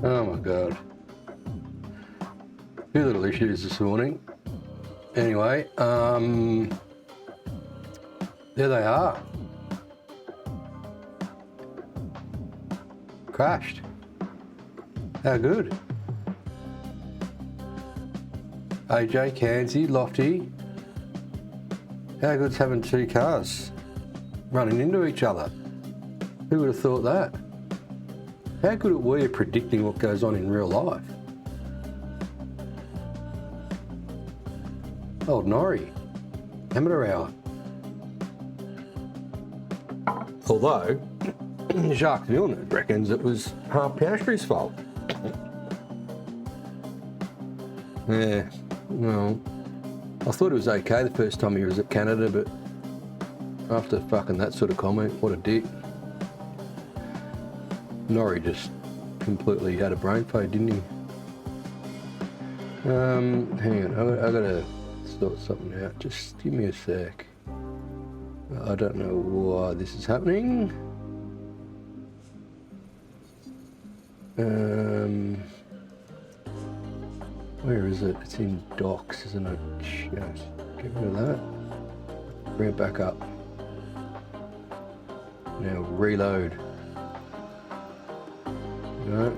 Oh my god. Few little issues this morning. Anyway, there they are. Crashed. How good. AJ, Cansey, Lofty. How good's having two cars running into each other? Who would have thought that? How good are we at predicting what goes on in real life? Old Norrie, amateur hour. Although, Jacques Villeneuve reckons it was half Piastri's fault. Yeah, well, I thought it was okay the first time he was at Canada, but after fucking that sort of comment, what a dick. Norrie just completely had a brain fade, didn't he? Hang on, I gotta sort something out. Just give me a sec. I don't know why this is happening. Where is it? It's in docs, isn't it? Shit. Get rid of that. Bring it back up. Now reload. No,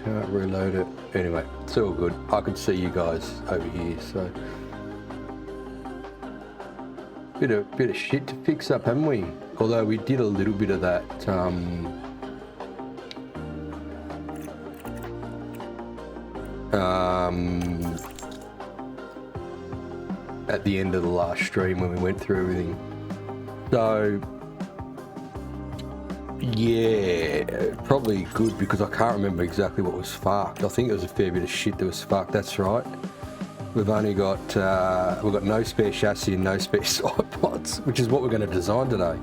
can't reload it. Anyway, it's all good. I could see you guys over here, so bit of shit to fix up, haven't we? Although we did a little bit of that. At the end of the last stream when we went through everything. So yeah, probably good because I can't remember exactly what was fucked. I think it was a fair bit of shit that was fucked. That's right. We've only got we've got no spare chassis and no spare side pods, which is what we're going to design today.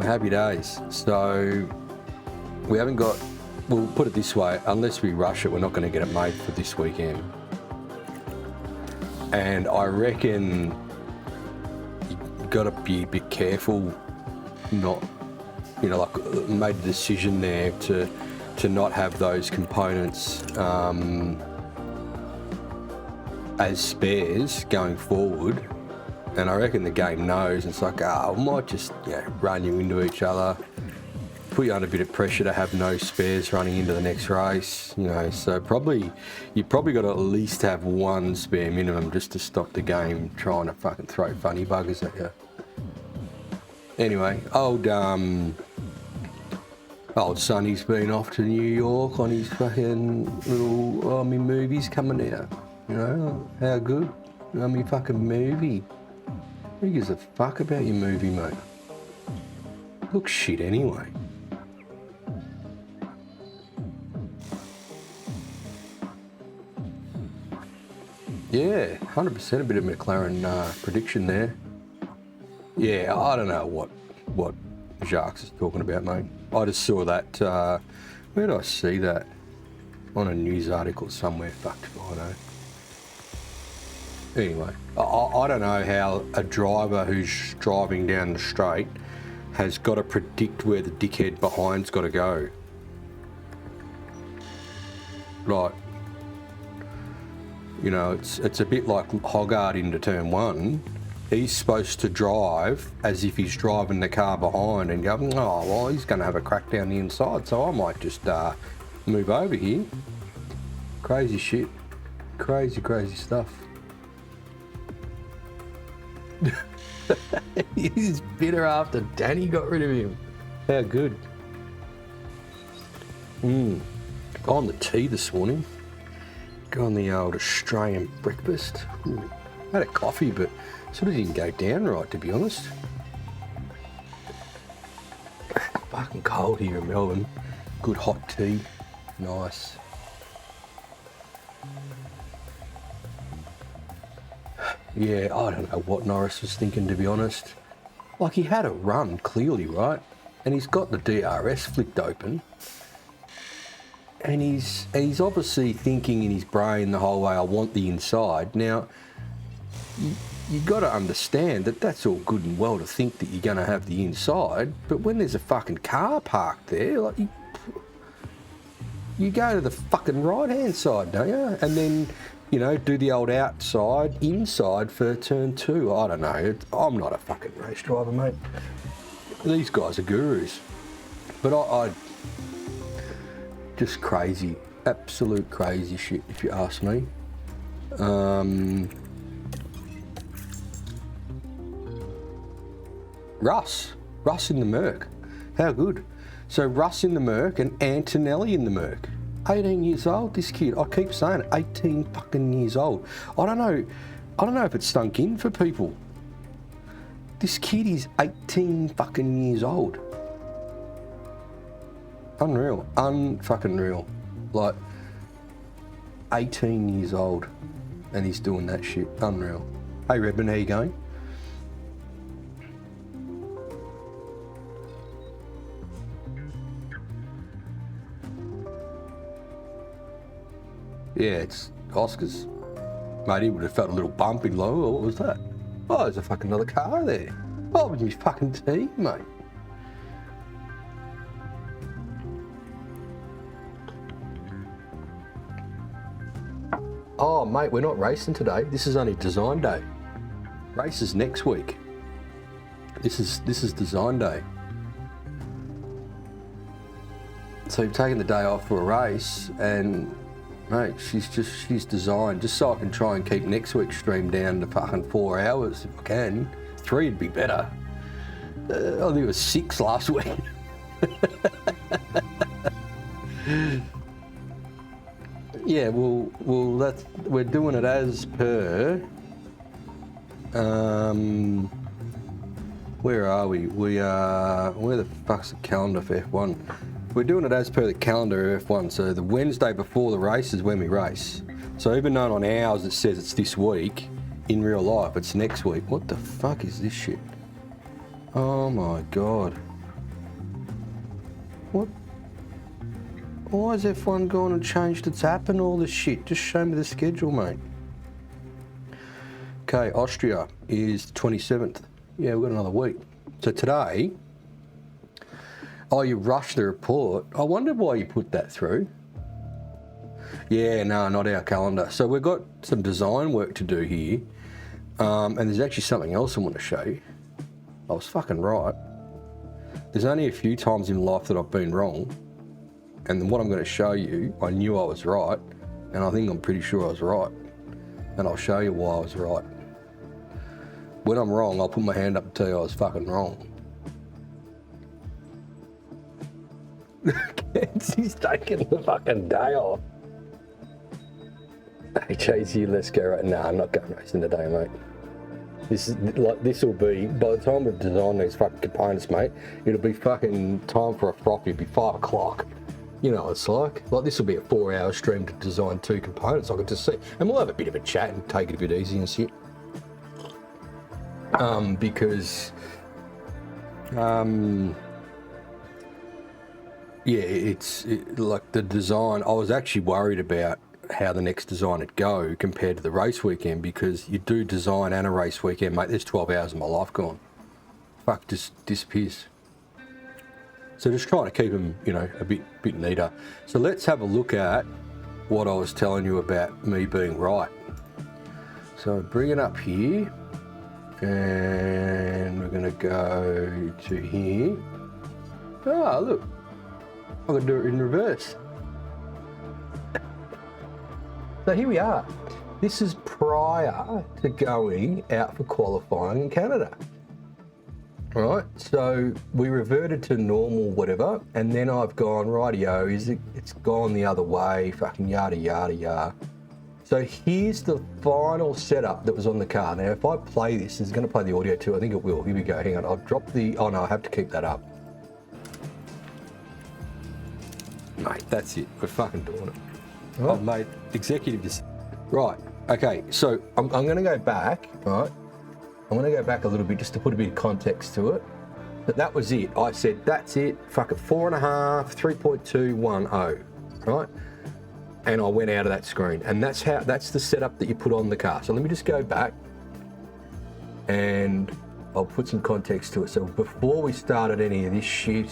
Happy days. So we haven't got. We'll put it this way: unless we rush it, we're not going to get it made for this weekend. And I reckon you've got to be a bit careful, not, you know, like made a decision there to not have those components as spares going forward. And I reckon the game knows. It's like, we might just, you know, run you into each other, put you under a bit of pressure to have no spares running into the next race, you know. So you probably got to at least have one spare minimum just to stop the game trying to fucking throw funny buggers at you. Anyway, old Sonny's been off to New York on his fucking little army movies coming out. You know, how good? Army fucking movie. Who gives a fuck about your movie, mate? Looks shit anyway. Yeah, 100% a bit of McLaren prediction there. Yeah, I don't know what Jacques is talking about, mate. I just saw that, where did I see that? On a news article somewhere, fucked if I know. Anyway, I don't know how a driver who's driving down the straight has got to predict where the dickhead behind's got to go. Like, you know, it's a bit like Hoggard into turn one. He's supposed to drive as if he's driving the car behind and go, oh, well, he's going to have a crack down the inside, so I might just move over here. Crazy shit. Crazy, crazy stuff. He's bitter after Danny got rid of him. How good. On the tea this morning. Go on the old Australian breakfast. Had a coffee, but sort of didn't go down right, to be honest. Fucking cold here in Melbourne. Good hot tea. Nice. Yeah, I don't know what Norris was thinking, to be honest. Like, he had a run, clearly, right? And he's got the DRS flicked open. And he's obviously thinking in his brain the whole way, I want the inside. Now, you got to understand that that's all good and well to think that you're going to have the inside, but when there's a fucking car parked there, like, you go to the fucking right-hand side, don't you? And then, you know, do the old outside, inside for turn 2. I don't know. I'm not a fucking race driver, mate. These guys are gurus. But I just crazy. Absolute crazy shit, if you ask me. Russ in the Merc. How good. So Russ in the Merc and Antonelli in the Merc. 18 years old, this kid. I keep saying it, 18 fucking years old. I don't know if it's stunk in for people. This kid is 18 fucking years old. Unreal. Unfucking real. Like, 18 years old and he's doing that shit. Unreal. Hey Redmond, how you going? Yeah, it's Oscars. Mate, he would have felt a little bump in low. Oh, what was that? Oh, there's a fucking another car there. Oh, it was my fucking team, mate. Oh, mate, we're not racing today. This is only design day. Race is next week. This is design day. So you've taken the day off for a race and mate, she's designed just so I can try and keep next week's stream down to fucking 4 hours if I can. 3 would be better. I think it was 6 last week. Yeah, well, we're doing it as per. Where are we? Where the fuck's the calendar for F1? We're doing it as per the calendar of F1, so the Wednesday before the race is when we race. So even though on ours it says it's this week, in real life it's next week. What the fuck is this shit? Oh my god. What? Why has F1 gone and changed its app and all this shit? Just show me the schedule, mate. Okay, Austria is the 27th. Yeah, we've got another week. So today, oh, you rushed the report. I wondered why you put that through. Yeah, no, not our calendar. So we've got some design work to do here. And there's actually something else I want to show you. I was fucking right. There's only a few times in life that I've been wrong. And what I'm going to show you, I knew I was right. And I think I'm pretty sure I was right. And I'll show you why I was right. When I'm wrong, I'll put my hand up and tell you I was fucking wrong. He's taking the fucking day off. Hey, Chasey, let's go right now. I'm not going racing today, mate. This will be, by the time we've designed these fucking components, mate, it'll be fucking time for a froth. It'll be 5 o'clock. You know what it's like. Like, this will be a 4-hour stream to design 2 components. I can just see. And we'll have a bit of a chat and take it a bit easy and shit. Because, yeah, like the design, I was actually worried about how the next design would go compared to the race weekend, because you do design and a race weekend, mate, there's 12 hours of my life gone. Fuck, just disappears. So just trying to keep them, you know, a bit neater. So let's have a look at what I was telling you about me being right. So bring it up here, and we're gonna go to here. Oh, look, I'm gonna do it in reverse. So here we are. This is prior to going out for qualifying in Canada. Right, so we reverted to normal whatever, and then I've gone, rightio, it's gone the other way, fucking yada yada yada. So here's the final setup that was on the car. Now if I play this, it's going to play the audio too, I think it will. Here we go, hang on, I'll drop the, oh no, I have to keep that up. Mate, that's it, we're fucking doing it. Oh. I've made executive decision. Right, okay, so I'm going to go back, right? I'm going to go back a little bit just to put a bit of context to it. But that was it. I said, that's it, fuck it, 4.5, 3.210, right? And I went out of that screen. And that's the setup that you put on the car. So let me just go back and I'll put some context to it. So before we started any of this shit,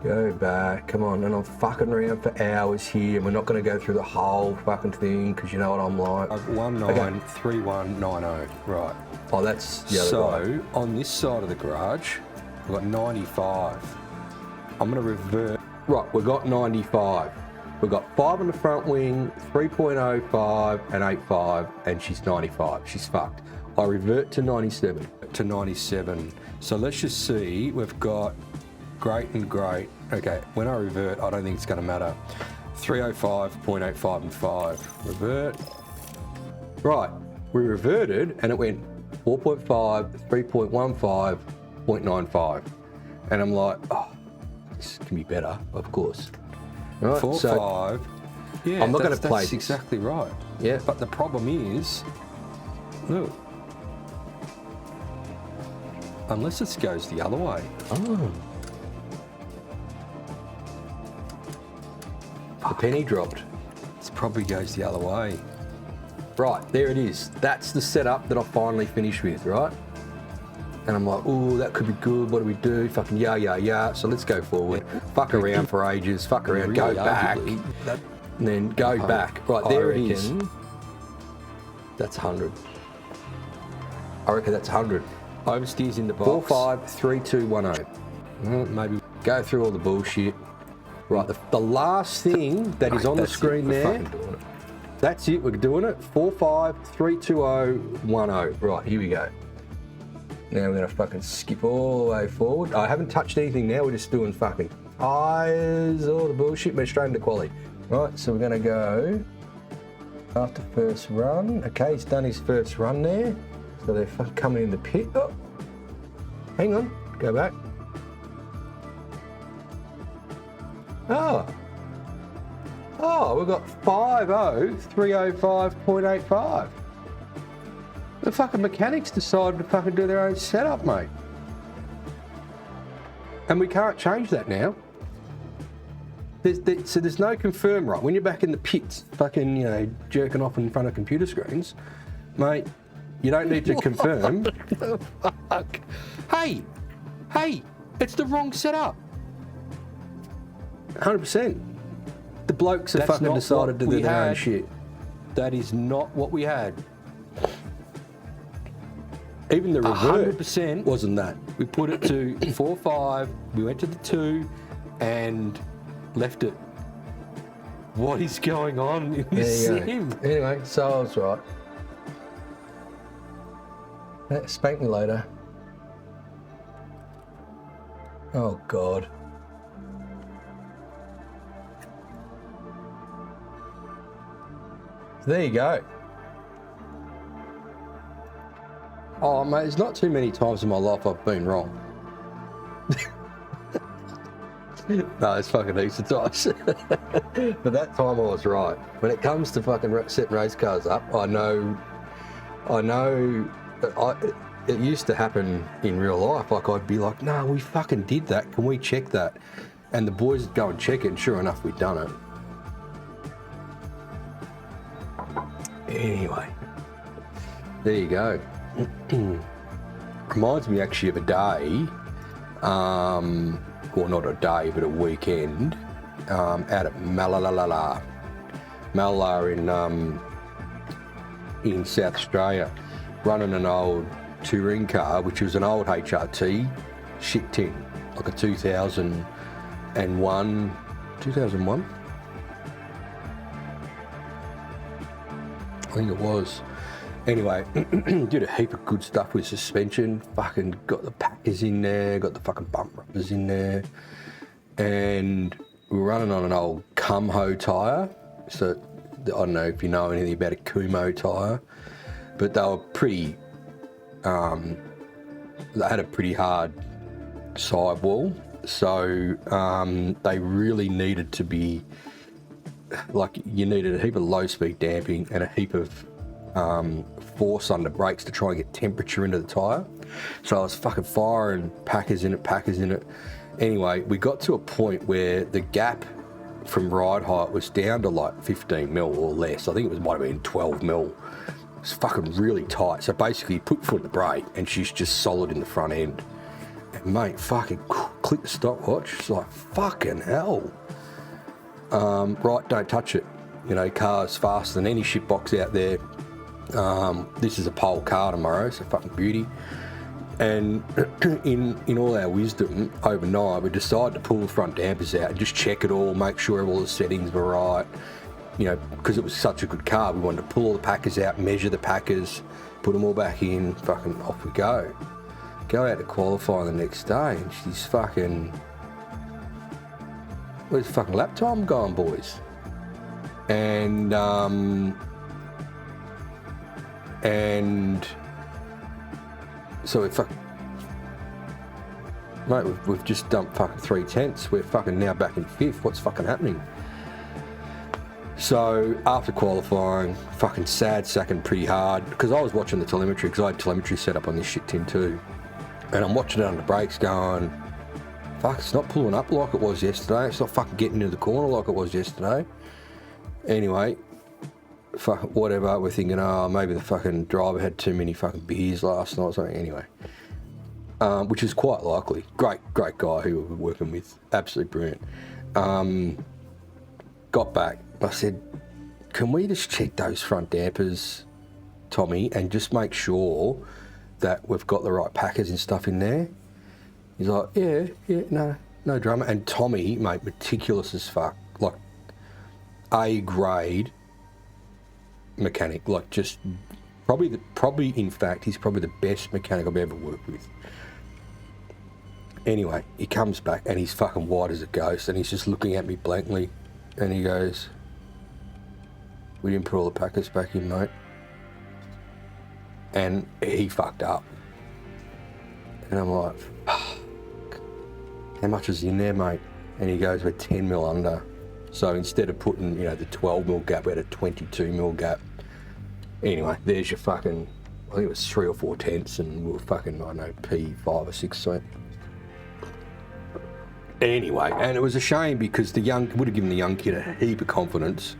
Go back, come on. And I'm fucking around for hours here, and we're not going to go through the whole fucking thing, because you know what I'm like. 193190, right. Oh, that's the other So, on this side of the garage, we've got 95. I'm going to revert. Right, we've got 95. We've got 5 on the front wing, 3.05 and 8.5, and she's 95. She's fucked. I revert to 97. To 97. So let's just see, we've got great and great. Okay, when I revert, I don't think it's going to matter. 305, 0.85 and 5. Revert. Right, we reverted and it went 4.5, 3.15, 0.95. And I'm like, oh, this can be better, of course. Right, 4, so 5. Yeah, I'm not going to play that's this. exactly right. Yeah. But the problem is, look, unless it goes the other way. Oh. The penny dropped. It probably goes the other way. Right, there it is. That's the setup that I finally finished with, right? And I'm like, ooh, that could be good. What do we do? Fucking yeah. So let's go forward. Fuck around for ages. Fuck around, go back. And then go back. Right, there it is. That's 100. I reckon that's 100. Oversteers in the box. 453210. Maybe go through all the bullshit. Right, the last thing that is on the screen there. That's it, we're doing it. 45321010. Right, here we go. Now we're gonna fucking skip all the way forward. I haven't touched anything now, we're just doing fucking tires, all the bullshit, we're straight into quality. Right, so we're gonna go after first run. Okay, he's done his first run there. So they're fucking coming in the pit. Oh, hang on, go back. Oh, we've got 50305.85. The fucking mechanics decided to fucking do their own setup, mate. And we can't change that now. So there's no confirm, right? When you're back in the pits, fucking, you know, jerking off in front of computer screens, mate, you don't need to confirm. What the fuck? Hey, it's the wrong setup. 100%. The blokes have fucking decided to do their own shit. That is not what we had. Even the revert 100% wasn't that. We put it to 4.5, we went to the 2 and left it. What is going on in this sim? Anyway, so I was right. Spank me later. Oh, God. There you go. Oh, mate, there's not too many times in my life I've been wrong. No, it's fucking heaps of times. But that time I was right. When it comes to fucking setting race cars up, I know it used to happen in real life. Like, I'd be like, no, we fucking did that. Can we check that? And the boys would go and check it, and sure enough, we'd done it. Anyway, there you go. Reminds me actually of a day, well, not a day, but a weekend, out at Malala in South Australia, running an old touring car, which was an old HRT shit tin, like a 2001. I think it was. Anyway, did a heap of good stuff with suspension. Fucking got the packers in there, got the fucking bump rubbers in there. And we were running on an old Kumho tyre. So I don't know if you know anything about a Kumho tyre, but they were pretty, they had a pretty hard sidewall. So they really needed to be, like, you needed a heap of low speed damping and a heap of force under brakes to try and get temperature into the tyre. So I was fucking firing packers in it. Anyway, we got to a point where the gap from ride height was down to like 15 mil or less. I think it might have been 12 mil. It was fucking really tight. So basically you put foot in the brake and she's just solid in the front end. And mate, fucking click the stopwatch. It's like, fucking hell. Right, don't touch it. You know, car's faster than any shit box out there. This is a pole car tomorrow, so fucking beauty. And in all our wisdom, overnight, we decided to pull the front dampers out and just check it all, make sure all the settings were right. You know, because it was such a good car, we wanted to pull all the packers out, measure the packers, put them all back in, fucking off we go. Go out to qualify the next day, and she's fucking... Where's the fucking lap time going, boys? And so we fucking... Mate, we've just dumped fucking 3/10. We're fucking now back in 5th. What's fucking happening? So after qualifying, fucking sad sacking pretty hard, because I was watching the telemetry, because I had telemetry set up on this shit tin too. And I'm watching it on the brakes going, fuck, it's not pulling up like it was yesterday. It's not fucking getting into the corner like it was yesterday. Anyway, fuck, whatever. We're thinking, oh, maybe the fucking driver had too many fucking beers last night or something. Anyway, which is quite likely. Great guy who we were working with. Absolutely brilliant. Got back. I said, can we just check those front dampers, Tommy, and just make sure that we've got the right packers and stuff in there? He's like, yeah, no drama. And Tommy, mate, meticulous as fuck, like A grade mechanic, like just probably in fact, he's probably the best mechanic I've ever worked with. Anyway, he comes back and he's fucking white as a ghost, and he's just looking at me blankly, and he goes, we didn't put all the packers back in, mate. And he fucked up. And I'm like, fuck. How much is in there, mate? And he goes, we're 10 mil under. So instead of putting, you know, the 12 mil gap, we had a 22 mil gap. Anyway, there's your fucking, I think it was 3 or 4 tenths, and we were fucking, I don't know, P5 or 6 something. Anyway, and it was a shame because would have given the young kid a heap of confidence.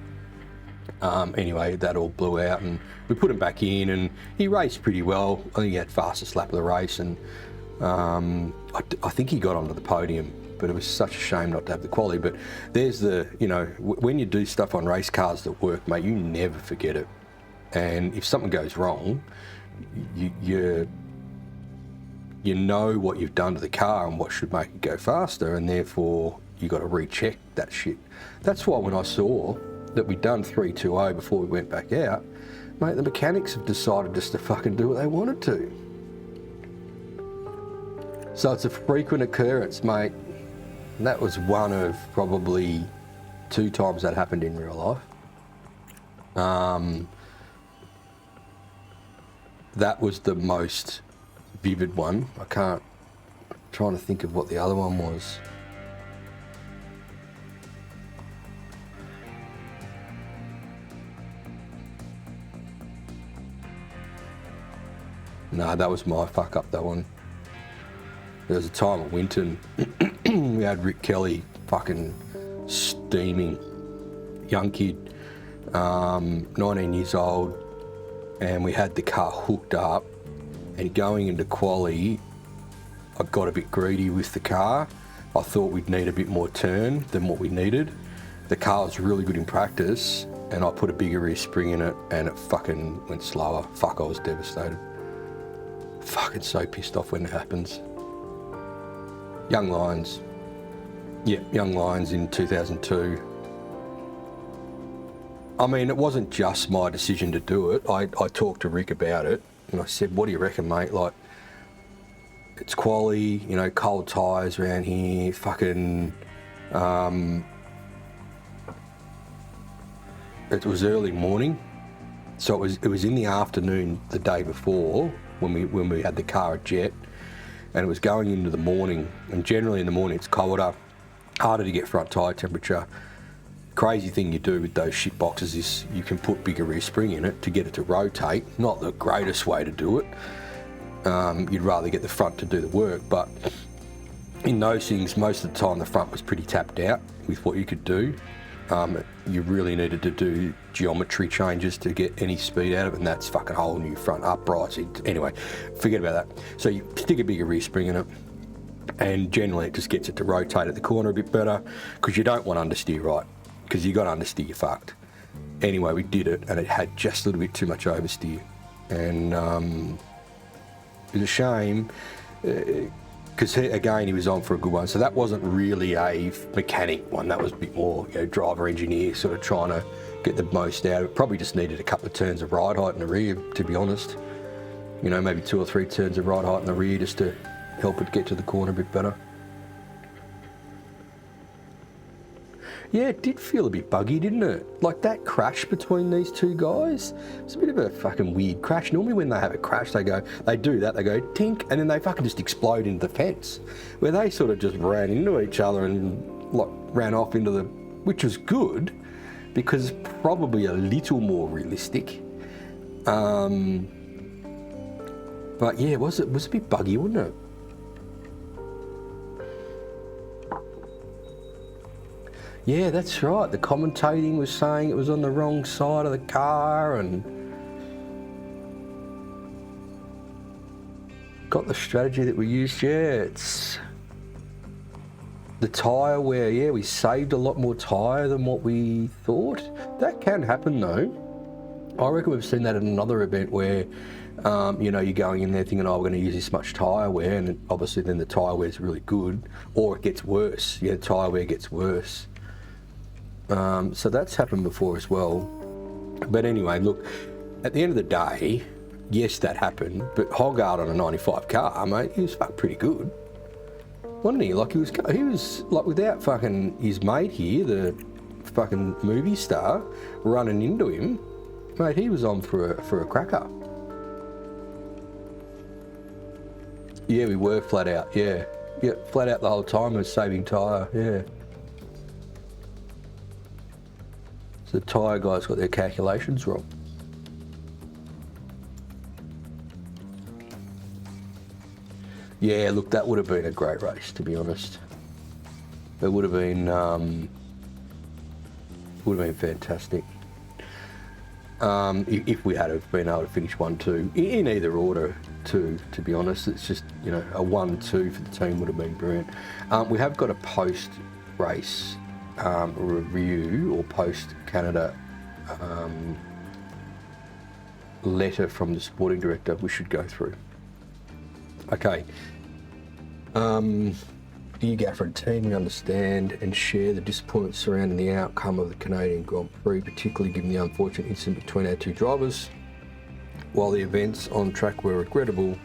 Anyway, that all blew out, and we put him back in, and he raced pretty well. I think he had fastest lap of the race, and I think he got onto the podium, but it was such a shame not to have the quality. But there's the, you know, when you do stuff on race cars that work, mate, you never forget it. And if something goes wrong, you know what you've done to the car and what should make it go faster, and therefore you got to recheck that shit. That's why when I saw that we'd done 3.20 before we went back out, mate, the mechanics have decided just to fucking do what they wanted to. So it's a frequent occurrence, mate. And that was one of probably 2 times that happened in real life. That was the most vivid one. I'm trying to think of what the other one was. No, that was my fuck up, that one. There was a time at Winton, we had Rick Kelly fucking steaming. Young kid, 19 years old, and we had the car hooked up, and going into quali, I got a bit greedy with the car. I thought we'd need a bit more turn than what we needed. The car was really good in practice, and I put a bigger rear spring in it, and it fucking went slower. Fuck, I was devastated. Fucking so pissed off when it happens. Young Lions. Yeah, Young Lions in 2002. I mean, it wasn't just my decision to do it. I talked to Rick about it, and I said, what do you reckon, mate? Like, it's quali, you know, cold tyres around here, fucking... it was early morning, so it was in the afternoon the day before when we had the car at Jet, and it was going into the morning, and generally in the morning it's colder, harder to get front tyre temperature. Crazy thing you do with those shit boxes is you can put bigger rear spring in it to get it to rotate. Not the greatest way to do it. You'd rather get the front to do the work, but in those things, most of the time the front was pretty tapped out with what you could do. You really needed to do geometry changes to get any speed out of it, and that's fucking whole new front uprights. Anyway, forget about that. So you stick a bigger rear spring in it, And generally it just gets it to rotate at the corner a bit better, because you don't want understeer right, because you got understeer, you're fucked. Anyway, we did it, and it had just a little bit too much oversteer. And it was a shame, because again, he was on for a good one. So that wasn't really a mechanic one. That was a bit more, you know, driver engineer, sort of trying to get the most out of it. Probably just needed a couple of turns of ride height in the rear, to be honest. You know, maybe 2 or 3 turns of ride height in the rear just to help it get to the corner a bit better. Yeah, it did feel a bit buggy, didn't it? Like that crash between these two guys, it's a bit of a fucking weird crash. Normally when they have a crash, they go tink, and then they fucking just explode into the fence. Where they sort of just ran into each other and like ran off into the, which was good, because probably a little more realistic. But yeah, it was a bit buggy, wasn't it? Yeah, that's right. The commentating was saying it was on the wrong side of the car, and got the strategy that we used. Yeah, it's the tyre wear. Yeah, we saved a lot more tyre than what we thought. That can happen though. I reckon we've seen that at another event where, you know, you're going in there thinking, oh, we're going to use this much tyre wear, and obviously then the tyre wear is really good, or it gets worse. Yeah, tyre wear gets worse. So that's happened before as well. But anyway, look, at the end of the day, yes, that happened, but Hoggard on a 95 car, mate, he was fucking pretty good. Wasn't he? Like, he was like, without fucking his mate here, the fucking movie star, running into him, mate, he was on for a cracker. Yeah, we were flat out, yeah. Yeah, flat out the whole time, was saving tyre, yeah. So the tyre guys got their calculations wrong. Yeah, look, that would have been a great race, to be honest. It would have been fantastic. If we had have been able to finish 1-2 in either order, to be honest. It's just, you know, a 1-2 for the team would have been brilliant. We have got a post-race review, or post-Canada letter from the sporting director we should go through. Okay. Dear Gaffer and team, we understand and share the disappointment surrounding the outcome of the Canadian Grand Prix, particularly given the unfortunate incident between our two drivers. While the events on track were regrettable,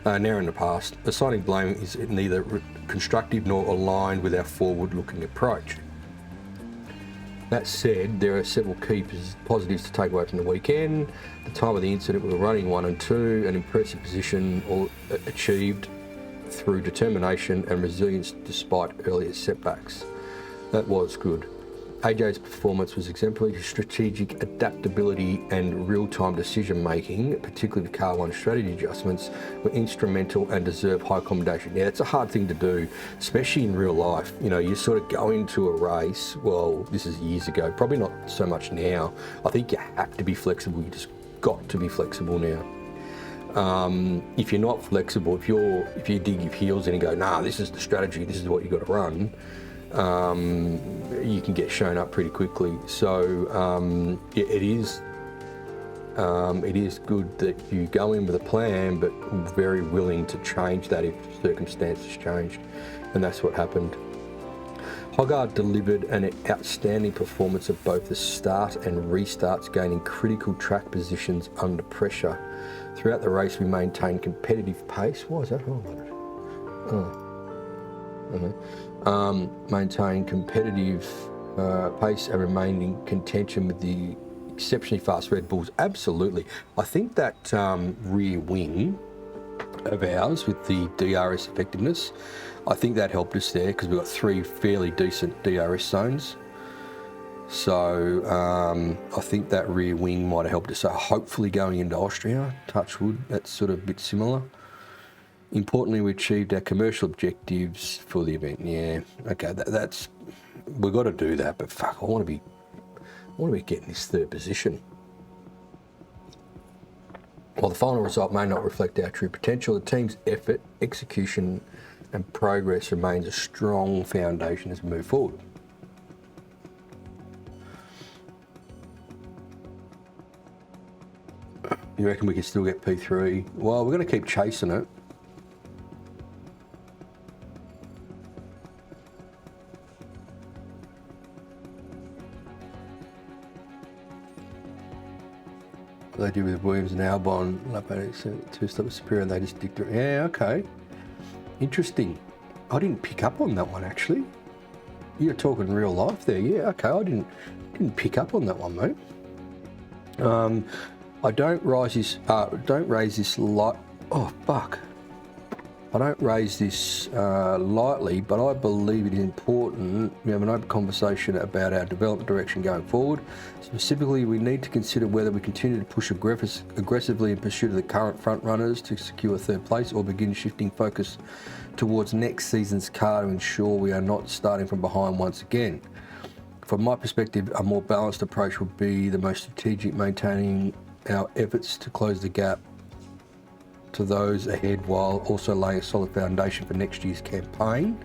now in the past, assigning blame is neither constructive nor aligned with our forward-looking approach. That said, there are several key positives to take away from the weekend. At the time of the incident, we were running 1 and 2, an impressive position achieved through determination and resilience despite earlier setbacks. That was good. AJ's performance was exemplary. Strategic adaptability and real-time decision-making, particularly the car one strategy adjustments, were instrumental and deserve high commendation. Yeah, it's a hard thing to do, especially in real life. You know, you sort of go into a race, well, this is years ago, probably not so much now. I think you have to be flexible. You just got to be flexible now. If you're not flexible, if you dig your heels in and go, nah, this is the strategy, this is what you've got to run, you can get shown up pretty quickly. So it is good that you go in with a plan, but very willing to change that if circumstances change, and that's what happened. Hoggard delivered an outstanding performance of both the start and restarts, gaining critical track positions under pressure. Throughout the race, we maintained competitive pace. Why is that highlighted? Maintained competitive pace and remained in contention with the exceptionally fast Red Bulls. Absolutely. I think that rear wing of ours with the DRS effectiveness, I think that helped us there, because we've got 3 fairly decent DRS zones. So I think that rear wing might have helped us. So hopefully going into Austria, touch wood, that's sort of a bit similar. Importantly, we achieved our commercial objectives for the event. Yeah, okay, that's we've got to do that. But fuck, I want to be getting this 3rd position. While the final result may not reflect our true potential, the team's effort, execution, and progress remains a strong foundation as we move forward. You reckon we can still get P3? Well, we're going to keep chasing it. They do with Williams and Albon, two-stop superior, and they just dicked it. Yeah, okay. Interesting. I didn't pick up on that one, actually. You're talking real life there. Yeah, okay. I didn't pick up on that one, mate. I don't raise this light. Oh, fuck. I don't raise this lightly, but I believe it is important we have an open conversation about our development direction going forward. Specifically, we need to consider whether we continue to push aggressively in pursuit of the current front runners to secure third place, or begin shifting focus towards next season's car to ensure we are not starting from behind once again. From my perspective, a more balanced approach would be the most strategic, maintaining our efforts to close the gap to those ahead while also laying a solid foundation for next year's campaign.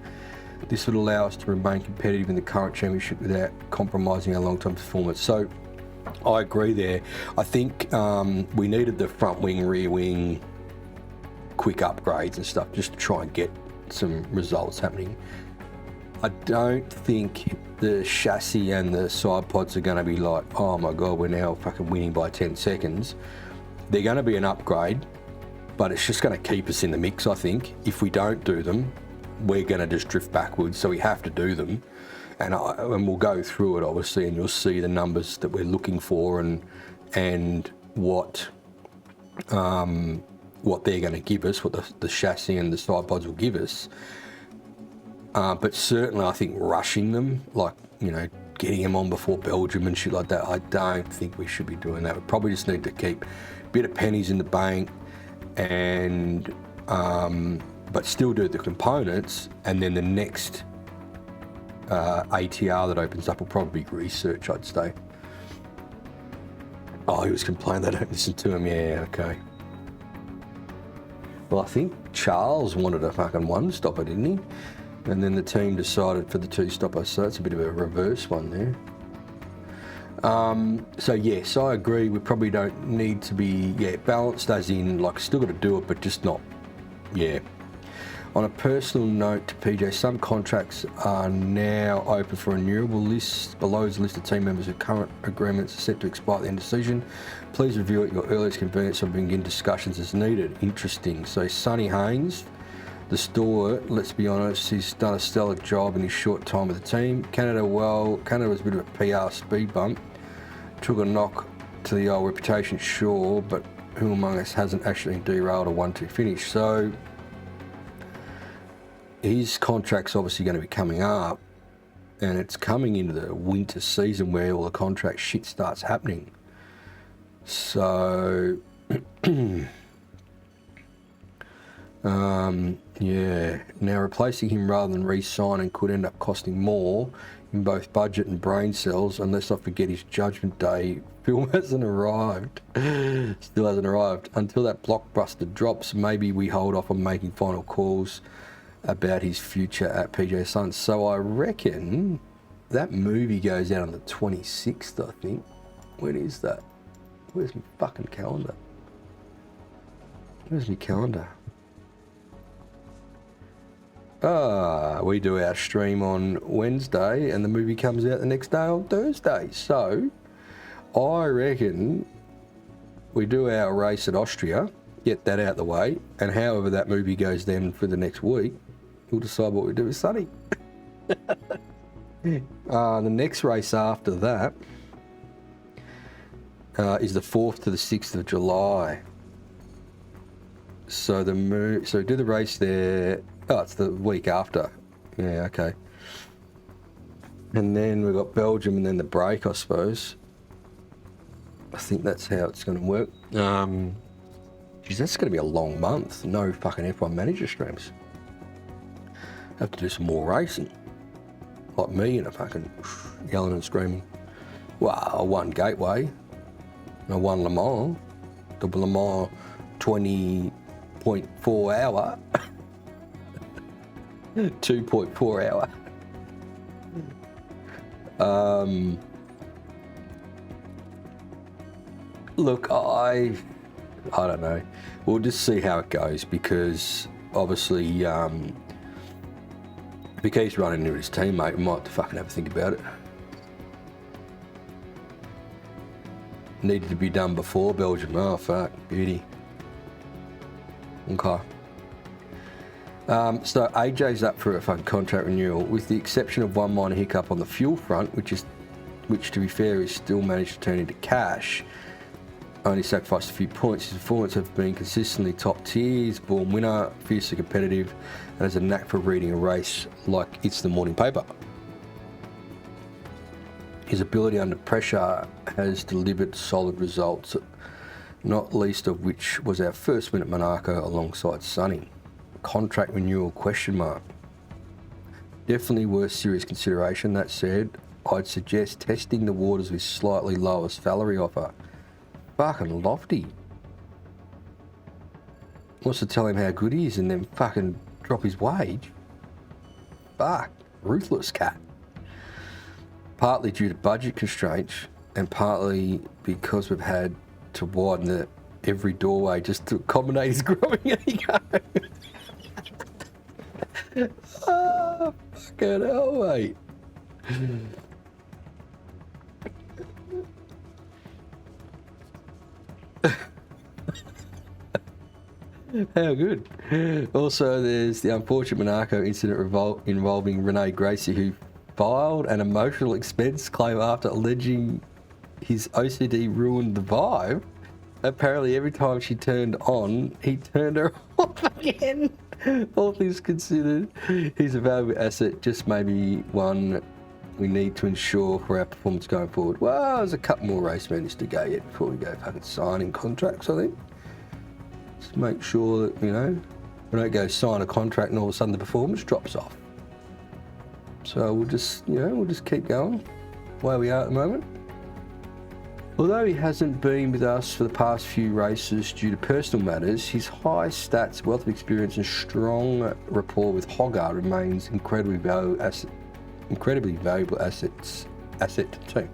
This would allow us to remain competitive in the current championship without compromising our long-term performance. So I agree there. I think we needed the front wing, rear wing, quick upgrades and stuff just to try and get some results happening. I don't think the chassis and the side pods are going to be like, oh my God, we're now fucking winning by 10 seconds. They're going to be an upgrade, but it's just going to keep us in the mix, I think. If we don't do them, we're going to just drift backwards, so we have to do them. And we'll go through it, obviously, and you'll see the numbers that we're looking for and what they're going to give us, what the chassis and the side pods will give us. But certainly, I think rushing them, like, you know, getting them on before Belgium and shit like that, I don't think we should be doing that. We probably just need to keep a bit of pennies in the bank, and but still do the components, and then the next ATR that opens up will probably be research, I'd say. Oh, he was complaining they don't listen to him. Yeah, okay. Well, I think Charles wanted a fucking one-stopper, didn't he? And then the team decided for the two-stopper, so it's a bit of a reverse one there. So yes, I agree. We probably don't need to be balanced, as in like still got to do it, but just not. On a personal note to PJ, some contracts are now open for renewable. Lists below is a list of team members whose current agreements are set to expire at the end of the season. Please review at your earliest convenience and begin discussions as needed. Interesting. So Sonny Haynes, the store, let's be honest, he's done a stellar job in his short time with the team. Canada was a bit of a PR speed bump. Took a knock to the old reputation, sure, but who among us hasn't actually derailed a 1-2 finish? So his contract's obviously going to be coming up, and it's coming into the winter season where all the contract shit starts happening. So now replacing him rather than re-signing could end up costing more in both budget and brain cells, unless I forget his judgment day film hasn't arrived. Still hasn't arrived. Until that blockbuster drops, maybe we hold off on making final calls about his future at PJs SUNS. So I reckon that movie goes out on the 26th, I think. When is that? Where's my fucking calendar? Where's my calendar? We do our stream on Wednesday and the movie comes out the next day on Thursday. So I reckon we do our race at Austria, get that out the way, and however that movie goes then for the next week, we'll decide what we do with Sonny. The next race after that is the 4th to the 6th of July. So so do the race there. Oh, it's the week after. Yeah, okay. And then we've got Belgium and then the break, I suppose. I think that's how it's going to work. Geez, that's going to be a long month. No fucking F1 manager streams. Have to do some more racing. Like me and a fucking yelling and screaming. Well, I won Gateway. I won Le Mans. The Le Mans 20.4 hour. 2.4 hour. Look, I don't know. We'll just see how it goes, because obviously, if he keeps running into his teammate, we might have to fucking have a think about it. Needed to be done before Belgium. Oh fuck, beauty. Okay. So AJ's up for a fucking contract renewal, with the exception of one minor hiccup on the fuel front, which to be fair is still managed to turn into cash. Only sacrificed a few points. His performance have been consistently top tier. He's born winner, fiercely competitive, and has a knack for reading a race like it's the morning paper. His ability under pressure has delivered solid results, not least of which was our first win at Monaco alongside Sonny. Contract renewal ? Definitely worth serious consideration. That said, I'd suggest testing the waters with slightly lower salary offer. Fucking lofty. Wants to tell him how good he is and then fucking drop his wage. Fuck. Ruthless cat. Partly due to budget constraints and partly because we've had to widen every doorway just to accommodate his growing ego. Oh, fucking hell, mate. How good. Also, there's the unfortunate Monaco incident involving Renee Gracie, who filed an emotional expense claim after alleging his OCD ruined the vibe. Apparently, every time she turned on, he turned her off again. All things considered, he's a valuable asset, just maybe one we need to ensure for our performance going forward. Well, there's a couple more race minutes to go yet before we go fucking signing contracts, I think. Just make sure that, you know, we don't go sign a contract and all of a sudden the performance drops off. So we'll just, you know, we'll just keep going where we are at the moment. Although he hasn't been with us for the past few races due to personal matters, his high stats, wealth of experience and strong rapport with Hogarth remains incredibly valuable asset to the team.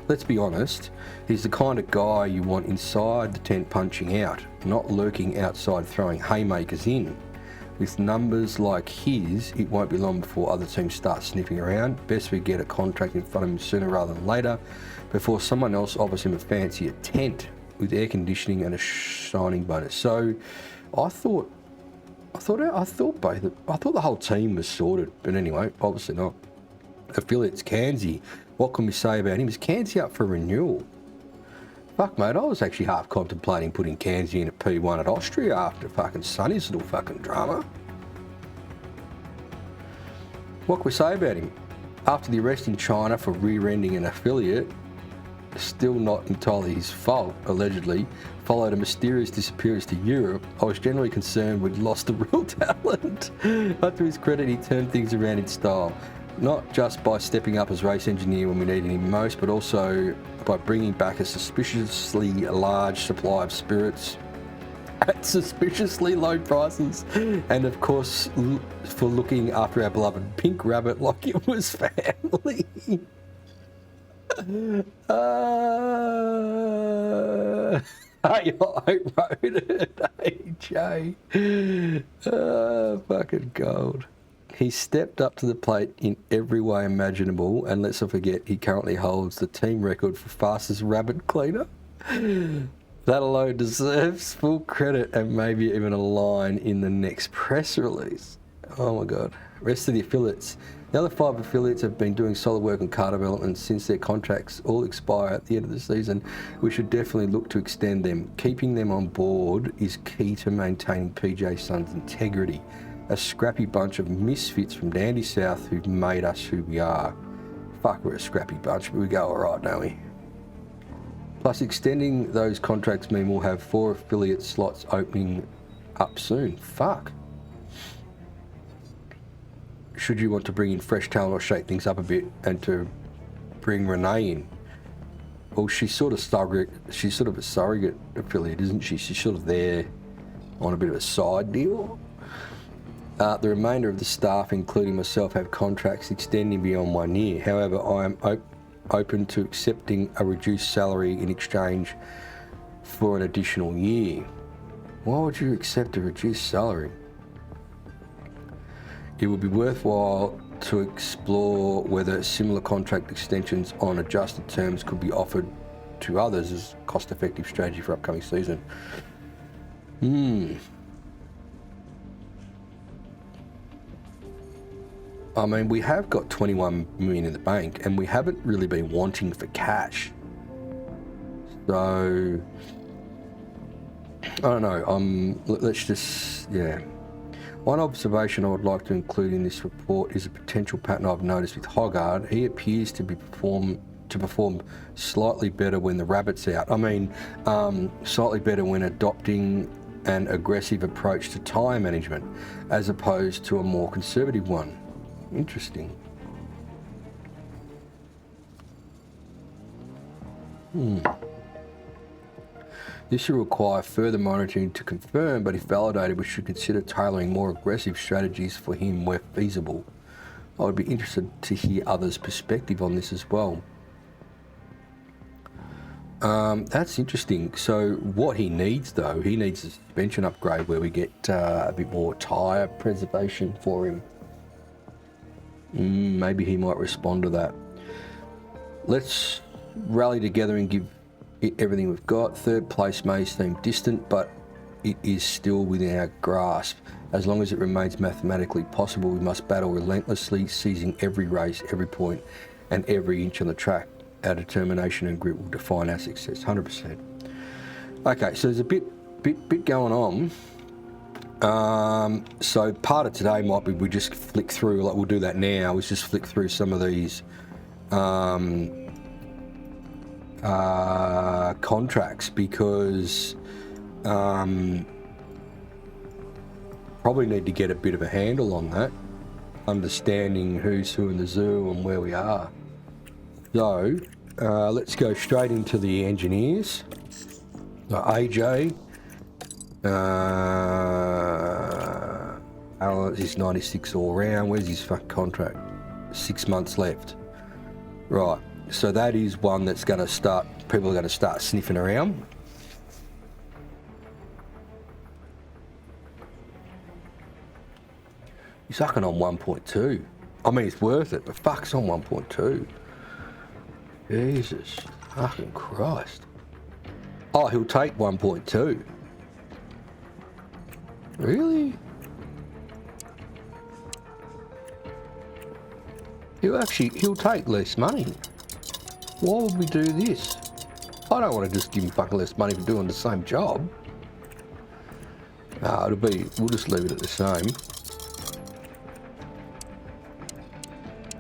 Let's be honest, he's the kind of guy you want inside the tent punching out, not lurking outside throwing haymakers in. With numbers like his, it won't be long before other teams start sniffing around. Best we get a contract in front of him sooner rather than later, before someone else offers him a fancier tent with air conditioning and a signing bonus. So I thought the whole team was sorted, but anyway, obviously not. Affiliates Kanzi, what can we say about him? Is Kanzi up for renewal? Fuck, mate, I was actually half contemplating putting Kanzi in at P1 at Austria after fucking Sonny's little fucking drama. What can we say about him? After the arrest in China for rear-ending an affiliate, still not entirely his fault, allegedly, followed a mysterious disappearance to Europe, I was generally concerned we'd lost the real talent. But to his credit, he turned things around in style. Not just by stepping up as race engineer when we needed him most, but also by bringing back a suspiciously large supply of spirits at suspiciously low prices, and of course for looking after our beloved pink rabbit like it was family. I wrote it, AJ. Fucking gold. He stepped up to the plate in every way imaginable, and let's not forget he currently holds the team record for fastest rabbit cleaner. That alone deserves full credit and maybe even a line in the next press release. Oh my God. Rest of the affiliates. The other 5 affiliates have been doing solid work on car development since their contracts all expire at the end of the season. We should definitely look to extend them. Keeping them on board is key to maintaining PJ SUNS' integrity. A scrappy bunch of misfits from Dandy South who've made us who we are. Fuck, we're a scrappy bunch, but we go alright, don't we? Plus, extending those contracts mean we'll have 4 affiliate slots opening up soon. Fuck. Should you want to bring in fresh talent or shake things up a bit and to bring Renee in? Well, she's sort of a surrogate affiliate, isn't she? She's sort of there on a bit of a side deal. The remainder of the staff, including myself, have contracts extending beyond 1 year. However, I am open to accepting a reduced salary in exchange for an additional year. Why would you accept a reduced salary? It would be worthwhile to explore whether similar contract extensions on adjusted terms could be offered to others as a cost-effective strategy for upcoming season. I mean, we have got 21 million in the bank and we haven't really been wanting for cash. So, I don't know, let's just, yeah. One observation I would like to include in this report is a potential pattern I've noticed with Hoggard. He appears to perform slightly better when the rabbit's out. I mean, slightly better when adopting an aggressive approach to tyre management as opposed to a more conservative one. Interesting. This should require further monitoring to confirm, but if validated, we should consider tailoring more aggressive strategies for him where feasible. I would be interested to hear others' perspective on this as well. That's interesting. So what he needs, though, he needs a suspension upgrade where we get a bit more tyre preservation for him. Maybe he might respond to that. Let's rally together and give it everything we've got. Third place may seem distant, but it is still within our grasp. As long as it remains mathematically possible, we must battle relentlessly, seizing every race, every point, and every inch on the track. Our determination and grit will define our success, 100%. Okay, so there's a bit going on. So part of today might be we just flick through, like we'll do that now, let's just flick through some of these contracts, because probably need to get a bit of a handle on that, understanding who's who in the zoo and where we are. So let's go straight into the engineers. AJ, Alan is 96 all round. Where's his fucking contract? 6 months left. Right. So that is one that's going to start, people are going to start sniffing around. He's sucking on 1.2. I mean, it's worth it, but fuck, it's on 1.2. Jesus fucking Christ. Oh, he'll take 1.2. Really? He'll take less money. Why would we do this? I don't want to just give him fucking less money for doing the same job. No, we'll just leave it at the same.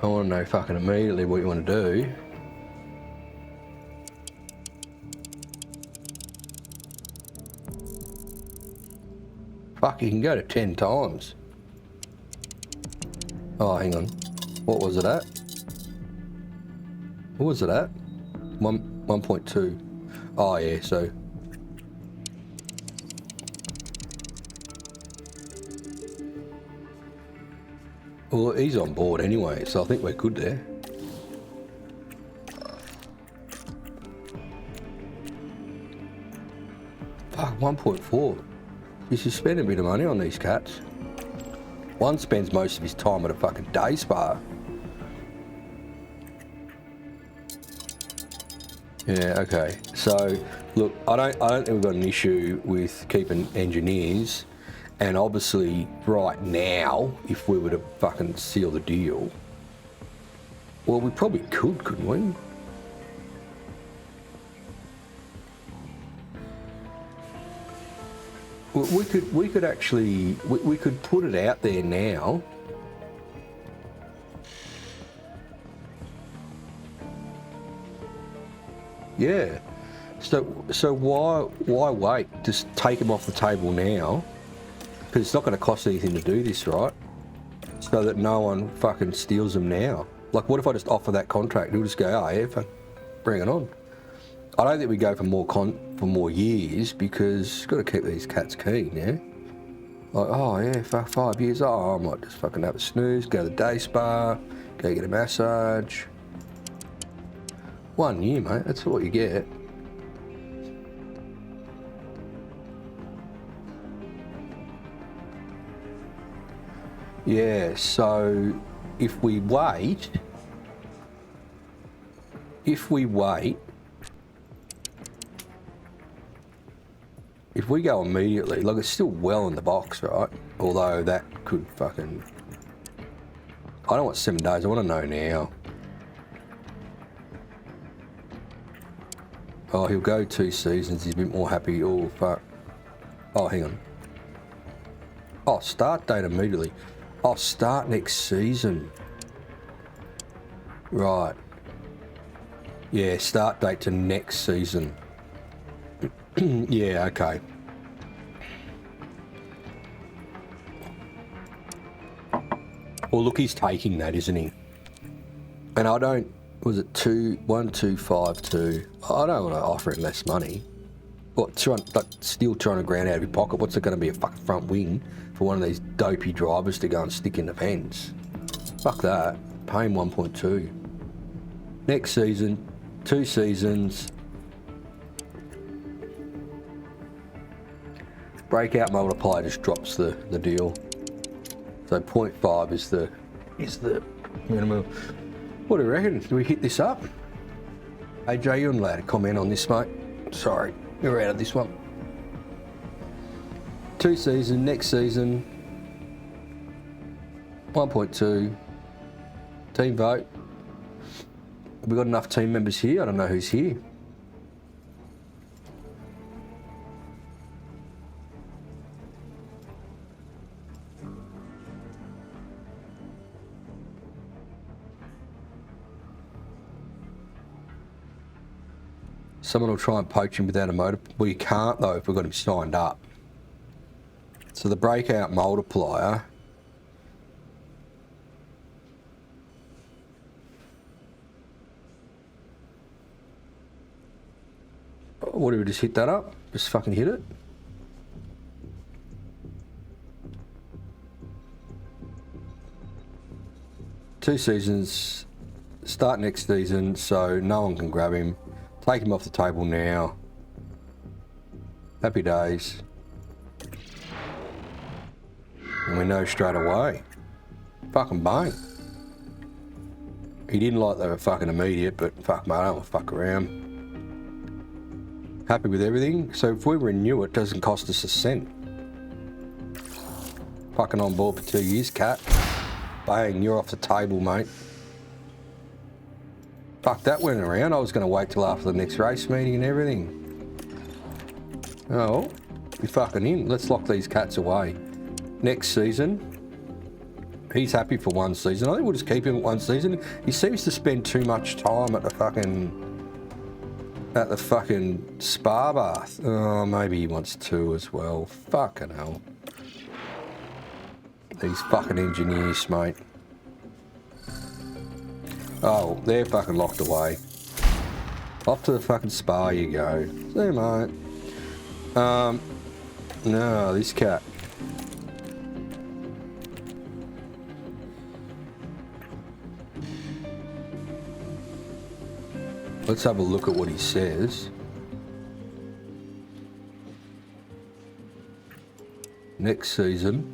I want to know fucking immediately what you want to do. Fuck, you can go to 10 times. Oh, hang on. What was it at? What was it at? 1.2. Oh yeah, so. Well, he's on board anyway, so I think we're good there. Fuck, 1.4. You should spend a bit of money on these cats. One spends most of his time at a fucking day spa. Yeah, okay. So, look, I don't think we've got an issue with keeping engineers. And obviously, right now, if we were to fucking seal the deal, well, we probably could, couldn't we? We could actually, we could put it out there now. Yeah. So why wait? Just take him off the table now, because it's not going to cost anything to do this, right? So that no one fucking steals them now. Like, what if I just offer that contract? He'll just go, oh yeah, bring it on. I don't think we go for more years, because you've got to keep these cats keen, yeah? Like, oh yeah, fuck 5 years. Oh, I might just fucking have a snooze, go to the day spa, go get a massage. 1 year, mate, that's what you get. Yeah, so if we wait, if we go immediately, like it's still well in the box, right? Although that could fucking... I don't want 7 days, I want to know now. Oh, he'll go 2 seasons, he's a bit more happy. Oh, fuck. Oh, hang on. Oh, start date immediately. Oh, start next season. Right. Yeah, start date to next season. Yeah, okay. Well, look, he's taking that, isn't he? And I don't... Was it 1,252? I don't want to offer him less money. What, steal 200 grand out of your pocket? What's it going to be, a fucking front wing for one of these dopey drivers to go and stick in the fence? Fuck that. Pay him 1.2. Next season, 2 seasons. Breakout multiplier just drops the deal. So 0.5 is the minimum. What do you reckon? Do we hit this up? AJ, you're not allowed to comment on this, mate. Sorry. You're out of this one. 2 season, next season, 1.2, team vote. Have we got enough team members here? I don't know who's here. Someone will try and poach him without a motor. Well, you can't though if we've got him signed up. So the breakout multiplier. What do we just hit that up? Just fucking hit it. Two seasons, start next season, so no one can grab him. Take him off the table now. Happy days. And we know straight away. Fucking bang. He didn't like the fucking immediate, but fuck mate, I don't want to fuck around. Happy with everything. So if we renew it, doesn't cost us a cent. Fucking on board for 2 years, cat. Bang, you're off the table, mate. Fuck, that went around. I was going to wait till after the next race meeting and everything. Oh, you're fucking in. Let's lock these cats away. Next season, he's happy for 1 season. I think we'll just keep him at 1 season. He seems to spend too much time at the fucking spa bath. Oh, maybe he wants 2 as well. Fucking hell. These fucking engineers, mate. Oh, they're fucking locked away. Off to the fucking spa you go. See, mate. No, this cat. Let's have a look at what he says. Next season.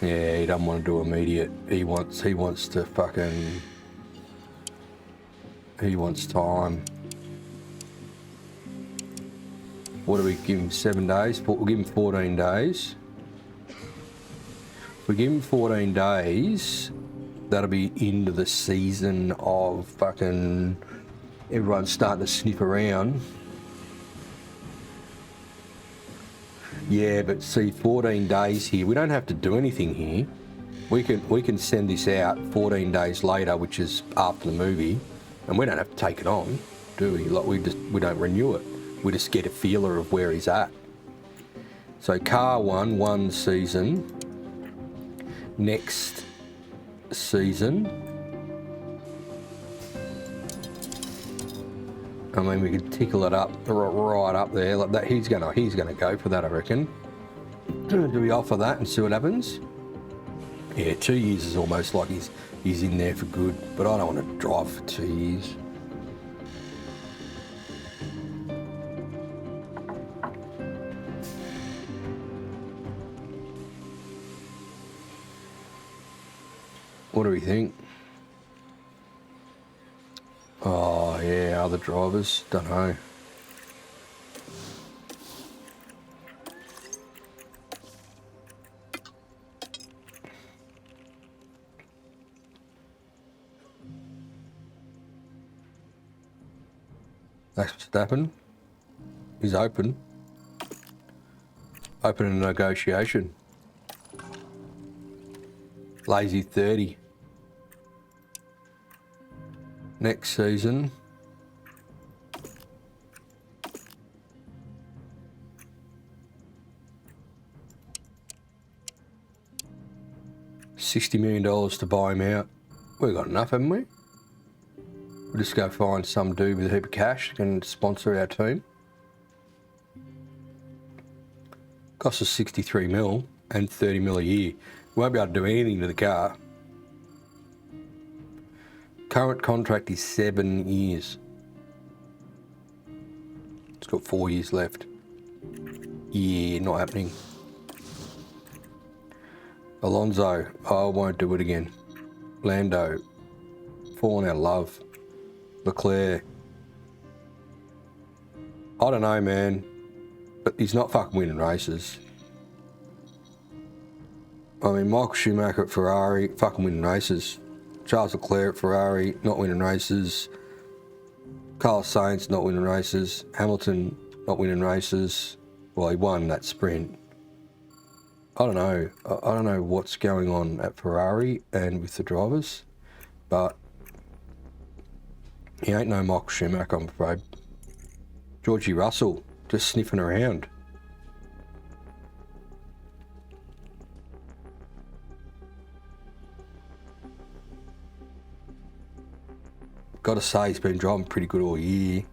Yeah, he doesn't want to do immediate. He wants to fucking... He wants time. What do we give him, 7 days? We'll give him 14 days. If we give him 14 days, that'll be into the season of fucking... Everyone's starting to sniff around. Yeah, but see, 14 days here. We don't have to do anything here. We can send this out 14 days later, which is after the movie, and we don't have to take it on, do we? Like we don't renew it. We just get a feeler of where he's at. So car 1 season. Next season. I mean, we could tickle it up right up there like that. He's gonna go for that, I reckon. Do we offer that and see what happens? Yeah, 2 years is almost like he's in there for good, but I don't want to drive for 2 years. What do we think? Oh yeah, other drivers, don't know. That's Verstappen. He's open. Open a negotiation. Lazy 30. Next season. $60 million to buy him out. We've got enough, haven't we? We'll just go find some dude with a heap of cash that can sponsor our team. Costs us 63 mil and 30 mil a year. We won't be able to do anything to the car. Current contract is 7 years. It's got 4 years left. Yeah, not happening. Alonso, I won't do it again. Lando, falling out of love. Leclerc, I don't know, man, but he's not fucking winning races. I mean, Michael Schumacher at Ferrari, fucking winning races. Charles Leclerc at Ferrari, not winning races. Carlos Sainz, not winning races. Hamilton, not winning races. Well, he won that sprint. I don't know. I don't know what's going on at Ferrari and with the drivers, but he ain't no Michael Schumacher, I'm afraid. Georgie Russell, just sniffing around. Got to say, he's been driving pretty good all year.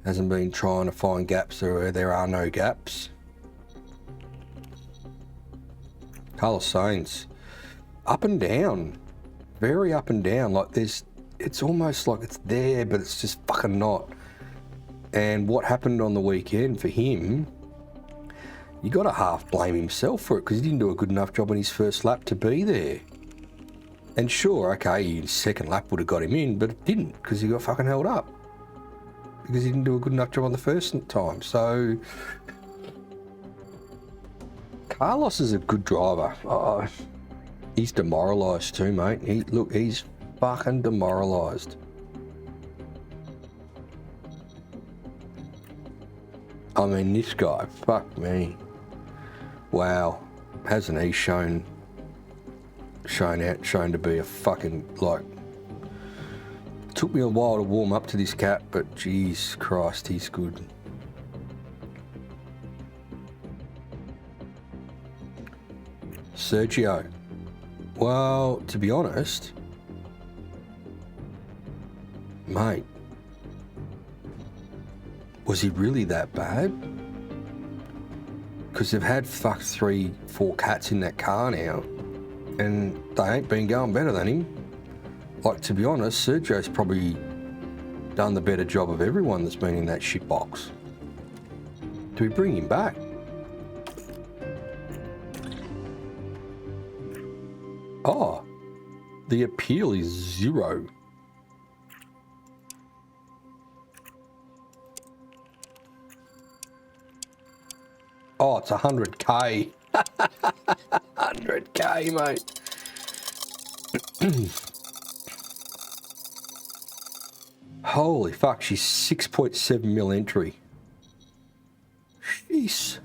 Hasn't been trying to find gaps where there are no gaps. Carlos Sainz, up and down, very up and down. Like it's almost like it's there, but it's just fucking not. And what happened on the weekend for him, you got to half blame himself for it because he didn't do a good enough job on his first lap to be there. And sure, okay, his second lap would have got him in, but it didn't because he got fucking held up because he didn't do a good enough job on the first time. So Carlos is a good driver. He's demoralised too, mate. He's fucking demoralised. I mean, this guy, fuck me. Wow, hasn't he shown to be a fucking, like, took me a while to warm up to this cat, but jeez Christ, he's good. Sergio, well, to be honest, mate, was he really that bad? Because they've had 3-4 cats in that car now, and they ain't been going better than him. Like, to be honest, Sergio's probably done the better job of everyone that's been in that shit box. Do we bring him back? Oh, the appeal is 0. Oh, it's 100k. 100k, mate. Holy fuck, she's 6.7 mil entry. Jeez.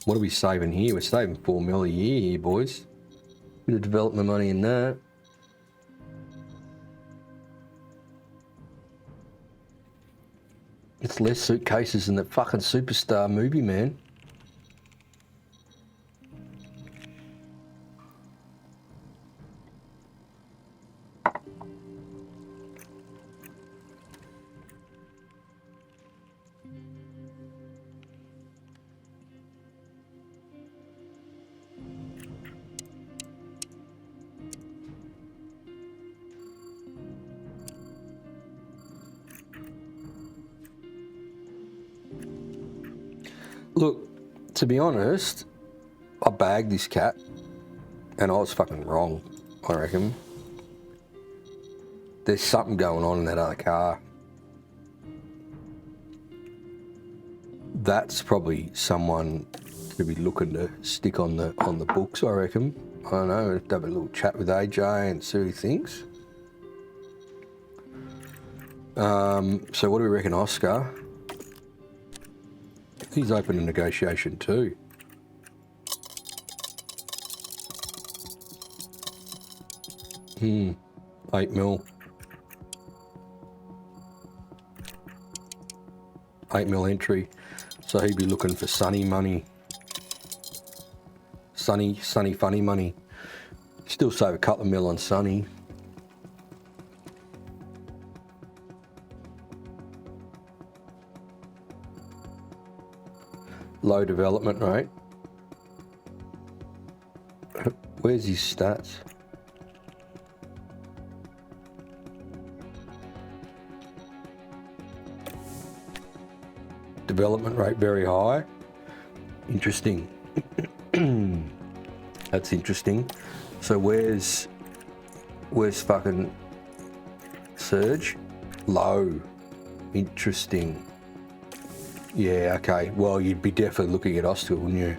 What are we saving here? We're saving 4 mil a year here, boys. Bit of development money in that. It's less suitcases than that fucking Superstar movie, man. Look, to be honest, I bagged this cat and I was fucking wrong, I reckon. There's something going on in that other car. That's probably someone to be looking to stick on the books, I reckon. I don't know, have to have a little chat with AJ and see what he thinks. So what do we reckon, Oscar? He's open to negotiation too. $8 mil. $8 mil entry. So he'd be looking for sunny money. Sunny, funny money. Still save a couple of mil on sunny. Low development rate. Where's his stats? Development rate very high. Interesting. That's interesting. So where's fucking Surge? Low. Interesting. Yeah, okay. Well, you'd be definitely looking at Oscar, wouldn't you?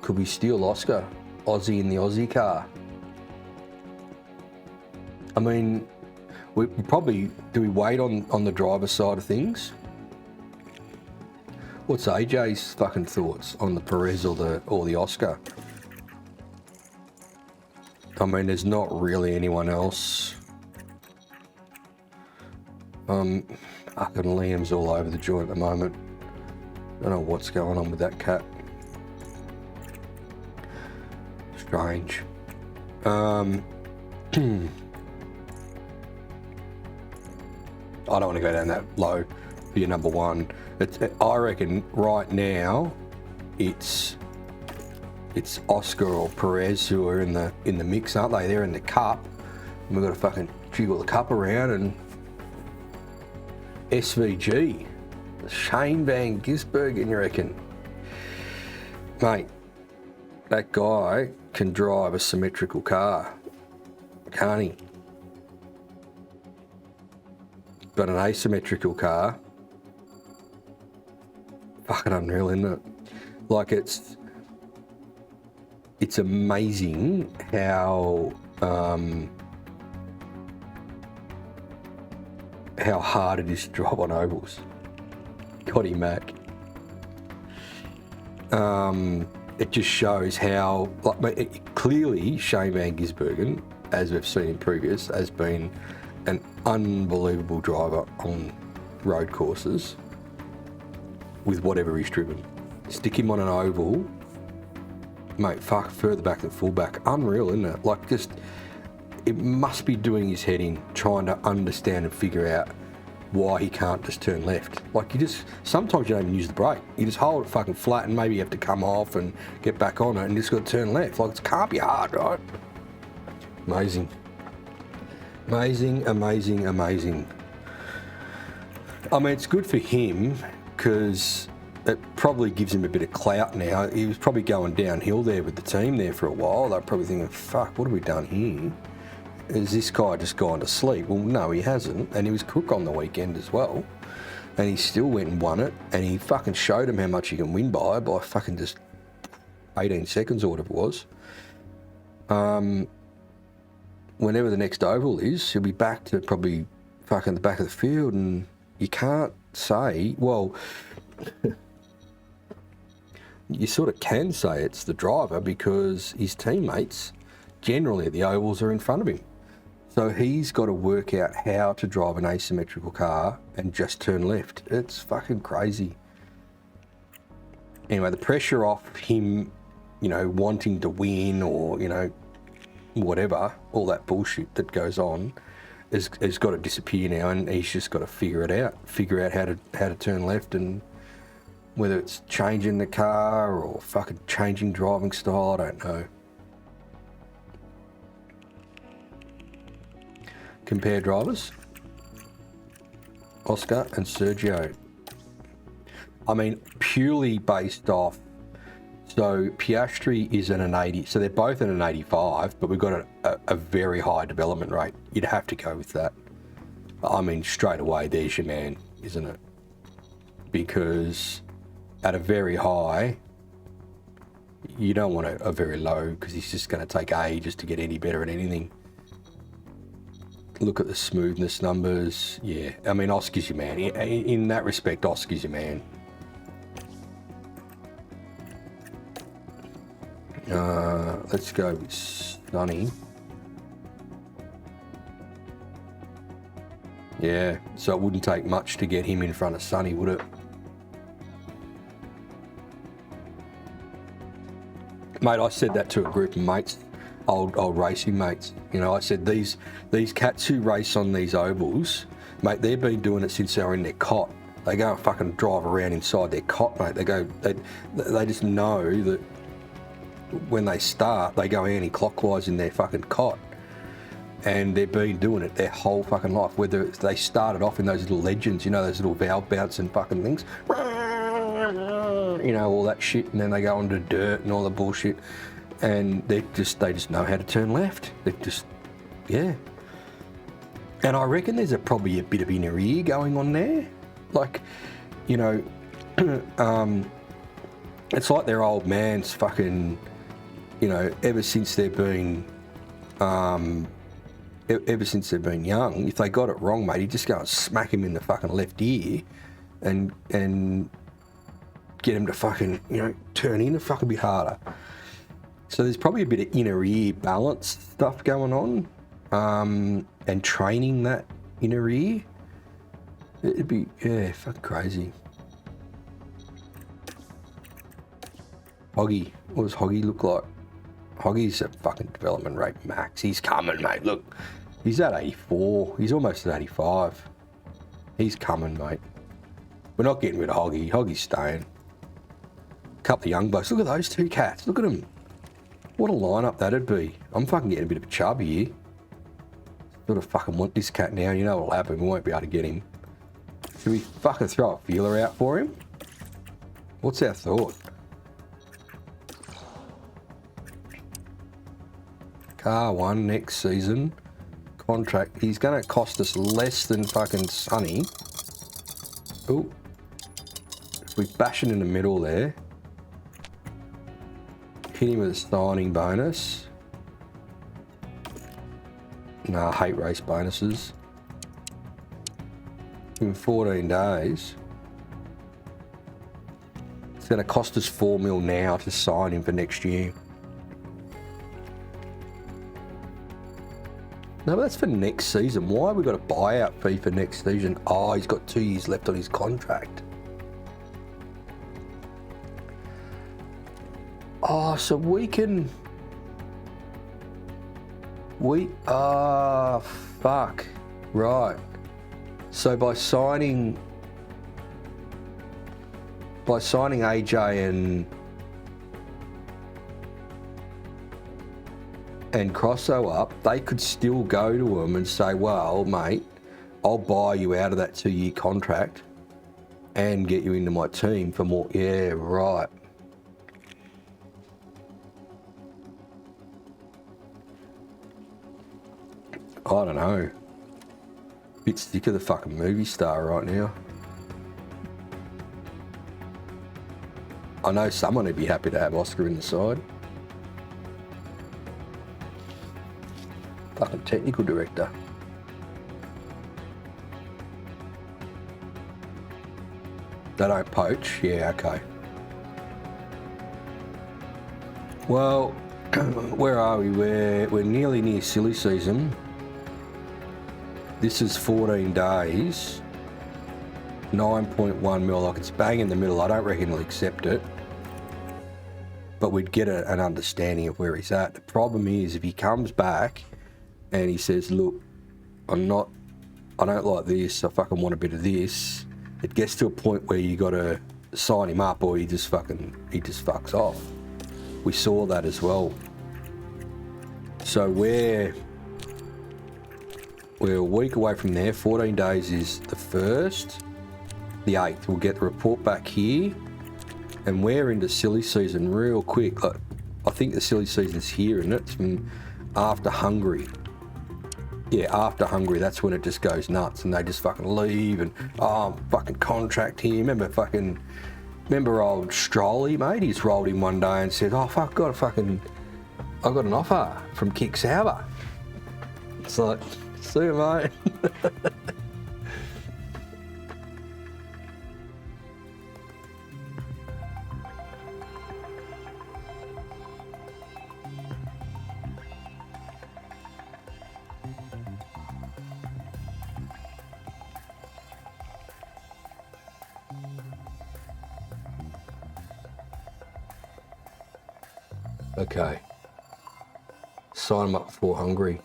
Could we steal Oscar? Aussie in the Aussie car. I mean, we probably, do we wait on the driver's side of things? What's AJ's fucking thoughts on the Perez or the Oscar? I mean, there's not really anyone else. Fucking Liam's all over the joint at the moment. I don't know what's going on with that cat. Strange. I don't want to go down that low for your number one. I reckon right now it's Oscar or Perez who are in the mix, aren't they? They're in the cup. And we've got to fucking jiggle the cup around and SVG. Shane Van Gisbergen, you reckon? Mate, that guy can drive a symmetrical car, can't he? But an asymmetrical car, fucking unreal, isn't it? Like it's amazing how hard it is to drive on ovals. Cotty Mac. It just shows how, clearly Shane Van Gisbergen, as we've seen in previous, has been an unbelievable driver on road courses with whatever he's driven. Stick him on an oval, mate, fuck, further back than fullback. Unreal, isn't it? Like, just, it must be doing his head in, trying to understand and figure out why he can't just turn left. Like, sometimes you don't even use the brake. You just hold it fucking flat and maybe you have to come off and get back on it and you just got to turn left. Like, it can't be hard, right? Amazing. Amazing, amazing, amazing. I mean, it's good for him because it probably gives him a bit of clout now. He was probably going downhill there with the team there for a while. They're probably thinking, fuck, what have we done here? Has this guy just gone to sleep? Well, no, he hasn't. And he was cook on the weekend as well. And he still went and won it. And he fucking showed him how much he can win by fucking just 18 seconds or whatever it was. Whenever the next oval is, he'll be back to probably fucking the back of the field. And you can't say, well, you sort of can say it's the driver because his teammates generally at the ovals are in front of him. So he's got to work out how to drive an asymmetrical car and just turn left. It's fucking crazy. Anyway, the pressure off him, wanting to win or, whatever, all that bullshit that goes on has got to disappear now, and he's just got to figure out how to turn left, and whether it's changing the car or fucking changing driving style, I don't know. Compare drivers. Oscar and Sergio. I mean, purely based off. So Piastri is at an 80, so they're both at an 85, but we've got a very high development rate. You'd have to go with that. I mean, straight away, there's your man, isn't it? Because at a very high, you don't want a very low, because he's just going to take ages to get any better at anything. Look at the smoothness numbers. Yeah, I mean, Oscar's your man. In that respect, Oscar's your man. Let's go with Sunny. Yeah, so it wouldn't take much to get him in front of Sunny, would it? Mate, I said that to a group of mates, old racing mates. You know, I said these cats who race on these ovals, mate, they've been doing it since they were in their cot. They go and fucking drive around inside their cot, mate. They just know that when they start, they go anti-clockwise in their fucking cot. And they've been doing it their whole fucking life. Whether they started off in those little legends, you know, those little valve bouncing fucking things. You know, all that shit, and then they go into dirt and all the bullshit. And they just know how to turn left. They just, yeah. And I reckon there's probably a bit of inner ear going on there. Like, you know, it's like their old man's fucking, you know, ever since they've been young, if they got it wrong, mate, he'd just go and smack him in the fucking left ear and get him to fucking, you know, turn in a fucking bit harder. So there's probably a bit of inner ear balance stuff going on, and training that inner ear. It'd be, yeah, fucking crazy. Hoggy, what does Hoggy look like? Hoggy's a fucking development rate max. He's coming, mate. Look, he's at 84. He's almost at 85. He's coming, mate. We're not getting rid of Hoggy. Hoggy's staying. A couple of young blokes. Look at those two cats. Look at them. What a lineup that'd be. I'm fucking getting a bit of a chub here. Sort of fucking want this cat now. You know what'll happen. We won't be able to get him. Should we fucking throw a feeler out for him? What's our thought? Car 1 next season. Contract. He's going to cost us less than fucking Sunny. Ooh. If we bash it in the middle there. Hit him with a signing bonus. Nah, I hate race bonuses. In 14 days. It's going to cost us 4 mil now to sign him for next year. No, but that's for next season. Why have we got a buyout fee for next season? Oh, he's got 2 years left on his contract. Oh, so we can... fuck. Right. So by signing AJ and Crosso up, they could still go to him and say, well, mate, I'll buy you out of that 2-year contract and get you into my team for more. Yeah, right. I don't know. Bit sick of the fucking movie star right now. I know someone would be happy to have Oscar in the side. Fucking technical director. They don't poach? Yeah, okay. Well, where are we? We're nearly near silly season. This is 14 days. 9.1 mil, like it's bang in the middle. I don't reckon he'll accept it. But we'd get an understanding of where he's at. The problem is if he comes back and he says, look, I don't like this, I fucking want a bit of this. It gets to a point where you gotta sign him up or he just fucks off. We saw that as well. So we're a week away from there. 14 days is the 1st. The 8th, we'll get the report back here. And we're into silly season real quick. Like, I think the silly season's here, isn't it? It's from after Hungary. Yeah, after Hungary, that's when it just goes nuts and they just fucking leave and, oh, fucking contract here. Remember old Strolly, mate? He's rolled in one day and said, oh, fuck, I got an offer from Kick Sauber. It's like, see you, mate. Okay. Sign them up for Hungary.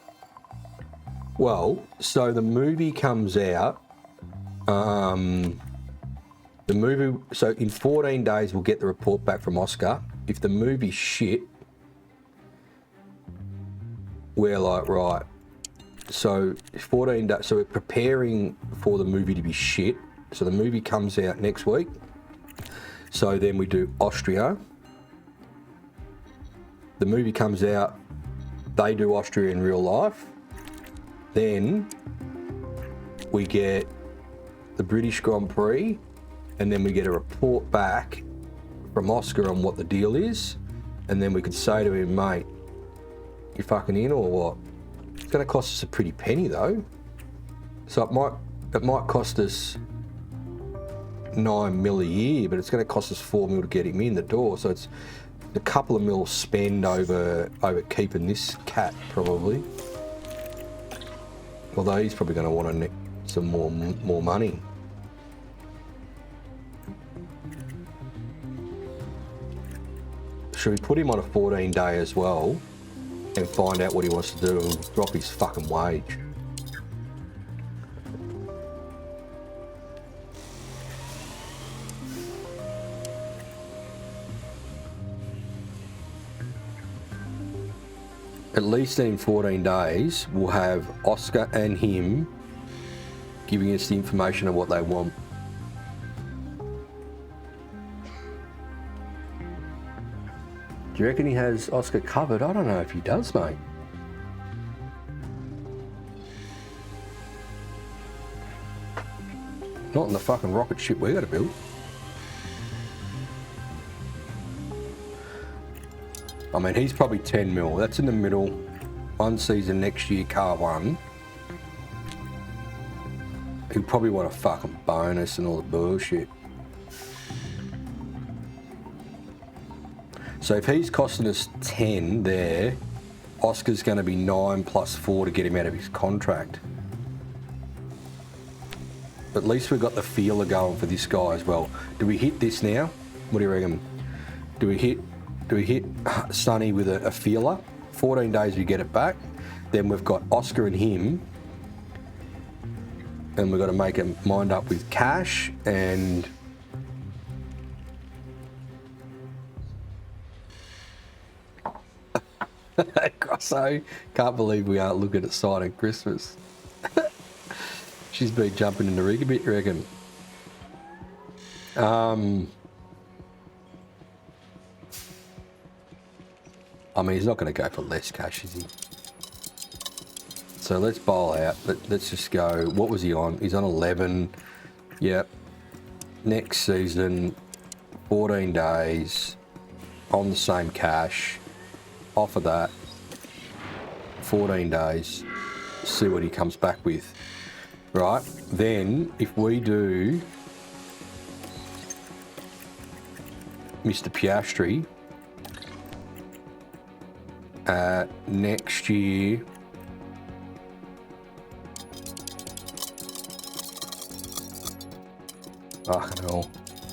Well, so the movie comes out. So in 14 days, we'll get the report back from Oscar. If the movie's shit, we're like, right. So 14 days, so we're preparing for the movie to be shit. So the movie comes out next week. So then we do Austria. The movie comes out, they do Austria in real life. Then we get the British Grand Prix, and then we get a report back from Oscar on what the deal is. And then we could say to him, mate, you fucking in or what? It's going to cost us a pretty penny though. So it might cost us 9 mil a year, but it's going to cost us 4 mil to get him in the door. So it's a couple of mil spend over keeping this cat probably. Although he's probably going to want to nick some more money. Should we put him on a 14-day as well and find out what he wants to do and drop his fucking wage? At least in 14 days, we'll have Oscar and him giving us the information of what they want. Do you reckon he has Oscar covered? I don't know if he does, mate. Not in the fucking rocket ship we gotta build. I mean, he's probably 10 mil. That's in the middle. One season next year, car one. He'll probably want a fucking bonus and all the bullshit. So if he's costing us 10 there, Oscar's going to be 9 plus 4 to get him out of his contract. At least we've got the feeler going for this guy as well. Do we hit this now? What do you reckon? Do we hit Sonny with a feeler? 14 days we get it back. Then we've got Oscar and him. And we've got to make a mind up with Cash and... Grosso, can't believe we aren't looking at signing Christmas. She's been jumping in the rig a bit, you reckon? I mean, he's not going to go for less cash, is he? So let's bowl out. Let's just go. What was he on? He's on 11. Yep. Next season, 14 days, on the same cash. Offer that. 14 days. See what he comes back with. Right. Then, if we do Mr. Piastri, next year, fucking hell,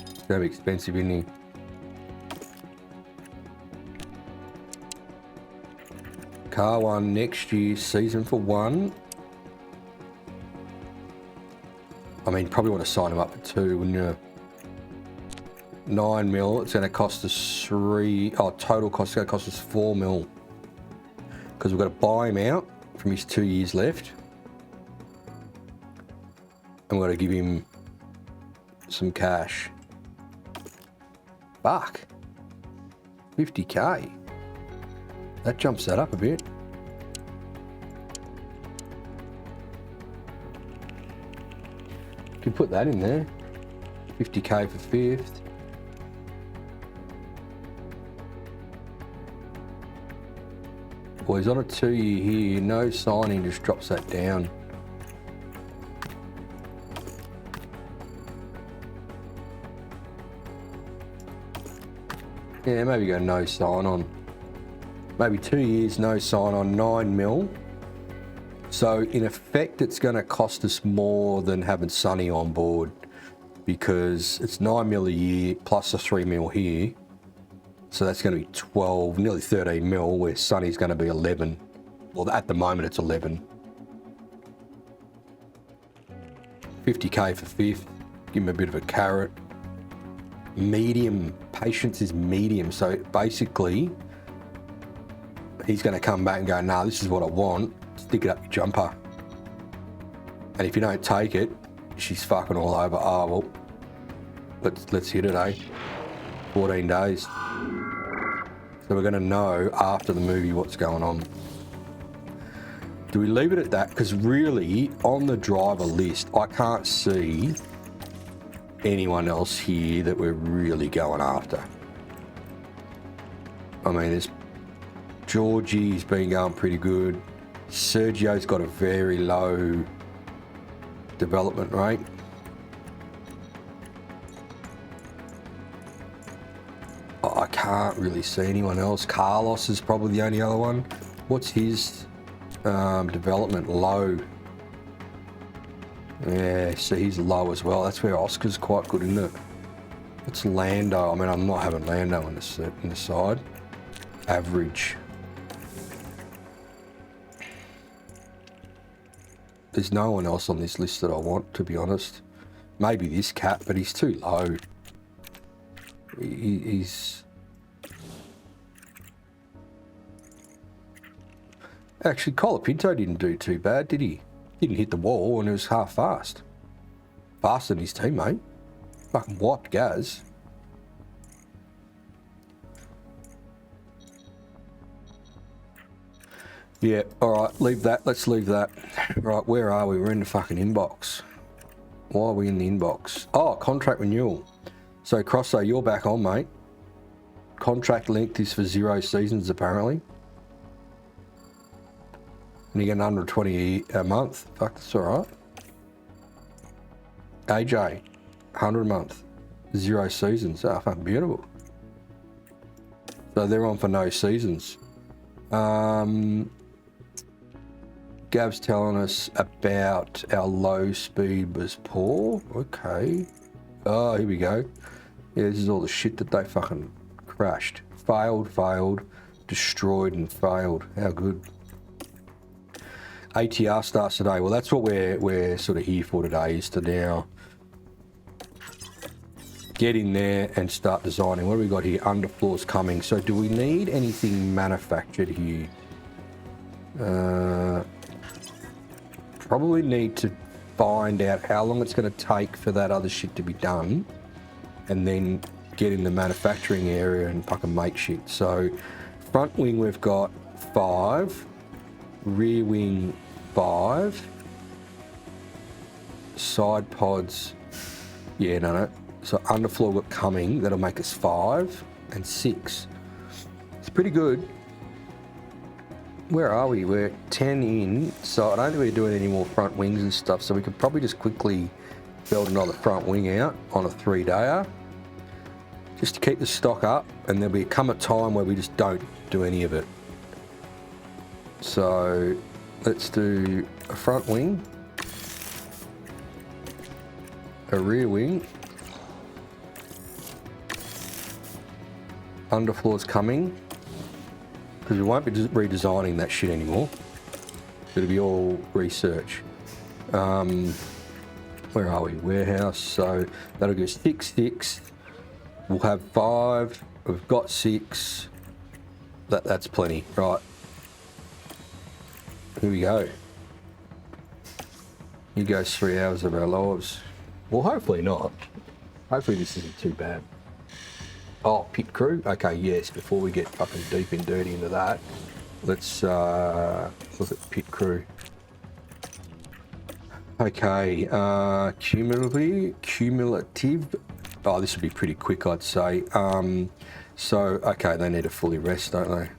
it's gonna be expensive, isn't he? Car one next year, season for 1. I mean, probably want to sign him up for 2, wouldn't you? 9 mil, it's going to cost us 3, total cost is going to cost us 4 mil. Because we've got to buy him out from his 2 years left. I'm going to give him some cash. Fuck. 50k. That jumps that up a bit. Could put that in there. 50k for 5th. Well, he's on a 2-year here. No signing, just drops that down. Yeah, maybe go no sign on. Maybe 2 years, no sign on, 9 mil. So in effect, it's going to cost us more than having Sonny on board, because it's 9 mil a year plus a 3 mil here. So that's going to be 12, nearly 13 mil, where Sonny's going to be 11. Well, at the moment it's 11. 50k for 5th. Give him a bit of a carrot. Medium. Patience is medium. So basically, he's going to come back and go, nah, this is what I want. Stick it up your jumper. And if you don't take it, she's fucking all over. Oh, well, let's hit it, eh? 14 days. So we're going to know after the movie what's going on. Do we leave it at that? Because really, on the driver list, I can't see anyone else here that we're really going after. I mean, there's Georgie's been going pretty good. Sergio's got a very low development rate. I can't really see anyone else. Carlos is probably the only other one. What's his development? Low. Yeah, so he's low as well. That's where Oscar's quite good, isn't it? What's Lando? I mean, I'm not having Lando in the side. Average. There's no one else on this list that I want, to be honest. Maybe this cat, but he's too low. He's... Actually, Colapinto didn't do too bad, did he? Didn't hit the wall and it was half fast. Faster than his teammate. Fucking wiped Gaz. Yeah, alright, leave that. Let's leave that. Right, where are we? We're in the fucking inbox. Why are we in the inbox? Oh, contract renewal. So, Crosso, you're back on, mate. Contract length is for 0 seasons, apparently. And you get 120 a month. Fuck, that's alright. AJ, 100 a month. 0 seasons. Ah, fucking beautiful. So they're on for no seasons. Gav's telling us about our low speed was poor. Okay. Oh, here we go. Yeah, this is all the shit that they fucking crashed. Failed, destroyed and failed. How good. ATR starts today. Well, that's what we're sort of here for today, is to now get in there and start designing. What do we got here? Underfloors coming. So do we need anything manufactured here? Probably need to find out how long it's going to take for that other shit to be done, and then get in the manufacturing area and fucking make shit. So front wing we've got 5, rear wing 5, side pods, yeah, no. So underfloor got coming, that'll make us 5 and 6. It's pretty good. Where are we? We're 10 in, so I don't think we're doing any more front wings and stuff, so we could probably just quickly build another front wing out on a 3-dayer, just to keep the stock up, and there'll come a time where we just don't do any of it. So let's do a front wing, a rear wing, underfloor's coming, because we won't be redesigning that shit anymore. It'll be all research. Where are we? Warehouse. So that'll go 6, 6. We'll have 5. We've got 6. That's plenty. Right. Here we go. Here goes 3 hours of our lives. Well, hopefully not. Hopefully this isn't too bad. Oh, pit crew? Okay, yes, before we get fucking deep and dirty into that, let's look at pit crew. Okay, cumulative. Oh, this would be pretty quick, I'd say. So, okay, they need to fully rest, don't they?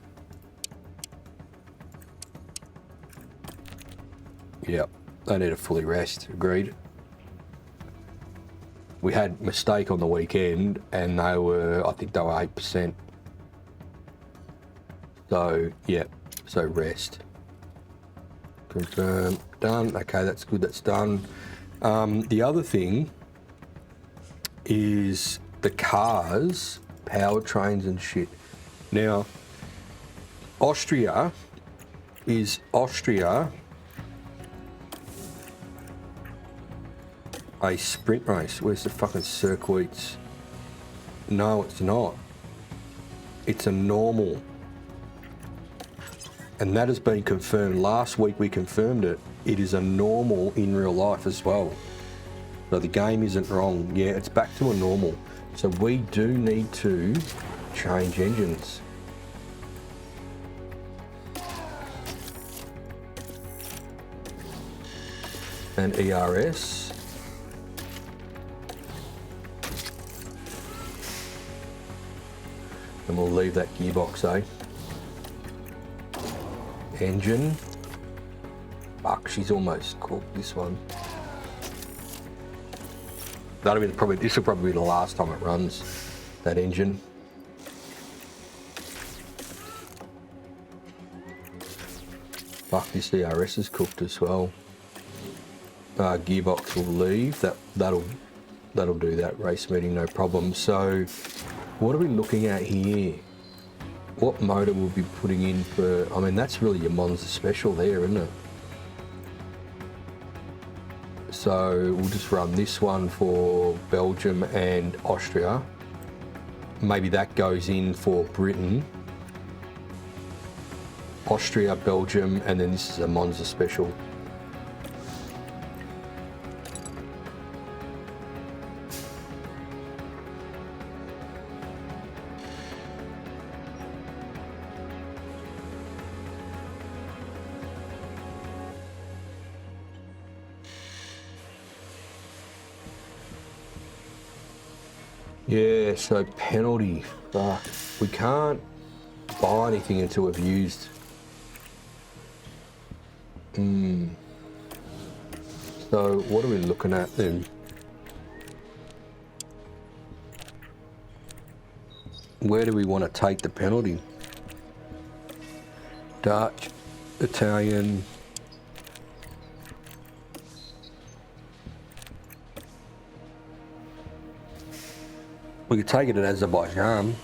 Yep, they need to fully rest, agreed. We had mistake on the weekend and they were, I think they were 8%. So, yeah, so rest. Confirm, done. Okay, that's good, that's done. The other thing is the cars, powertrains and shit. Now, Austria a sprint race? Where's the fucking circuits? No, it's not. It's a normal. And that has been confirmed. Last week we confirmed it. It is a normal in real life as well. So the game isn't wrong. Yeah, it's back to a normal. So we do need to change engines. And ERS. And we'll leave that gearbox, eh? Engine. Fuck, she's almost cooked, this one. That'll be probably, this will probably be the last time it runs, that engine. Fuck, this ERS is cooked as well. Gearbox will leave. That'll do that race meeting, no problem. So, what are we looking at here? What motor we'll be putting in for? I mean, that's really your Monza special there, isn't it? So we'll just run this one for Belgium and Austria. Maybe that goes in for Britain. Austria, Belgium, and then this is a Monza special. Yeah, so penalty. Fuck. We can't buy anything until we've used. So what are we looking at then? Where do we want to take the penalty? Dutch, Italian. We could take it at Azerbaijan.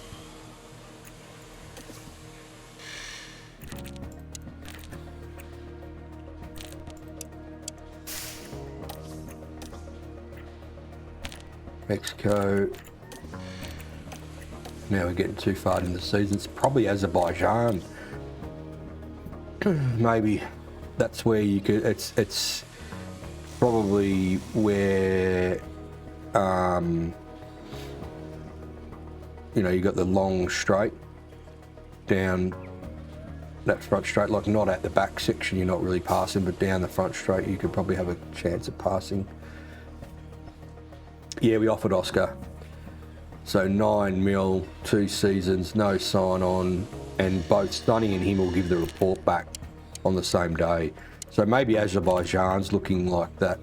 Mexico. Now we're getting too far in the season. It's probably Azerbaijan. Maybe that's where you could. It's probably where. You know, you got the long straight down that front straight, like not at the back section, you're not really passing, but down the front straight, you could probably have a chance of passing. Yeah, we offered Oscar. So 9 mil, 2 seasons, no sign on, and both Sonny and him will give the report back on the same day. So maybe Azerbaijan's looking like that.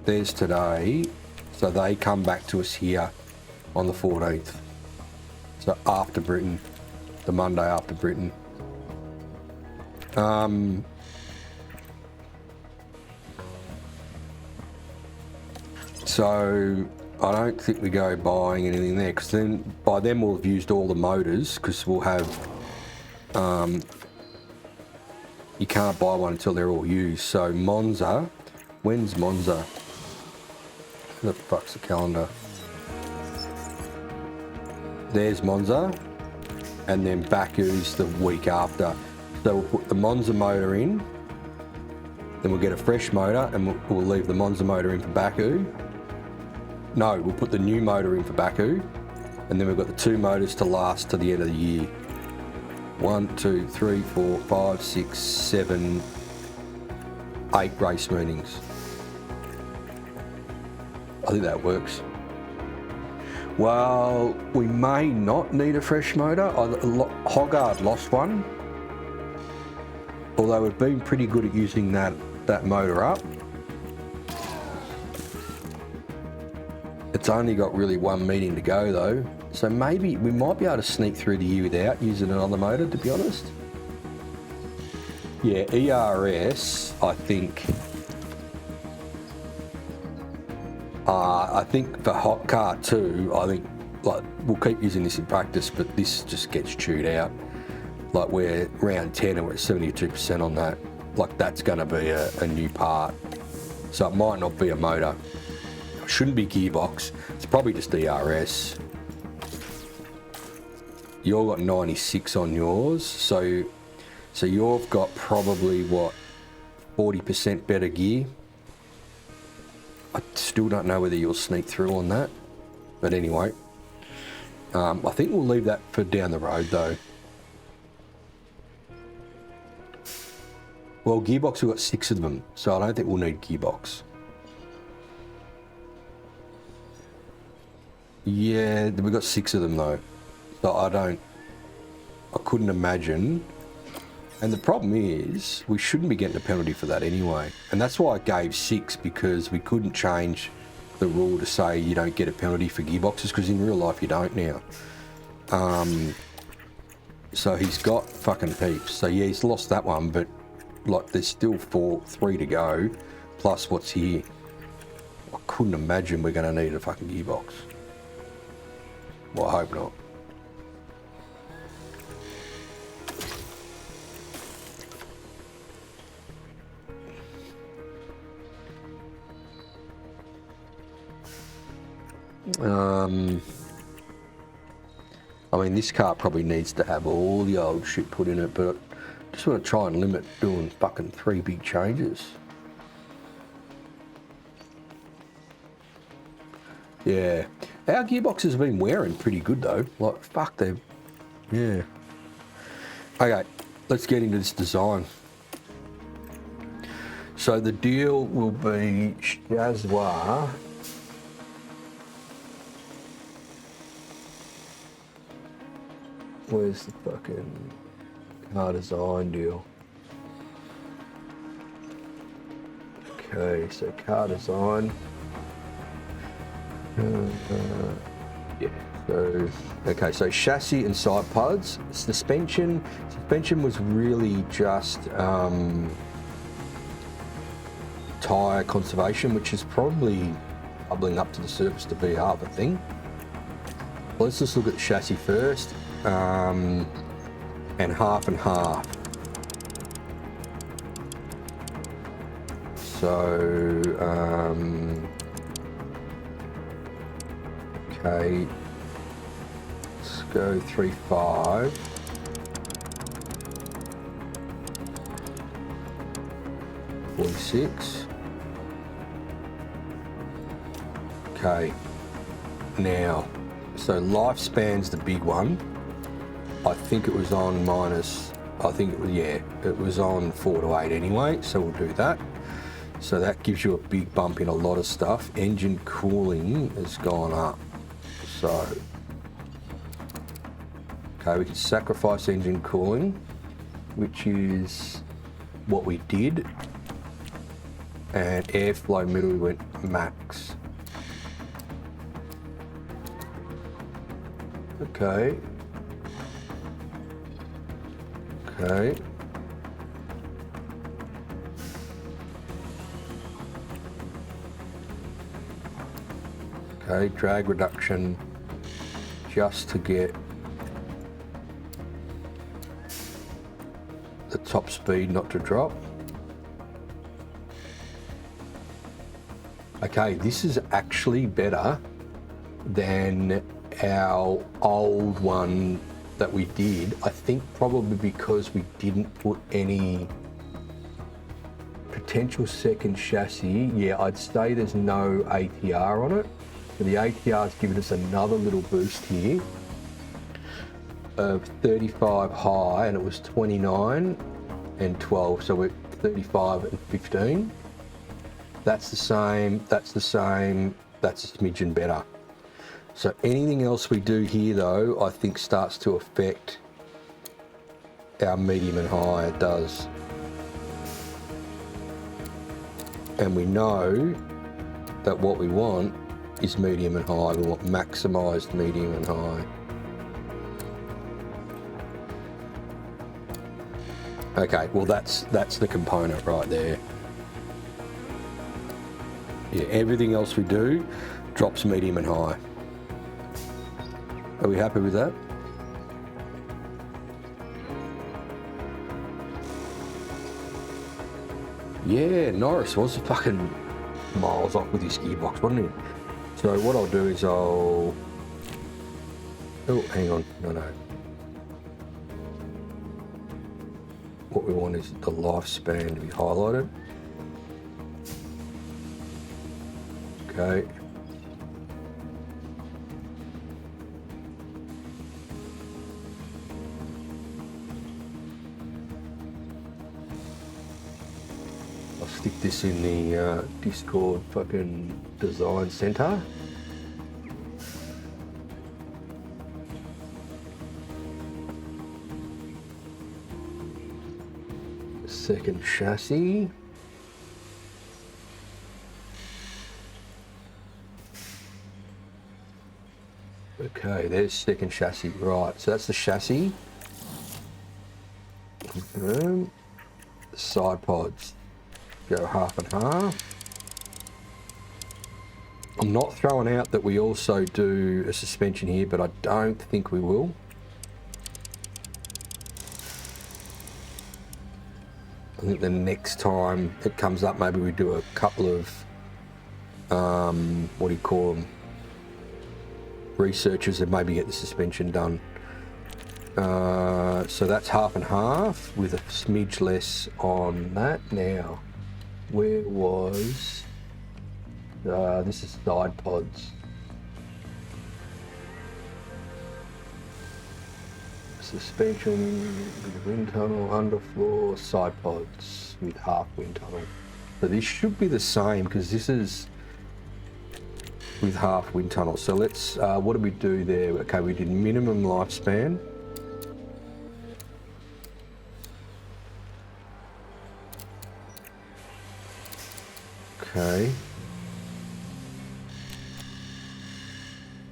There's today. So they come back to us here on the 14th. So after Britain, the Monday after Britain. So I don't think we go buying anything there, because then by then we'll have used all the motors, because we'll have, you can't buy one until they're all used. So Monza, when's Monza? Who the fuck's the calendar? There's Monza, and then Baku's the week after. So we'll put the Monza motor in, then we'll get a fresh motor and we'll leave the Monza motor in for Baku. No, we'll put the new motor in for Baku, and then we've got the 2 motors to last to the end of the year. 1, 2, 3, 4, 5, 6, 7, 8 race meetings. I think that works. Well, we may not need a fresh motor. Hoggard lost one, although we've been pretty good at using that motor up. It's only got really 1 meeting to go though, so maybe we might be able to sneak through the year without using another motor, to be honest. Yeah, ERS, I think for Hot Car 2, I think like we'll keep using this in practice, but this just gets chewed out. Like we're round 10 and we're at 72% on that. Like that's going to be a new part. So it might not be a motor. It shouldn't be gearbox. It's probably just ERS. You've got 96 on yours. So you've got probably what, 40% better gear. I still don't know whether you'll sneak through on that. But anyway, I think we'll leave that for down the road though. Well, gearbox, we've got 6 of them, so I don't think we'll need gearbox. Yeah, we've got 6 of them though. So I couldn't imagine. And the problem is, we shouldn't be getting a penalty for that anyway. And that's why I gave 6, because we couldn't change the rule to say you don't get a penalty for gearboxes, because in real life you don't now. So he's got fucking heaps. So yeah, he's lost that one, but like there's still 3 to go, plus what's here. I couldn't imagine we're going to need a fucking gearbox. Well, I hope not. I mean, this car probably needs to have all the old shit put in it, but I just want to try and limit doing fucking 3 big changes. Yeah, our gearboxes have been wearing pretty good though. Like, fuck, they've, yeah. Okay, let's get into this design. So the deal will be Jazwa. Where's the fucking car design deal? Okay, so car design. Yeah. So okay, so chassis and side pods. Suspension was really just tyre conservation, which is probably bubbling up to the surface to be half a thing. Let's just look at the chassis first. And half and half. So, okay, let's go 3.5. .46. Okay, now, so lifespan's the big one. I think it was on minus, I think it was, yeah, it was on 4 to 8 anyway, so we'll do that. So that gives you a big bump in a lot of stuff. Engine cooling has gone up. So, okay, we can sacrifice engine cooling, which is what we did. And airflow middle, we went max. Okay. Okay. Okay, drag reduction just to get the top speed not to drop. Okay, this is actually better than our old one that we did, I think probably because we didn't put any potential second chassis, yeah, I'd say there's no ATR on it. But the ATR's given us another little boost here of 35 high, and it was 29 and 12, so we're 35 and 15. That's the same, that's a smidgen better. So anything else we do here though, I think starts to affect our medium and high, it does. And we know that what we want is medium and high. We want maximised medium and high. Okay, well that's the component right there. Yeah, everything else we do drops medium and high. Are we happy with that? Yeah, Norris was fucking miles off with his gearbox, wasn't he? So what I'll do is oh, hang on, no. What we want is the lifespan to be highlighted. Okay. I'll stick this in the Discord fucking design center. Second chassis. Okay, there's second chassis. Right, so that's the chassis. The side pods go half and half. I'm not throwing out that we also do a suspension here, but I don't think we will. I think the next time it comes up, maybe we do a couple of, what do you call them? Researchers and maybe get the suspension done. So that's half and half with a smidge less on that. Now, where was, this is side pods. Suspension with wind tunnel, underfloor, side pods with half wind tunnel. So this should be the same because this is with half wind tunnel. So let's, what did we do there? Okay, we did minimum lifespan. Okay.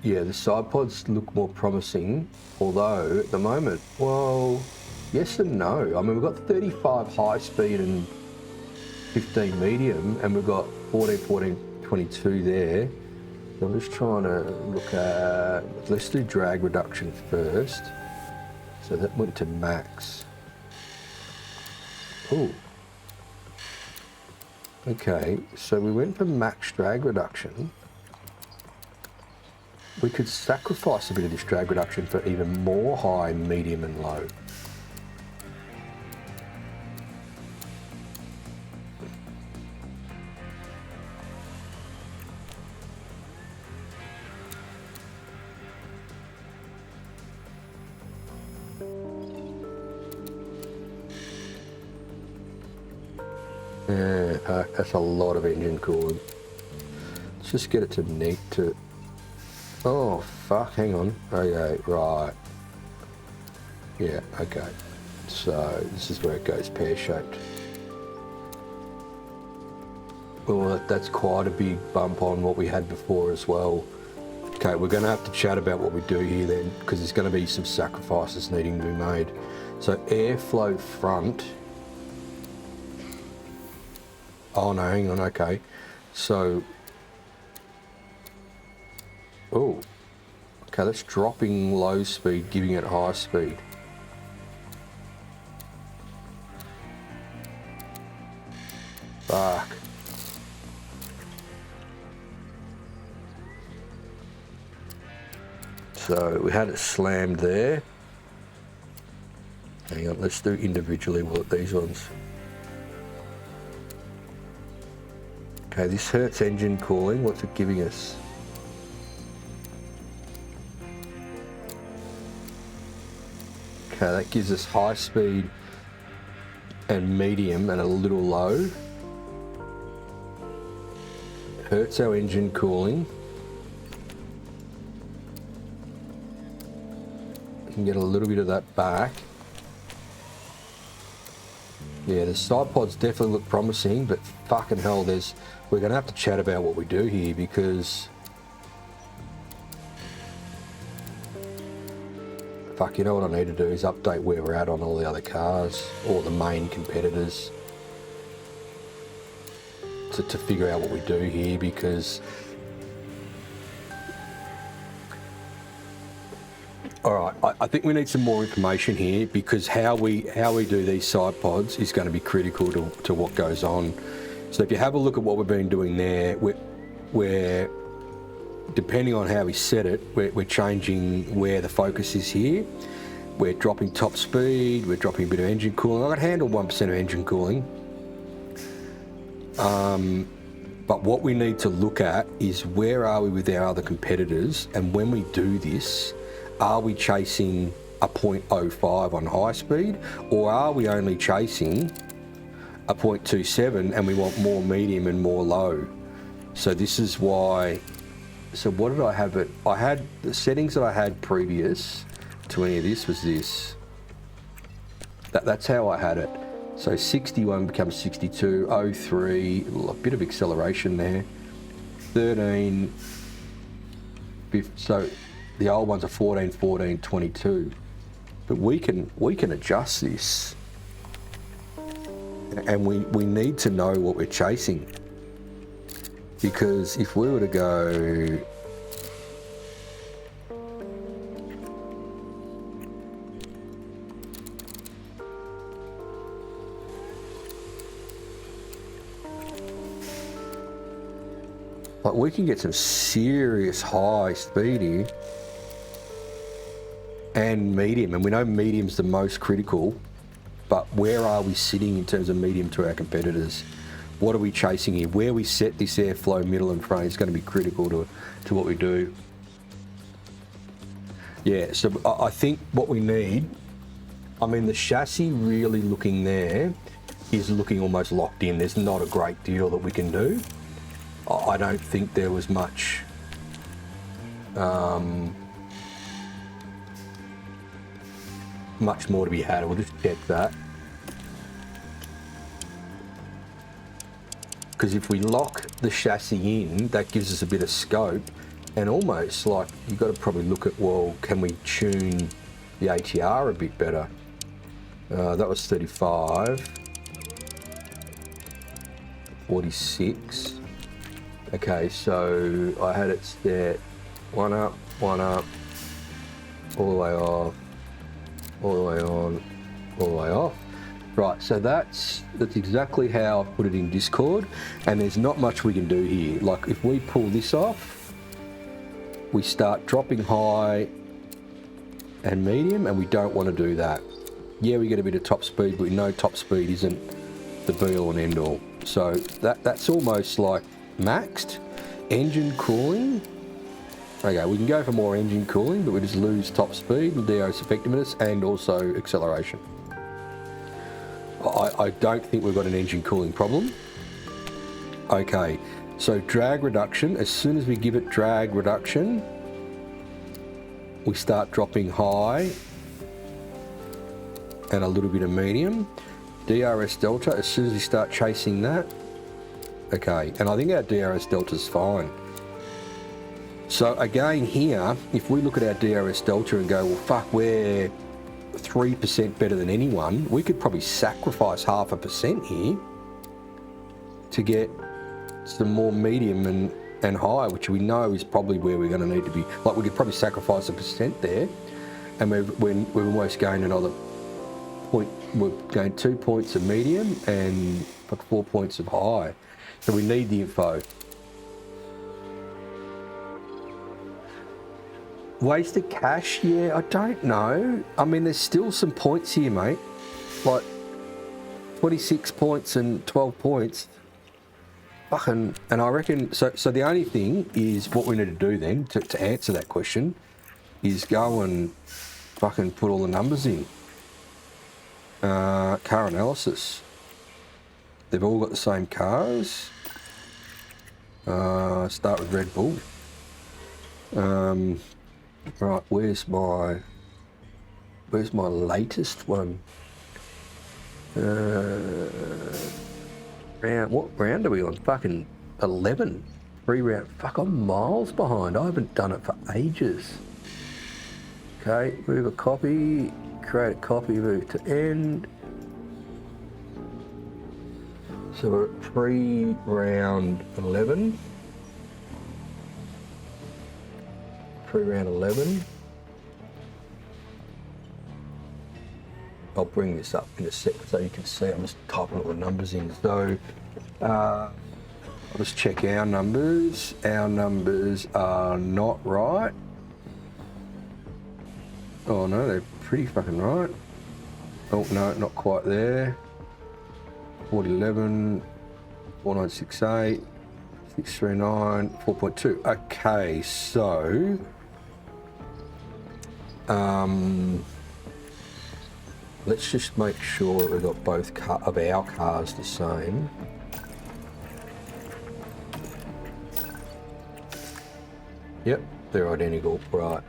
Yeah, the side pods look more promising, although at the moment, well, yes and no. I mean, we've got 35 high speed and 15 medium, and we've got 14, 14, 22 there. So I'm just trying to look at, let's do drag reduction first. So that went to max. Oh. Okay, so we went for max drag reduction. We could sacrifice a bit of this drag reduction for even more high, medium and low. Yeah, that's a lot of engine cooling. Let's just get it to neat to... Oh, fuck, hang on. Okay, right. Yeah, okay. So, this is where it goes pear-shaped. Well, that's quite a big bump on what we had before as well. Okay, we're going to have to chat about what we do here then, because there's going to be some sacrifices needing to be made. So, airflow front. Oh, no, hang on, okay. So... Oh, okay, that's dropping low speed, giving it high speed. Fuck. So we had it slammed there. Hang on, let's do individually these ones. Okay, this hurts engine cooling. What's it giving us? Okay, that gives us high speed and medium and a little low. Hurts our engine cooling. We can get a little bit of that back. Yeah, the side pods definitely look promising, but fucking hell, we're going to have to chat about what we do here, because fuck, you know what I need to do is update where we're at on all the other cars, or the main competitors, to figure out what we do here, because all right, I think we need some more information here, because how we do these side pods is going to be critical to what goes on. So if you have a look at what we've been doing there, we're depending on how we set it, we're changing where the focus is here. We're dropping top speed, we're dropping a bit of engine cooling. I can handle 1% of engine cooling. But what we need to look at is where are we with our other competitors, and when we do this, are we chasing a 0.05 on high speed, or are we only chasing a 0.27 and we want more medium and more low? So this is why. So what did I have it? I had the settings that I had previous to any of this was this. That's how I had it. So 61 becomes 62, 03, a bit of acceleration there. 13, 15, so the old ones are 14, 14, 22. But we can adjust this. And we need to know what we're chasing. Because if we were to go like, we can get some serious high speed here and medium, and we know medium's the most critical, but where are we sitting in terms of medium to our competitors? What are we chasing here? Where we set this airflow middle and front is going to be critical to what we do. Yeah, so I think what we need, I mean, the chassis really looking there is looking almost locked in. There's not a great deal that we can do. I don't think there was much much more to be had. We'll just check that. Because if we lock the chassis in, that gives us a bit of scope, and almost like you've got to probably look at, well, can we tune the ATR a bit better? That was 35, 46. Okay, so I had it set one up, all the way off, all the way on, all the way off. Right, so that's exactly how I put it in Discord, and there's not much we can do here. Like, if we pull this off, we start dropping high and medium, and we don't want to do that. Yeah, we get a bit of top speed, but we know top speed isn't the be-all and end-all. So that's almost like maxed. Engine cooling. Okay, we can go for more engine cooling, but we just lose top speed and DRS effectiveness and also acceleration. I don't think we've got an engine cooling problem. Okay, so drag reduction. As soon as we give it drag reduction, we start dropping high and a little bit of medium. DRS delta, as soon as we start chasing that. Okay, and I think our DRS delta is fine. So again here, if we look at our DRS delta and go, well, fuck, we're 3% better than anyone, we could probably sacrifice 0.5% here to get some more medium and high, which we know is probably where we're going to need to be. Like, we could probably sacrifice 1% there, and we've almost gained another point. We've gained 2 points of medium and 4 points of high. So we need the info. Wasted cash? Yeah, I don't know. I mean, there's still some points here, mate. Like 26 points and 12 points. Fucking, and I reckon, so the only thing is what we need to do then to answer that question is go and fucking put all the numbers in. Car analysis. They've all got the same cars. Start with Red Bull. Right, where's my latest one? What round are we on? Fucking 11. 3 round. Fuck, I'm miles behind. I haven't done it for ages. Okay, move a copy, create a copy, move to end. So we're at pre-round 11. Pre-round 11. I'll bring this up in a sec so you can see. I'm just typing all the numbers in. So I'll just check our numbers. Our numbers are not right. Oh no, they're pretty fucking right. Oh no, not quite there. 4011, 4968, 639, 4.2. Okay, so let's just make sure that we've got both of our cars the same. Yep, they're identical, right.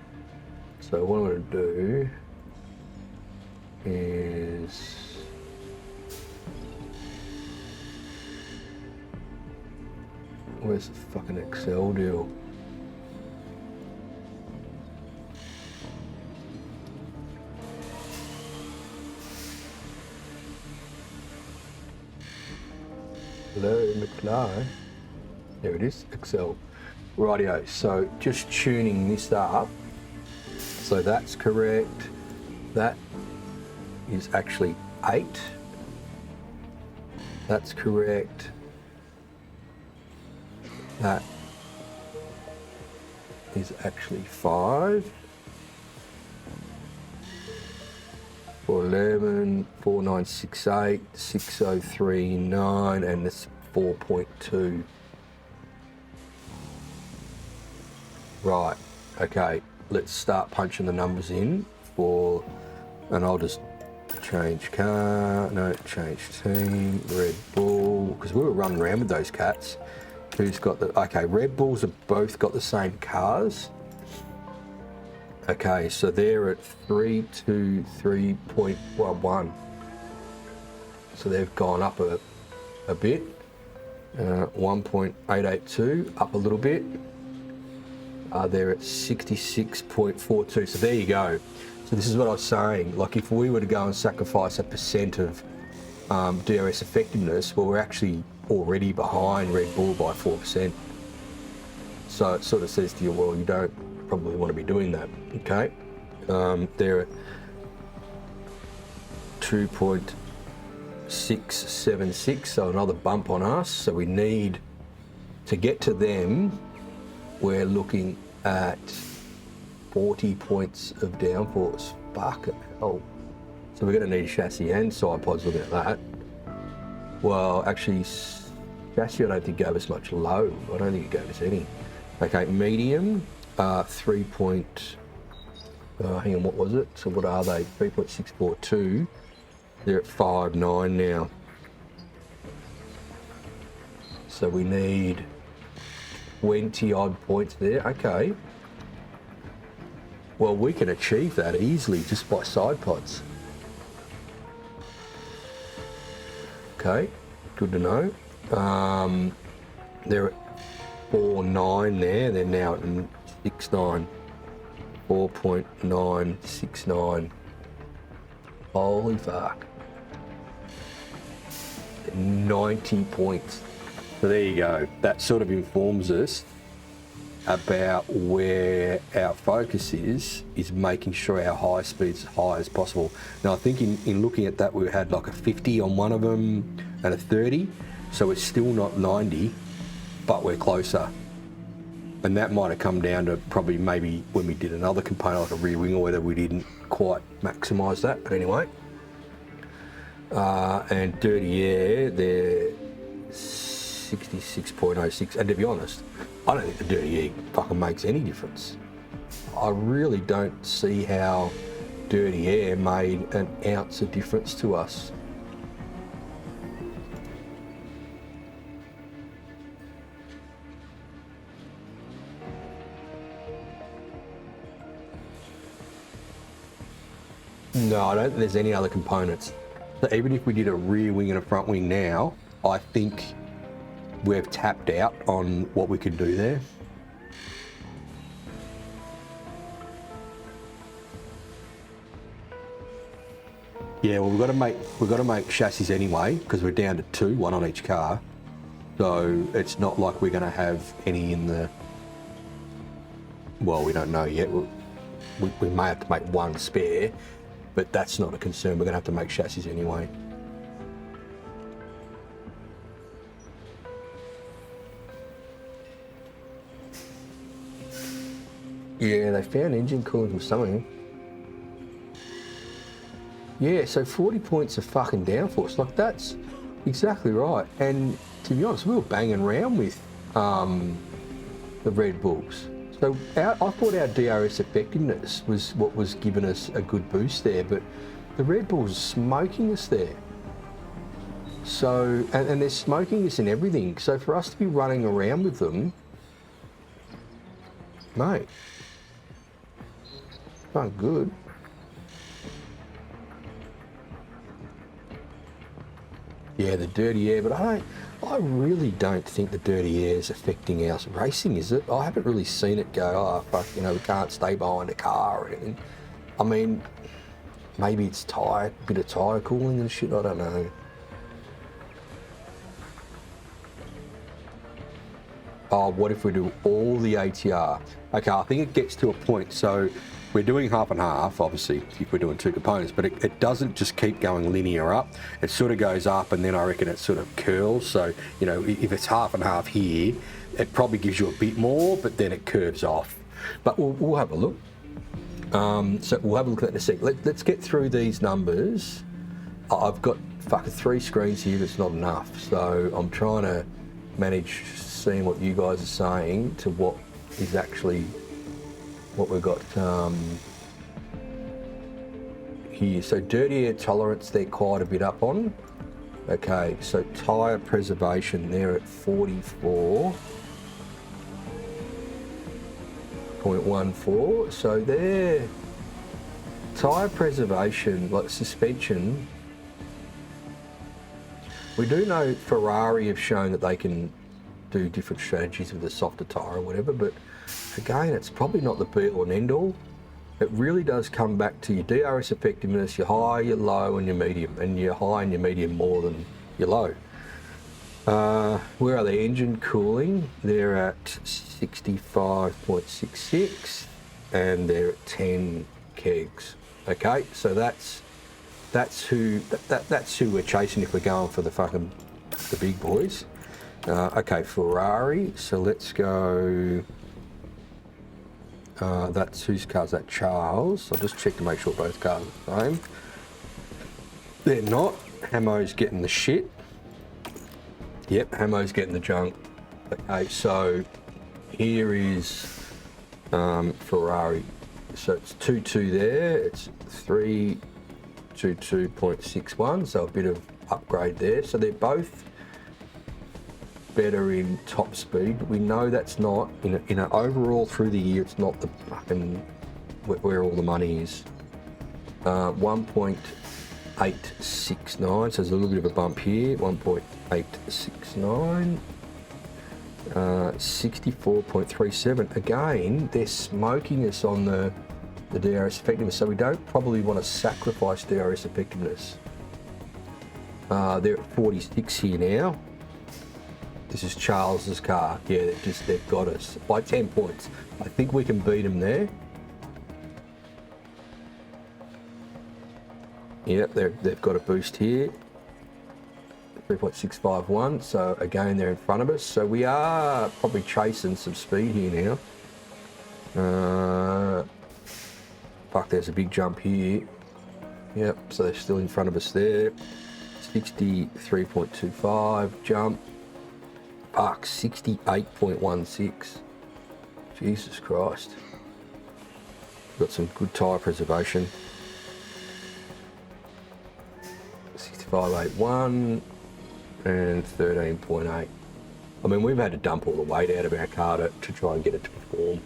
So what I'm going to do is where's the fucking Excel deal? Hello, McFly. There it is, Excel. Rightio, so just tuning this up. So that's correct. That is actually 8. That's correct. That is actually 5. 411, 4968, 6039, and it's 4.2. Right, okay, let's start punching the numbers in for, and I'll just change car, no, change team, Red Bull, because we were running around with those cats. Who's got the, okay, Red Bulls have both got the same cars. Okay, so they're at 323.11. So they've gone up a bit. 1.882, up a little bit. They're at 66.42. So there you go. So this is what I was saying. Like if we were to go and sacrifice a percent of DRS effectiveness, well, we're actually already behind Red Bull by 4%. So it sort of says to you, well, you don't probably want to be doing that, okay? They're at 2.676, so another bump on us. So we need to get to them. We're looking at 40 points of downforce. Fucking hell. So we're going to need chassis and side pods looking at that. Well, actually, chassis I don't think gave us much low. I don't think it gave us any. Okay, medium, 3 point, hang on, what was it? So what are they? 3.642. They're at 5.9 now. So we need 20 odd points there. Okay. Well, we can achieve that easily just by side pods. Okay, good to know. They're at 4.9 there. They're now at 6.9. 4.969. Holy fuck. 90 points. So there you go. That sort of informs us about where our focus is making sure our high speed's as high as possible. Now I think in looking at that, we had like a 50 on one of them and a 30, so it's still not 90, but we're closer. And that might have come down to probably maybe when we did another component like a rear wing or whether we didn't quite maximise that. But anyway. And dirty air, they're 66.06. And to be honest, I don't think the dirty air fucking makes any difference. I really don't see how dirty air made an ounce of difference to us. No, I don't think there's any other components. So even if we did a rear wing and a front wing now, I think we've tapped out on what we can do there. Yeah, well, we've got to make chassis anyway because we're down to 2, 1 on each car. So it's not like we're going to have any in the. Well, we don't know yet. We may have to make 1 spare, but that's not a concern. We're going to have to make chassis anyway. Yeah, they found engine cooling from somewhere. Yeah, so 40 points of fucking downforce. Like, that's exactly right. And to be honest, we were banging around with the Red Bulls. So I thought our DRS effectiveness was what was giving us a good boost there, but the Red Bulls are smoking us there. So, and they're smoking us in everything. So for us to be running around with them, mate, not good. Yeah, the dirty air, but I really don't think the dirty air is affecting our racing, is it? I haven't really seen it go, oh, fuck, you know, we can't stay behind a car or anything. I mean, maybe it's a bit of tyre cooling and shit, I don't know. Oh, what if we do all the ATR? Okay, I think it gets to a point, so we're doing half and half, obviously, if we're doing 2 components, but it doesn't just keep going linear up. It sort of goes up and then I reckon it sort of curls. So, you know, if it's half and half here, it probably gives you a bit more, but then it curves off. But we'll have a look. So we'll have a look at that in a sec. Let's get through these numbers. I've got fucking 3 screens here, that's not enough. So I'm trying to manage seeing what you guys are saying to what is actually what we've got here. So dirty air tolerance, they're quite a bit up on. Okay, so tyre preservation, they're at 44.14. So their tyre preservation, like suspension, we do know Ferrari have shown that they can do different strategies with a softer tyre or whatever, but again, it's probably not the be-all and end-all. It really does come back to your DRS effectiveness, your high, your low, and your medium, and your high and your medium more than your low. Where are they? Engine cooling, they're at 65.66, and they're at 10 kegs. Okay, so that's who we're chasing if we're going for the big boys. Okay, Ferrari. So let's go. That's whose car's that? Charles. I'll just check to make sure both cars are the same. They're not. Hamo's getting the shit. Yep, Hamo's getting the junk. Okay, so here is Ferrari. So it's 2.2 there. It's 322.61. So a bit of upgrade there. So they're both better in top speed, but we know that's not in a overall through the year. It's not the fucking where all the money is. 1.869, so there's a little bit of a bump here. 1.869, 64.37. Again, they're smoking us on the DRS effectiveness, so we don't probably want to sacrifice DRS effectiveness. They're at 46 here now. This is Charles's car. Yeah, they've got us by 10 points. I think we can beat them there. Yep, they've got a boost here. 3.651. So again, they're in front of us. So we are probably chasing some speed here now. Fuck, there's a big jump here. Yep, so they're still in front of us there. 63.25 jump. Fuck, 68.16. Jesus Christ. Got some good tyre preservation. 65.81 and 13.8. I mean, we've had to dump all the weight out of our car to try and get it to perform.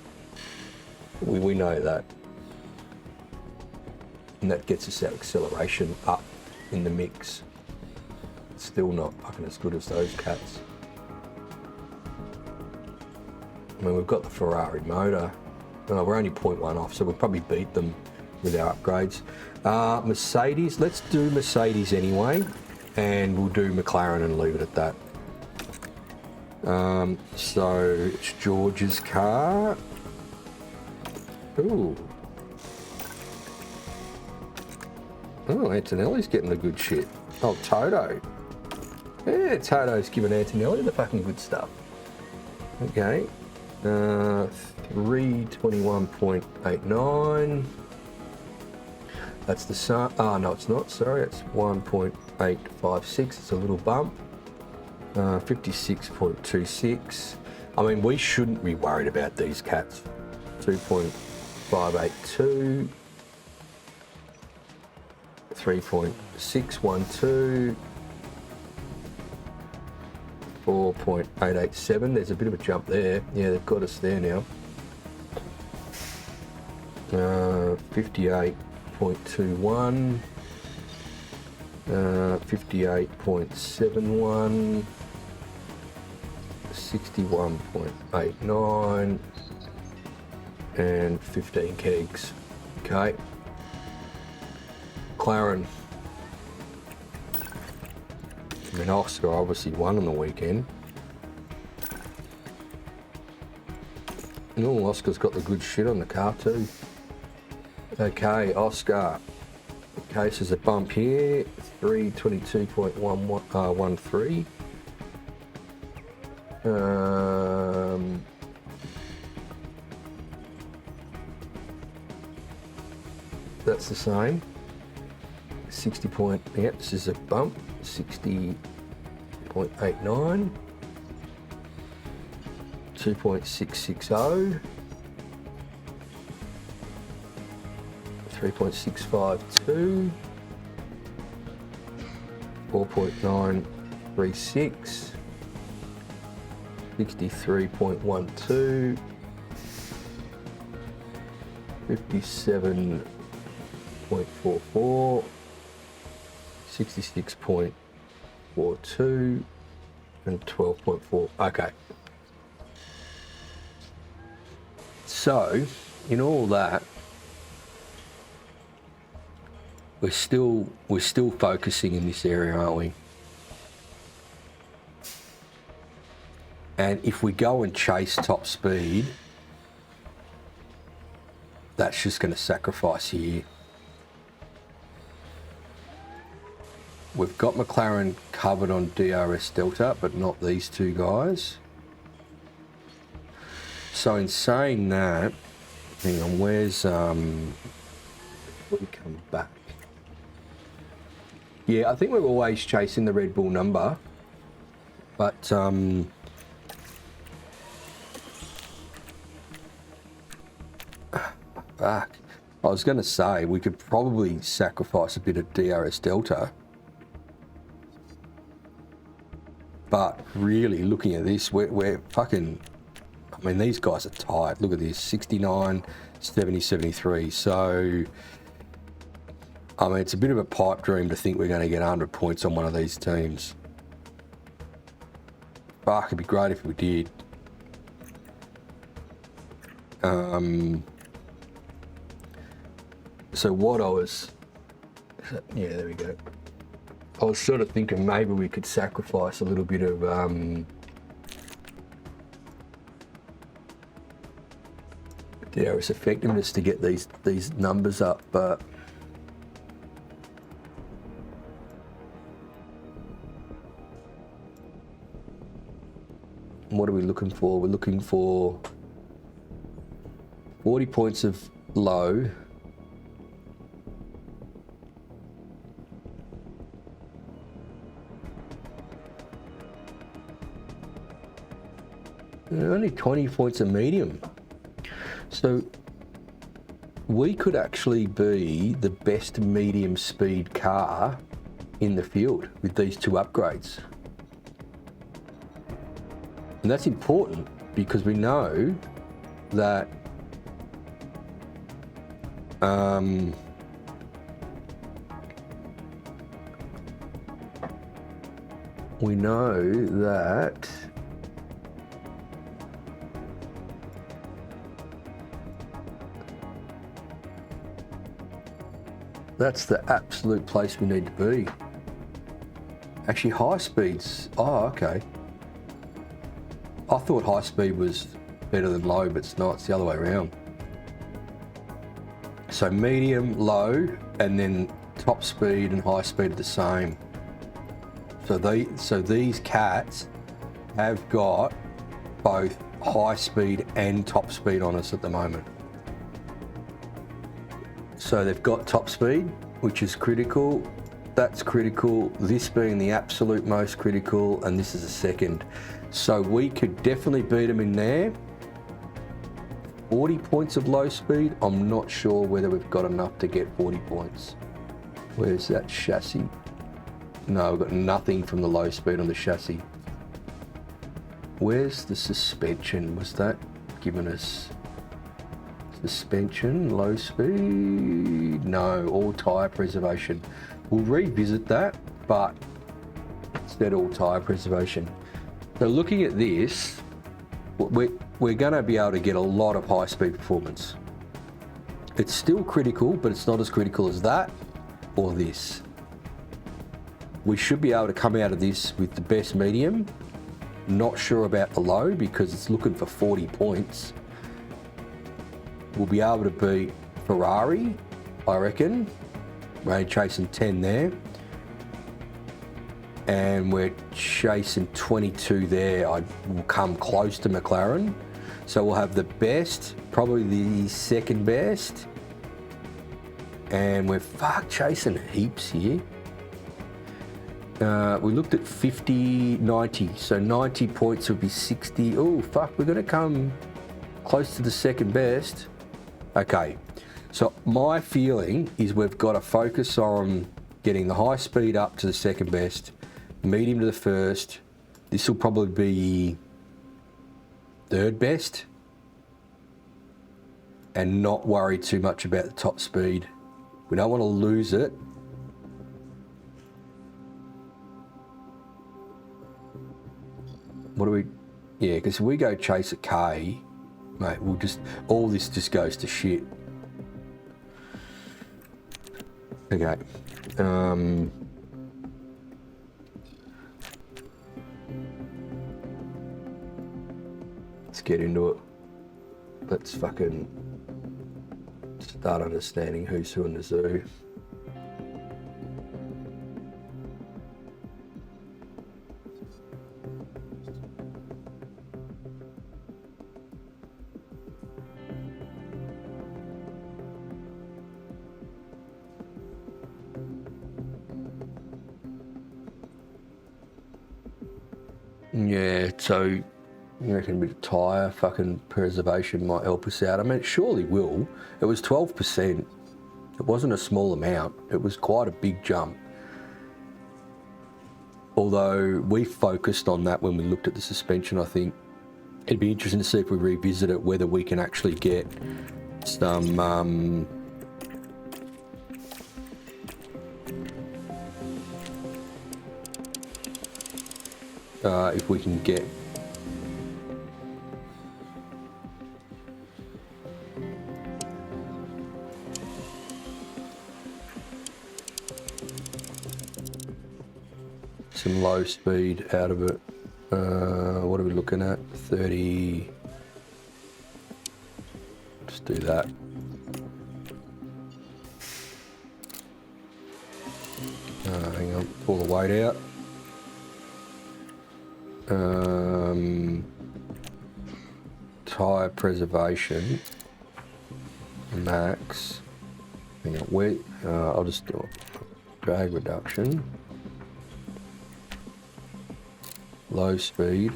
We know that. And that gets us our acceleration up in the mix. It's still not fucking as good as those cats. I mean, we've got the Ferrari motor. We're only 0.1 off, so we'll probably beat them with our upgrades. Mercedes, let's do Mercedes anyway, and we'll do McLaren and leave it at that. So it's George's car. Ooh. Oh, Antonelli's getting the good shit. Oh, Toto. Yeah, Toto's giving Antonelli the fucking good stuff. Okay. 321.89. That's the sun. Oh, no, it's not. Sorry, it's 1.856. It's a little bump. 56.26. I mean, we shouldn't be worried about these cats. 2.582. 3.612. 4.887. There's a bit of a jump there. Yeah, they've got us there now. 58.21. 58.71. 61.89. And 15 kegs. Okay. McLaren. I mean, Oscar obviously won on the weekend. Oh, Oscar's got the good shit on the car too. Okay, Oscar. Okay, so there's a bump here. 322.13. That's the same. 60 point, yep, this is a bump. 60.89. 2.660. 3.652. 4.936. 63.12. 57.44. 66.42 and 12.4. Okay. So, in all that, we're still focusing in this area, aren't we? And if we go and chase top speed, that's just going to sacrifice here. We've got McLaren covered on DRS Delta, but not these two guys. So in saying that, hang on, where's we come back? Yeah, I think we're always chasing the Red Bull number, but fuck. I was going to say we could probably sacrifice a bit of DRS Delta. But really, looking at this, we're fucking... I mean, these guys are tight. Look at this, 69, 70, 73. So, I mean, it's a bit of a pipe dream to think we're going to get 100 points on one of these teams. Fuck, it'd be great if we did. So what I was... Yeah, there we go. I was sort of thinking maybe we could sacrifice a little bit of DRS effectiveness to get these numbers up, but what are we looking for? We're looking for 40 points of low. Only 20 points of medium. So we could actually be the best medium speed car in the field with these two upgrades. And that's important because we know that that's the absolute place we need to be. Actually, high speeds, oh, okay. I thought high speed was better than low, but it's not, it's the other way around. So medium, low, and then top speed and high speed are the same. So these cats have got both high speed and top speed on us at the moment. So they've got top speed, which is critical. That's critical. This being the absolute most critical, and this is the second. So we could definitely beat them in there. 40 points of low speed. I'm not sure whether we've got enough to get 40 points. Where's that chassis? No, we've got nothing from the low speed on the chassis. Where's the suspension? Was that given us suspension, low speed? No, all tyre preservation. We'll revisit that, but instead all tyre preservation. So looking at this, we're going to be able to get a lot of high speed performance. It's still critical, but it's not as critical as that or this. We should be able to come out of this with the best medium. Not sure about the low because it's looking for 40 points. We'll be able to beat Ferrari, I reckon. We're only chasing 10 there. And we're chasing 22 there. I will come close to McLaren. So we'll have the best, probably the second best. And we're chasing heaps here. We looked at 50, 90. So 90 points would be 60. Oh, fuck, we're going to come close to the second best. Okay, so my feeling is we've got to focus on getting the high speed up to the second best, medium to the first. This will probably be third best, and not worry too much about the top speed. We don't want to lose it. What do we, yeah, because if we go chase a K, mate, we'll just, all this just goes to shit. Okay. Let's get into it. Let's fucking start understanding who's who in the zoo. Yeah, so you reckon a bit of tyre fucking preservation might help us out? I mean, it surely will. It was 12%. It wasn't a small amount. It was quite a big jump. Although we focused on that when we looked at the suspension, I think it'd be interesting to see if we revisit it, whether we can actually get some if we can get some low speed out of it. What are we looking at? 30. Just do that. Hang on, pull the weight out. tyre preservation, max. Hang on, where? I'll just do a drag reduction, low speed.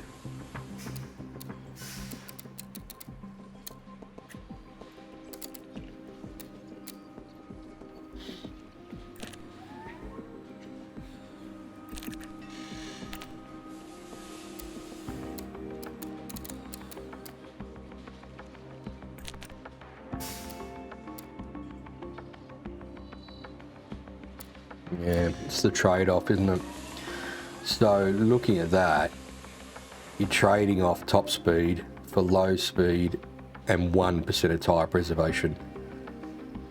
Yeah, it's the trade-off, isn't it? So looking at that, you're trading off top speed for low speed and 1% of tyre preservation.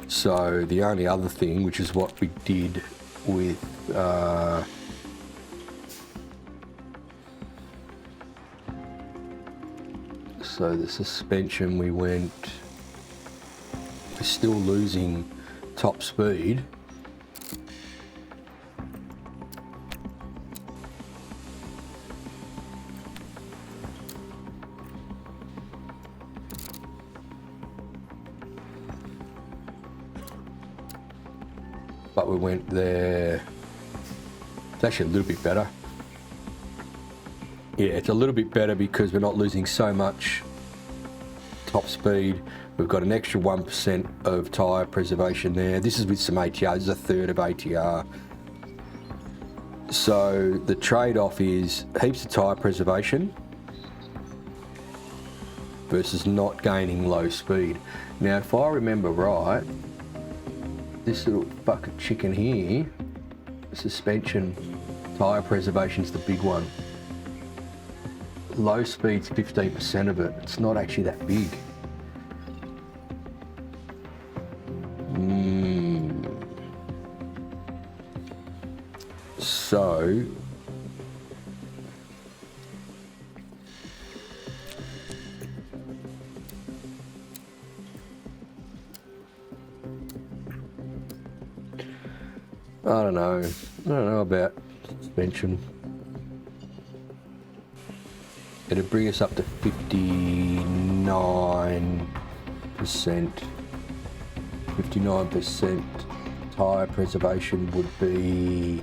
So the only other thing, which is what we did with so the suspension, we're still losing top speed. But we went there, it's actually a little bit better. Yeah, it's a little bit better because we're not losing so much top speed. We've got an extra 1% of tyre preservation there. This is with some ATR, this is a third of ATR. So the trade-off is heaps of tyre preservation versus not gaining low speed. Now, if I remember right, this little bucket chicken here, suspension tyre preservation is the big one. Low speed's 15% of it. It's not actually that big. So I don't know about suspension. It'd bring us up to 59%. 59% tyre preservation would be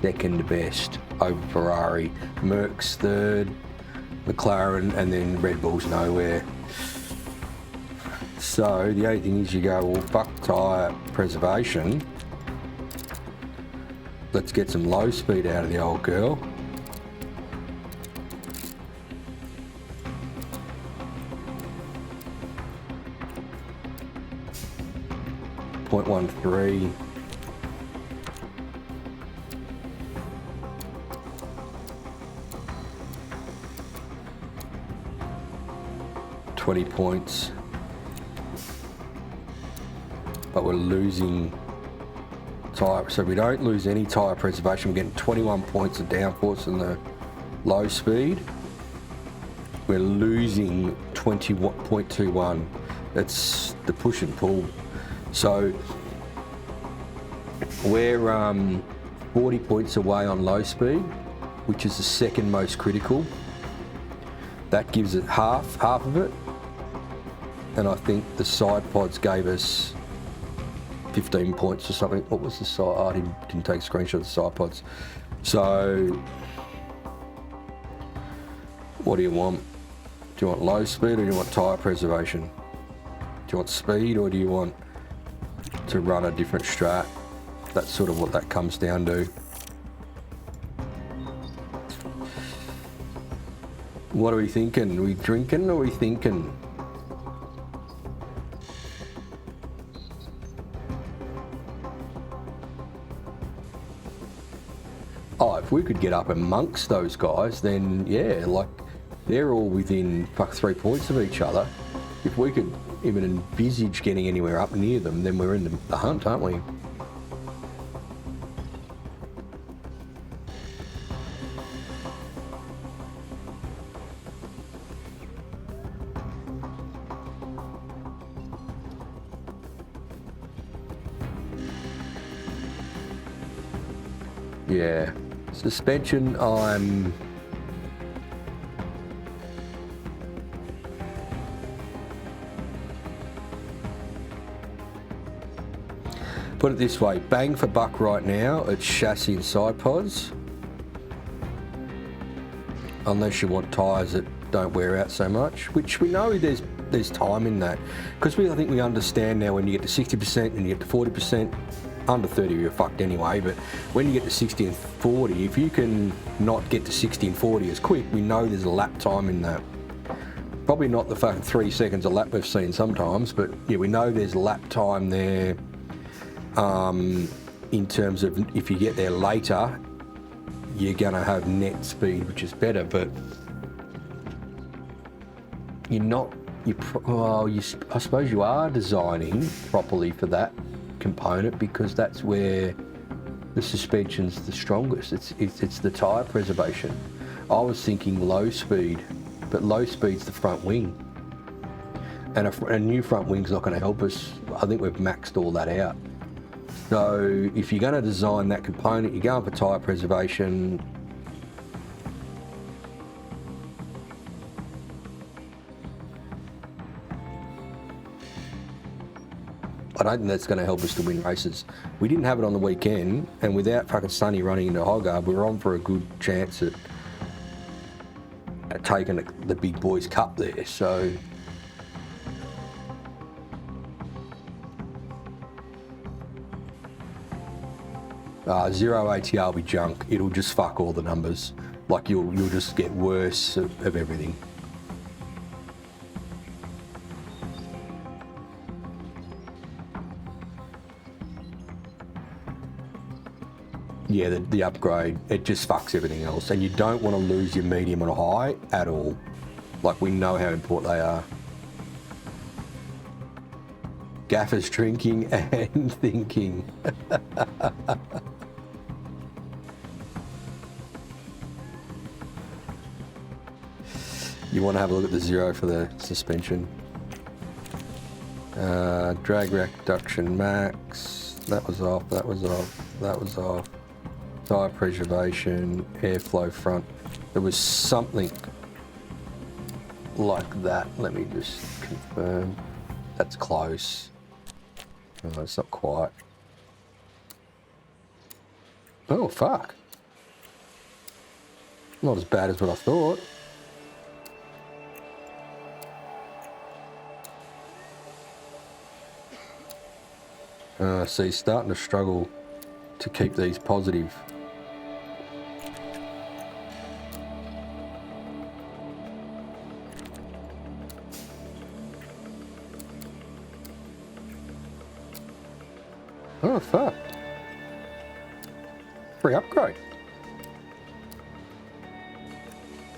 second best over Ferrari. Merck's third, McLaren, and then Red Bull's nowhere. So the only thing is you go, well, fuck tyre preservation. Let's get some low speed out of the old girl. .13. £20, but we're losing tyre, so we don't lose any tyre preservation. We're getting 21 points of downforce in the low speed. We're losing 20.21. That's the push and pull. So we're 40 points away on low speed, which is the second most critical. That gives it half of it. And I think the side pods gave us 15 points or something. What was the side? Oh, I didn't take a screenshot of the side pods. So what do you want? Do you want low speed or do you want tyre preservation? Do you want speed or do you want to run a different strat? That's sort of what that comes down to. What are we thinking? Are we drinking or are we thinking? Oh, if we could get up amongst those guys, then yeah, like they're all within 3 points of each other. If we could even envisage getting anywhere up near them, then we're in the hunt, aren't we? Yeah, suspension, Put it this way, bang for buck right now, it's chassis and side pods. Unless you want tyres that don't wear out so much, which we know there's time in that. Because I think we understand now when you get to 60% and you get to 40%, under 30 you're fucked anyway, but when you get to 60 and 40, if you can not get to 60 and 40 as quick, we know there's a lap time in that. Probably not the fucking 3 seconds a lap we've seen sometimes, but yeah, we know there's lap time there. In terms of if you get there later, you're gonna have net speed, which is better, but you're not. I suppose you are designing properly for that component because that's where the suspension's the strongest. It's the tyre preservation. I was thinking low speed, but low speed's the front wing, and a new front wing's not going to help us. I think we've maxed all that out. So if you're going to design that component, you're going for tyre preservation. I don't think that's going to help us to win races. We didn't have it on the weekend, and without fucking Sonny running into Hoggar, we were on for a good chance at taking the big boys cup there. So zero ATR will be junk. It'll just fuck all the numbers. Like you'll just get worse of everything. Yeah, the upgrade, it just fucks everything else. And you don't want to lose your medium and high at all. Like, we know how important they are. Gaffer's drinking and thinking. You want to have a look at the zero for the suspension. Drag reduction max. That was off, that was off, that was off. Tyre preservation, airflow front. There was something like that. Let me just confirm. That's close. Oh, it's not quite. Oh, fuck. Not as bad as what I thought. See, starting to struggle to keep these positive. Oh, fuck. Free upgrade.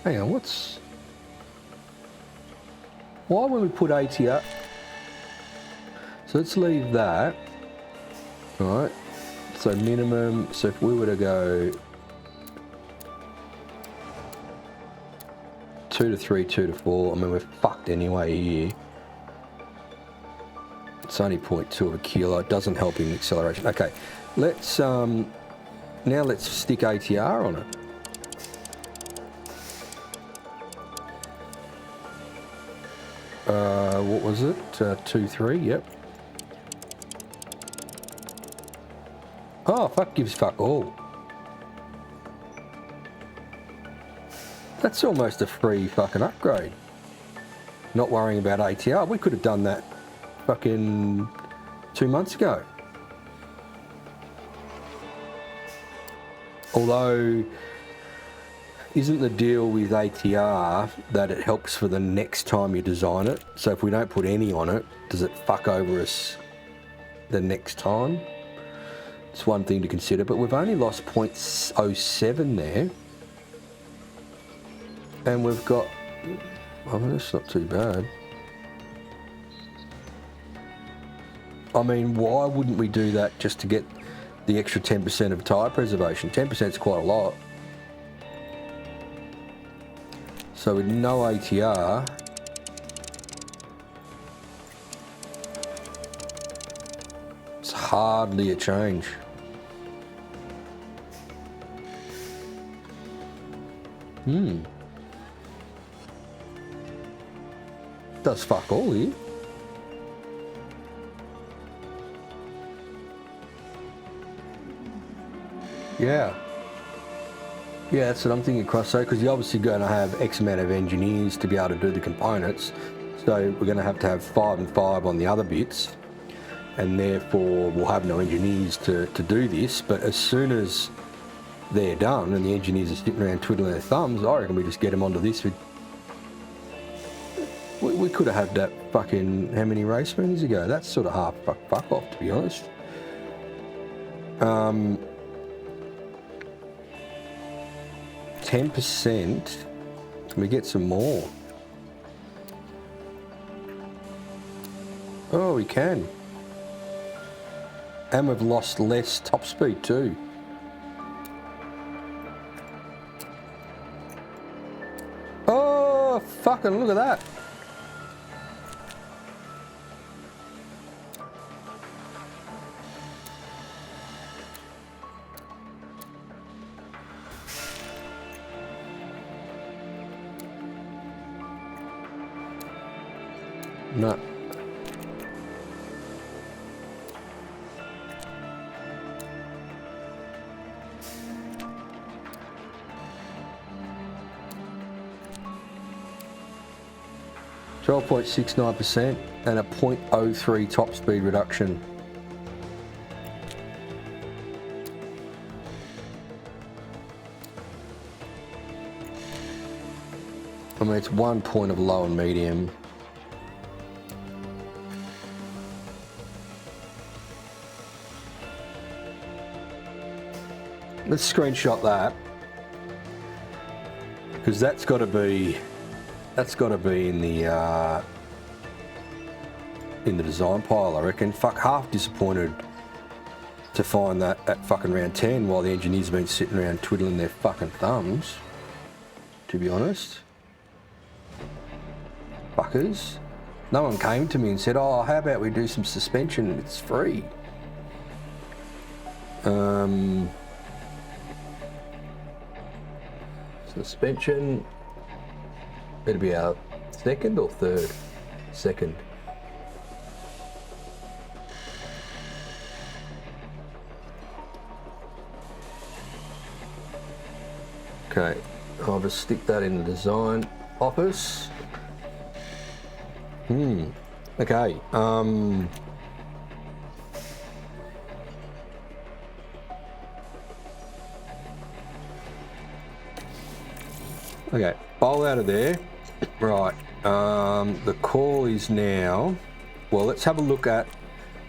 Hang on, what's... Why would we put ATR? So let's leave that. Alright. So minimum, so if we were to go 2 to 3, 2 to 4, I mean we're fucked anyway here. It's only 0.2 of a kilo, it doesn't help in acceleration. Okay, let's now let's stick ATR on it. What was it? 2, 3, yep. Oh, fuck gives fuck all. That's almost a free fucking upgrade. Not worrying about ATR. We could have done that fucking 2 months ago. Although, isn't the deal with ATR that it helps for the next time you design it? So if we don't put any on it, does it fuck over us the next time? It's one thing to consider, but we've only lost 0.07 there. And we've got, I mean, that's not too bad. I mean, why wouldn't we do that just to get the extra 10% of tyre preservation? 10% is quite a lot. So with no ATR, it's hardly a change. Does fuck all here. Yeah. Yeah, that's what I'm thinking across. So, because you're obviously going to have X amount of engineers to be able to do the components. So we're going to have 5 and 5 on the other bits. And therefore we'll have no engineers to do this. But as soon as they're done and the engineers are sitting around twiddling their thumbs, I reckon we just get them onto this. We could have had that fucking, how many race meetings ago? That's sort of half fuck off, to be honest. 10%, can we get some more? Oh, we can. And we've lost less top speed too. Oh, fucking look at that. No. .69% and a 0.03 top speed reduction. I mean, it's 1 point of low and medium. Let's screenshot that, because that's got to be in the design pile, I reckon. Fuck, half disappointed to find that at fucking round 10 while the engineers have been sitting around twiddling their fucking thumbs, to be honest. Fuckers. No one came to me and said, oh, how about we do some suspension? It's free. Suspension, it'll be our second or third? Second. Okay, I'll just stick that in the design office. Okay, okay, bowl out of there. Right, the call is now, well, let's have a look at,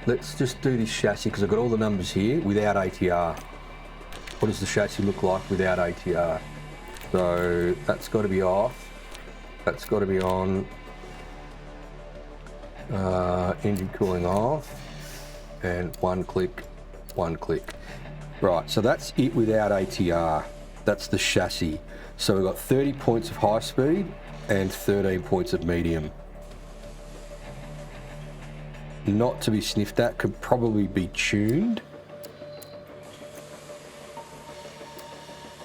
let's just do this chassis because I've got all the numbers here without ATR. What does the chassis look like without ATR? So that's got to be off, that's got to be on, engine cooling off, and one click. Right, so that's it without ATR. That's the chassis. So we've got 30 points of high speed and 13 points of medium. Not to be sniffed at, could probably be tuned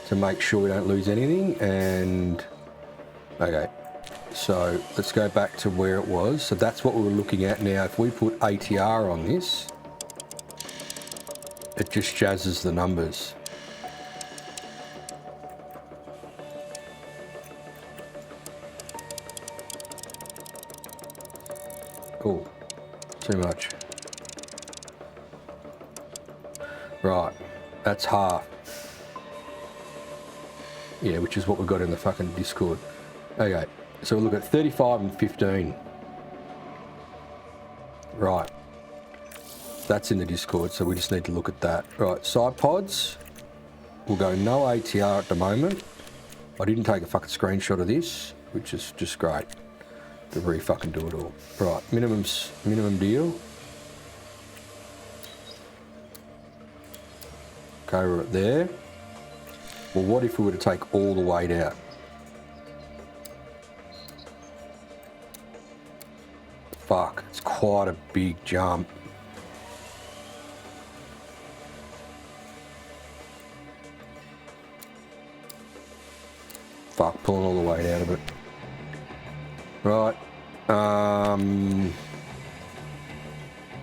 to make sure we don't lose anything. And okay, so let's go back to where it was. So that's what we were looking at. Now if we put ATR on this, it just jazzes the numbers. Oh, too much. Right, that's half. Yeah, which is what we've got in the fucking Discord. Okay, so we'll look at 35 and 15. Right, that's in the Discord, so we just need to look at that. Right, side pods, we'll go no ATR at the moment. I didn't take a fucking screenshot of this, which is just great. To re-fucking do it all. Right, minimum deal. Okay, we're right there. Well, what if we were to take all the weight out? Fuck, it's quite a big jump. Fuck, pulling all the weight out of it. Right,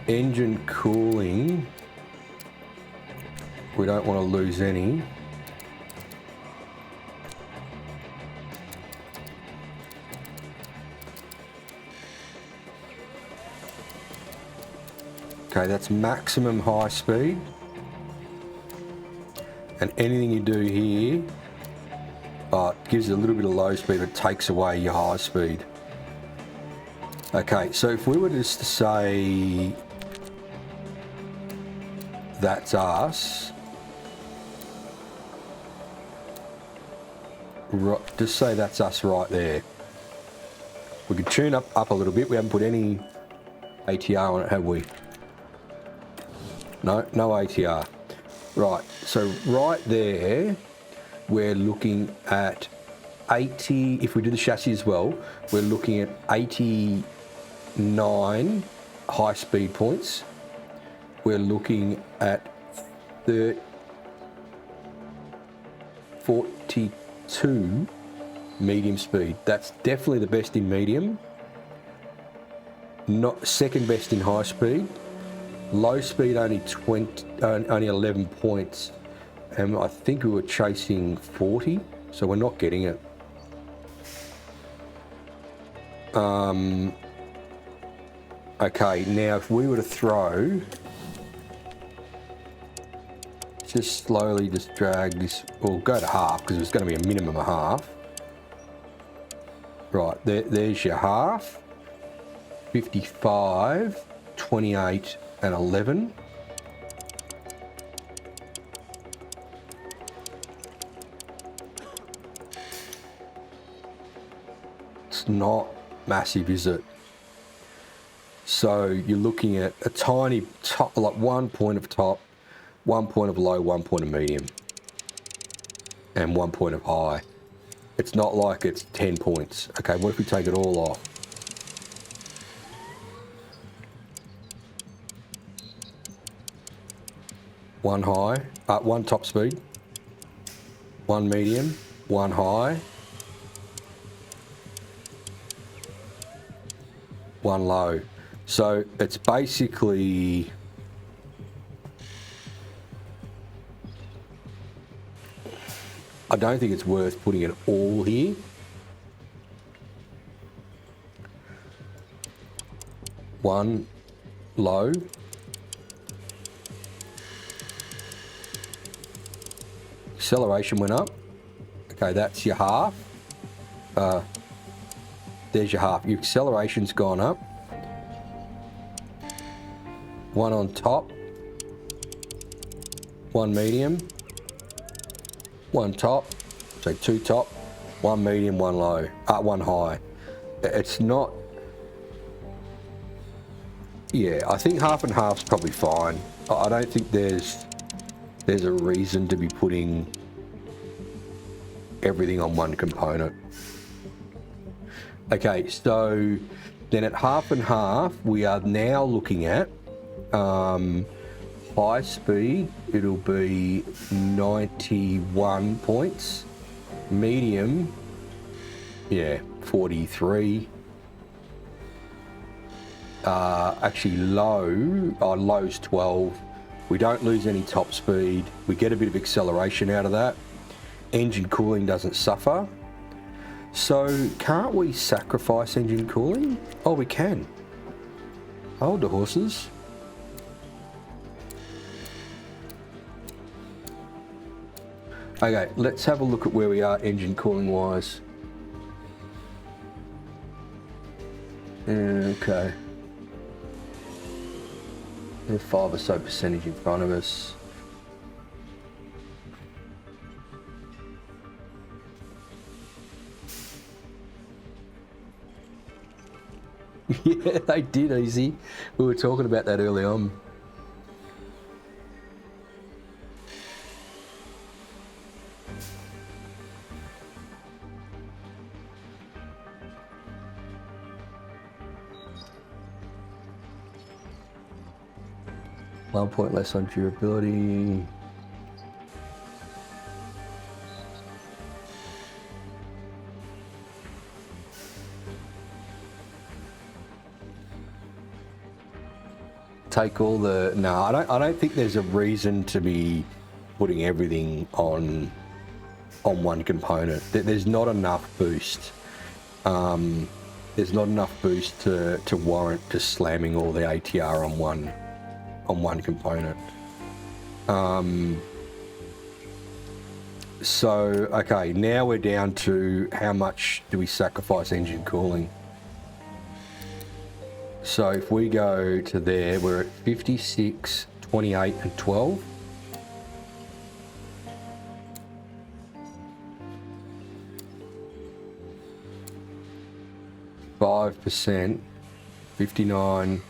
engine cooling, We don't want to lose any. Okay, that's maximum high speed. And anything you do here, it gives you a little bit of low speed, but takes away your high speed. Okay, so if we were just to say that's us, just say that's us right there. We could tune up a little bit. We haven't put any ATR on it, have we? No ATR. Right, so right there, we're looking at 80, if we do the chassis as well, we're looking at 89 high speed points. We're looking at 42 medium speed. That's definitely the best in medium. Not second best in high speed. Low speed only 11 points, and I think we were chasing 40, so we're not getting it. Okay, now if we were to throw, just slowly just drag this, or go to half, because it's going to be a minimum of half. Right, there's your half, 55, 28, and 11. It's not massive, is it? So you're looking at a tiny top, like 1 point of top, 1 point of low, 1 point of medium, and 1 point of high. It's not like it's 10 points. Okay, what if we take it all off? One high, one top speed, one medium, one high, one low. So it's basically, I don't think it's worth putting it all here. One low. Acceleration went up. Okay, that's your half. There's your half. Your acceleration's gone up. One on top. One medium. One top. So two top. One medium, one low. One high. It's not. Yeah, I think half and half's probably fine. I don't think there's a reason to be putting everything on one component. Okay, so then at half and half, we are now looking at high speed, it'll be 91 points. Medium, yeah, 43. Actually low's 12. We don't lose any top speed. We get a bit of acceleration out of that. Engine cooling doesn't suffer. So can't we sacrifice engine cooling? Oh, we can. Hold the horses. Okay, let's have a look at where we are engine cooling wise. Okay. 5 or so percentage in front of us. Yeah, they did, easy. We were talking about that early on. One point less on durability. Take all the, no, I don't think there's a reason to be putting everything on one component. There's not enough boost. There's not enough boost to warrant just slamming all the ATR on one component. So, okay, now we're down to how much do we sacrifice engine cooling. So if we go to there, we're at 56, 28 and 12. %, 59,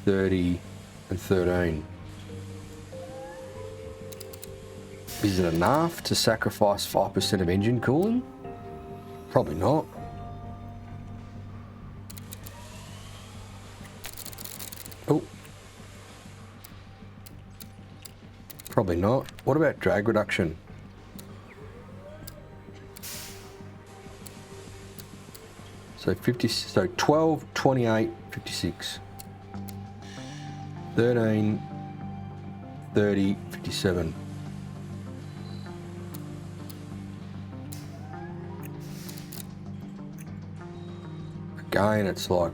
30 and 13. Is it enough to sacrifice 5% of engine cooling? Probably not. Oh. Probably not. What about drag reduction? So 12, 28, 56. 13, 30, 57. Again, it's like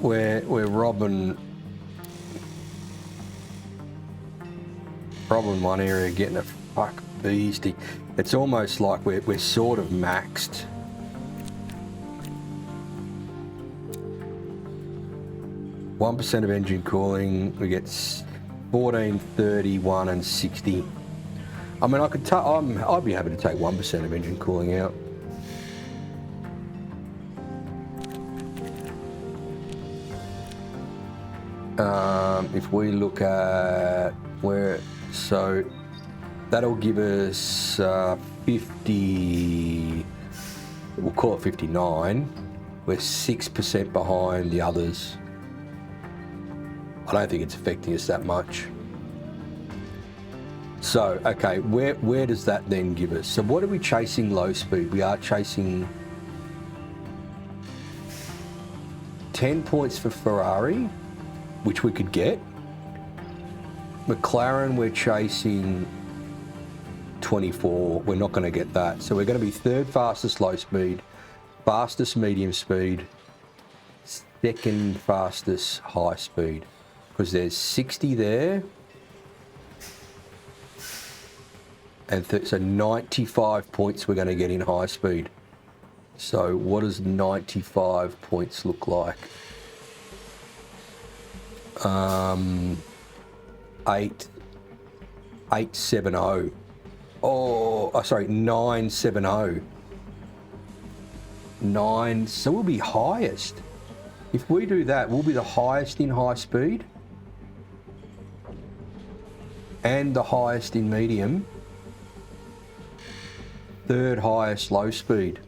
we're robbing one area, getting a fuck beastie. It's almost like we're sort of maxed. One % of engine cooling, we get 14, 31 and 60. I mean, I'd be happy to take 1% of engine cooling out. If we look at so that'll give us 50, we'll call it 59. We're 6% behind the others. I don't think it's affecting us that much. So, okay, where does that then give us? So what are we chasing low speed? We are chasing 10 points for Ferrari, which we could get. McLaren, we're chasing 24. We're not going to get that. So we're going to be third fastest low speed, fastest medium speed, second fastest high speed. Because there's 60 there. And so 95 points we're going to get in high speed. So what does 95 points look like? 870. Oh, sorry, 970. 9, so we'll be highest. If we do that, we'll be the highest in high speed and the highest in medium, third highest low speed.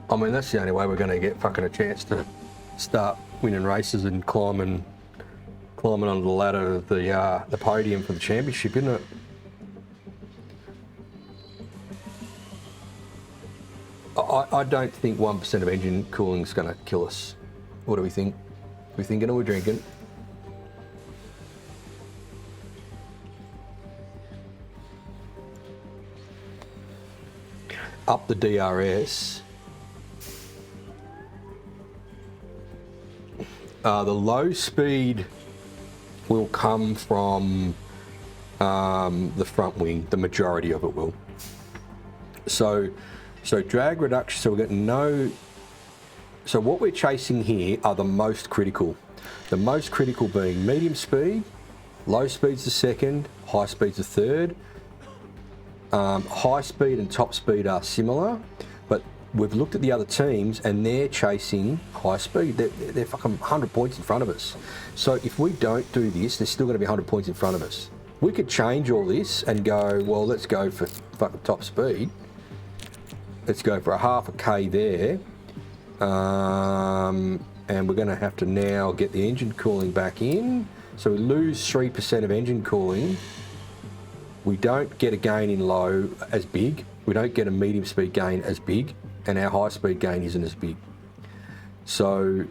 I mean, that's the only way we're going to get fucking a chance to start winning races and climbing onto the ladder of the podium for the championship, isn't it? I don't think 1% of engine cooling is going to kill us. What do we think? We thinking or we drinking? Up the DRS. The low speed will come from the front wing. The majority of it will. So drag reduction. So we're getting no. So what we're chasing here are the most critical. The most critical being medium speed, low speed's the second, high speed's the third. High speed and top speed are similar, but we've looked at the other teams and they're chasing high speed. They're fucking 100 points in front of us. So if we don't do this, they're still going to be 100 points in front of us. We could change all this and go, well, let's go for fucking top speed. Let's go for a half a K there. And and we're going to have to now get the engine cooling back in. So we lose 3% of engine cooling. We don't get a gain in low as big. We don't get a medium speed gain as big, and our high speed gain isn't as big. So,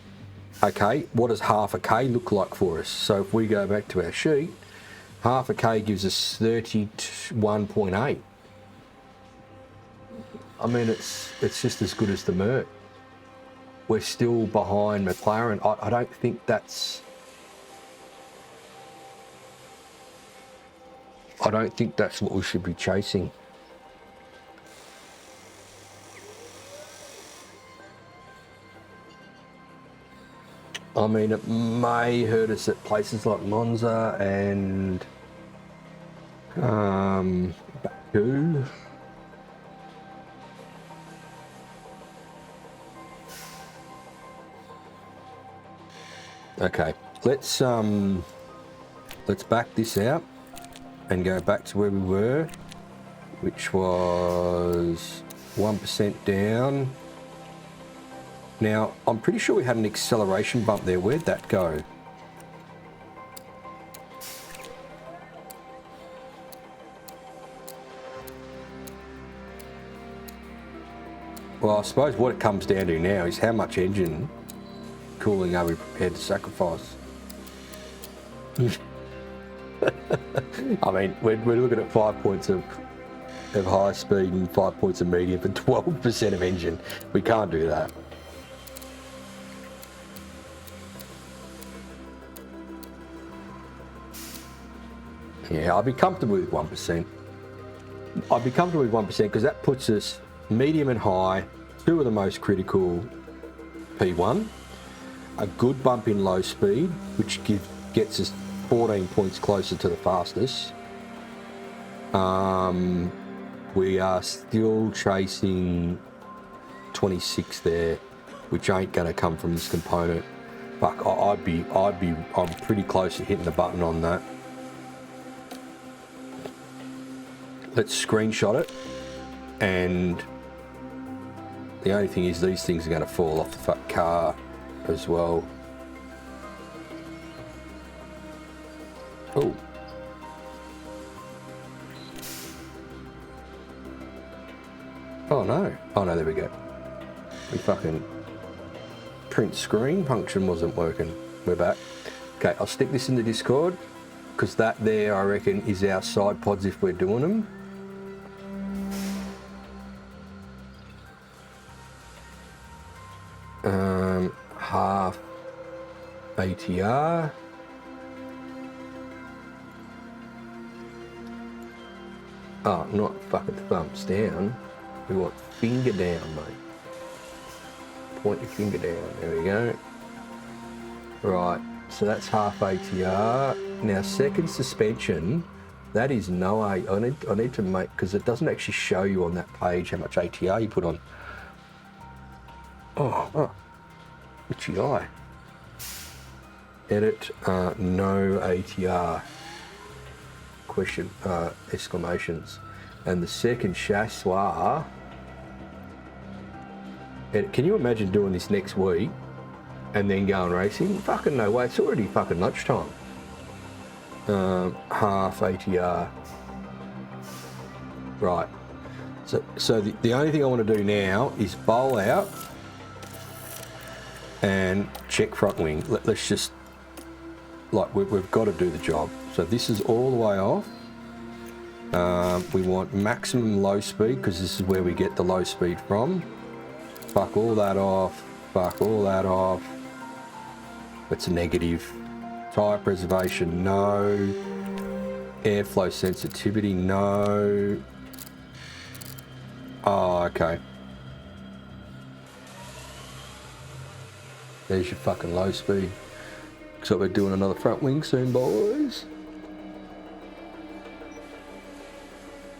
okay, what does half a K look like for us? So if we go back to our sheet, half a K gives us 31.8. I mean, it's just as good as the Merc. We're still behind McLaren. I don't think that's... I don't think that's what we should be chasing. I mean, it may hurt us at places like Monza and Baku. Okay, let's back this out and go back to where we were, which was 1% down. Now, I'm pretty sure we had an acceleration bump there. Where'd that go? Well, I suppose what it comes down to now is how much engine cooling are we prepared to sacrifice? I mean, we're looking at 5 points of high speed and 5 points of medium for 12% of engine. We can't do that. Yeah, I'd be comfortable with 1%. I'd be comfortable with 1% because that puts us medium and high, two of the most critical P1, a good bump in low speed, which gets us 14 points closer to the fastest. We are still chasing 26 there, which ain't going to come from this component. Fuck, I'm pretty close to hitting the button on that. Let's screenshot it, and the only thing is these things are going to fall off the fuck car as well. Oh. Oh no. Oh no, there we go. We fucking print screen function wasn't working. We're back. Okay, I'll stick this in the Discord because that there, I reckon, is our side pods if we're doing them. Half ATR. Oh, not fucking thumbs down. We want finger down, mate. Point your finger down. There we go. Right, so that's half ATR. Now, second suspension, that is no A. I need to make, because it doesn't actually show you on that page how much ATR you put on. Oh, itchy eye. Edit, no ATR. Question, exclamations. And the second chassoir. Can you imagine doing this next week and then going racing? Fucking no way, it's already fucking lunchtime. Half ATR. Right. So the only thing I want to do now is bowl out and check front wing. Let's just, like, we've got to do the job. So this is all the way off. We want maximum low speed because this is where we get the low speed from. Fuck all that off. Fuck all that off. It's a negative. Tyre preservation, no. Airflow sensitivity, no. Oh, okay. There's your fucking low speed. So we're doing another front wing soon, boys.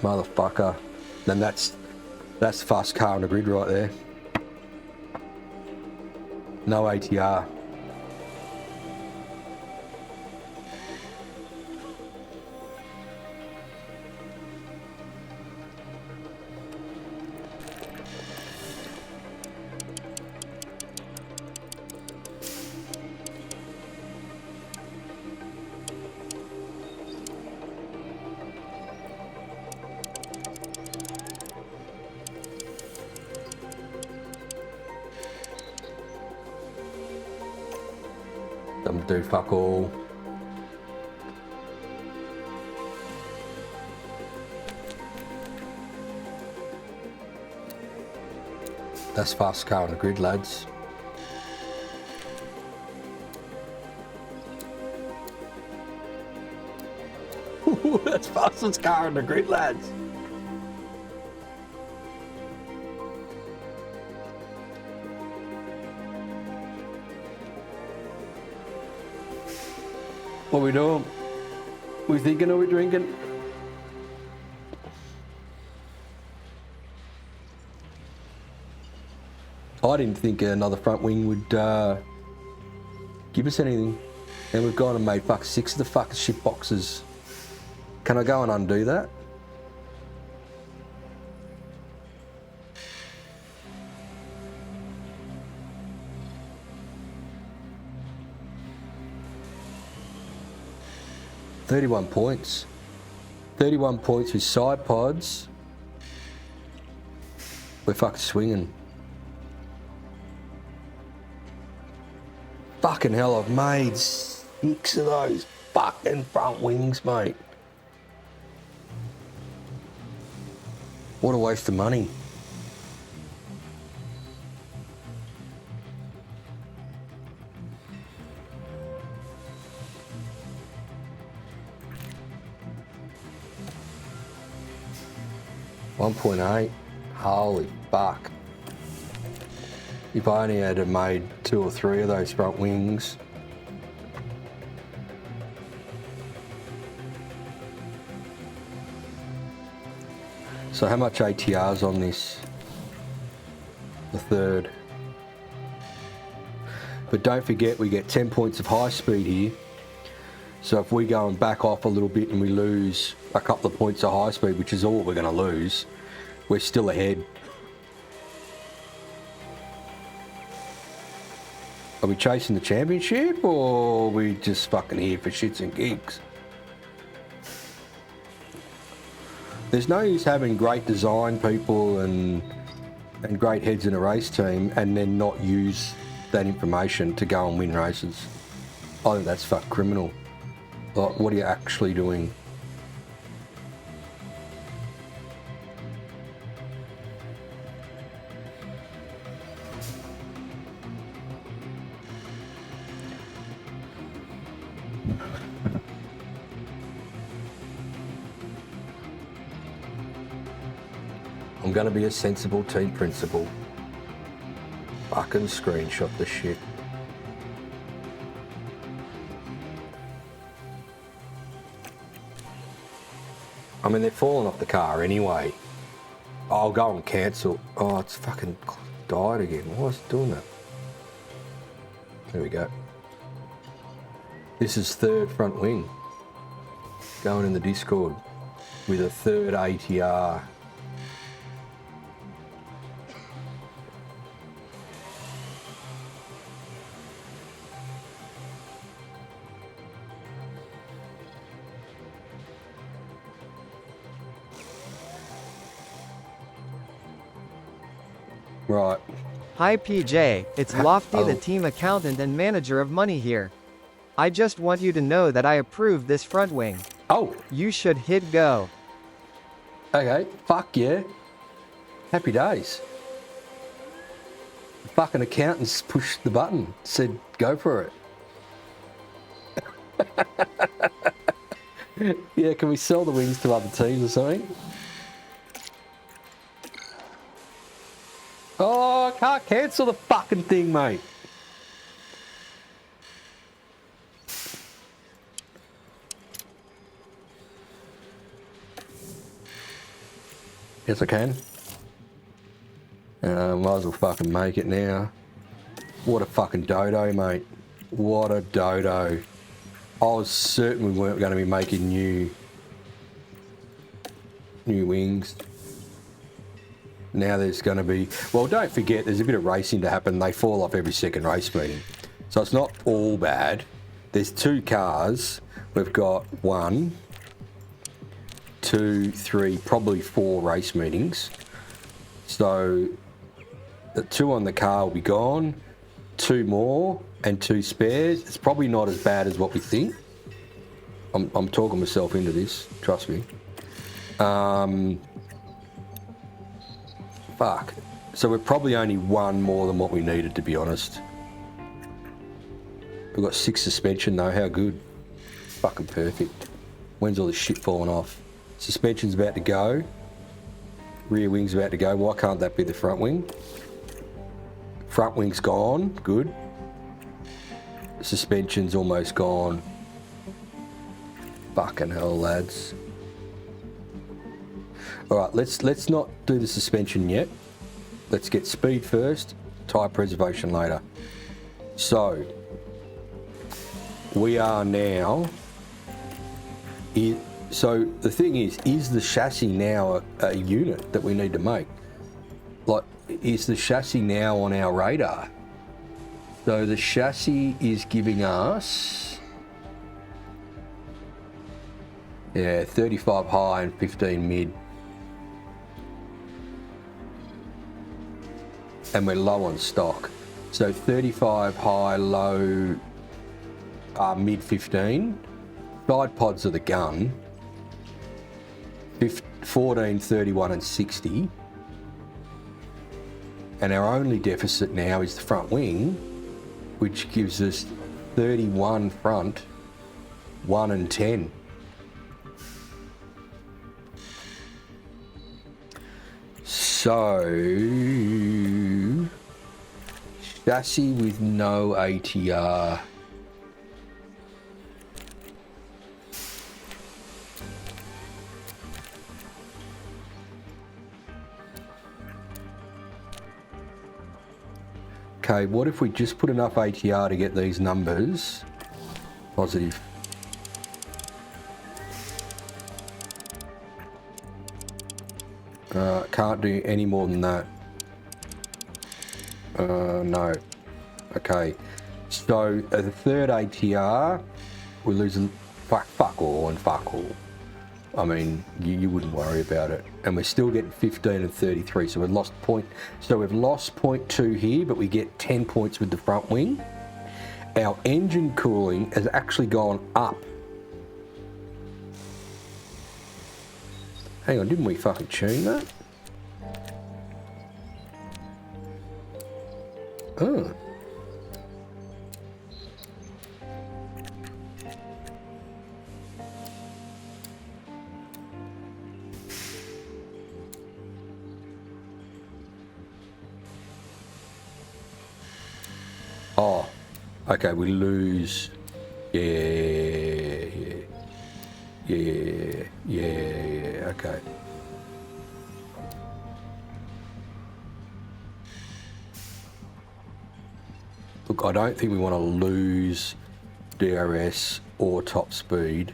Motherfucker. Then that's the fast car on the grid right there. No ATR. them do fuck all. That's fast car on the grid, lads. That's fastest car on the grid, lads. What are we doing? We thinking, are we drinking? I didn't think another front wing would give us anything. And we've gone and made fuck 6 of the fucking shit boxes. Can I go and undo that? $31 points. 31 points with side pods. We're fucking swinging. Fucking hell, I've made 6 of those fucking front wings, mate. What a waste of money. $1.8. Holy fuck. If I only had made 2 or 3 of those front wings. So how much ATR's on this? The third. But don't forget we get 10 points of high speed here. So if we go and back off a little bit and we lose a couple of points of high speed, which is all we're going to lose, we're still ahead. Are we chasing the championship or are we just fucking here for shits and gigs? There's no use having great design people and great heads in a race team and then not use that information to go and win races. I think that's fuck criminal. Like, what are you actually doing? I'm gonna be a sensible team principal. Fucking screenshot the shit. I mean, they're falling off the car anyway. I'll go and cancel. Oh, it's fucking died again. Why is it doing that? There we go. This is third front wing. Going in the Discord with a third ATR. Right. Hi PJ, it's Lofty, the team accountant and manager of money here. I just want you to know that I approve this front wing. Oh. You should hit go. Okay, fuck yeah. Happy days. The fucking accountants pushed the button, said go for it. Yeah, can we sell the wings to other teams or something? Oh, I can't cancel the fucking thing, mate. Yes, I can. Might as well fucking make it now. What a fucking dodo, mate. What a dodo. I was certain we weren't going to be making new wings. Now there's going to be, well, don't forget there's a bit of racing to happen. They fall off every second race meeting. So it's not all bad. There's 2 cars. We've got 1, 2, 3, probably 4 race meetings. So the 2 on the car will be gone. 2 more and 2 spares, it's probably not as bad as what we think. I'm talking myself into this, trust me. Fuck. So we're probably only 1 more than what we needed, to be honest. We've got 6 suspension though, how good. Fucking perfect. When's all this shit falling off? Suspension's about to go. Rear wing's about to go. Why can't that be the front wing? Front wing's gone, good. Suspension's almost gone. Fucking hell, lads. Alright, let's not do the suspension yet. Let's get speed first, tyre preservation later. So, we are now... So, the thing is the chassis now a unit that we need to make? Like, is the chassis now on our radar? So, the chassis is giving us... Yeah, 35 high and 15 mid. And we're low on stock. So 35 high, low, mid 15. Side pods of the gun. 14, 31 and 60. And our only deficit now is the front wing, which gives us 31 front, 1 and 10. So, chassis with no ATR. Okay, what if we just put enough ATR to get these numbers positive? Can't do any more than that. No. Okay. So, the third ATR, we're losing fuck all and fuck all. I mean, you wouldn't worry about it. And we're still getting 15 and 33, so we've lost point. So we've lost 0.2 here, but we get 10 points with the front wing. Our engine cooling has actually gone up. Hang on, didn't we fucking tune that? Oh. Oh, okay, we lose. Yeah, okay. Look, I don't think we want to lose DRS or top speed.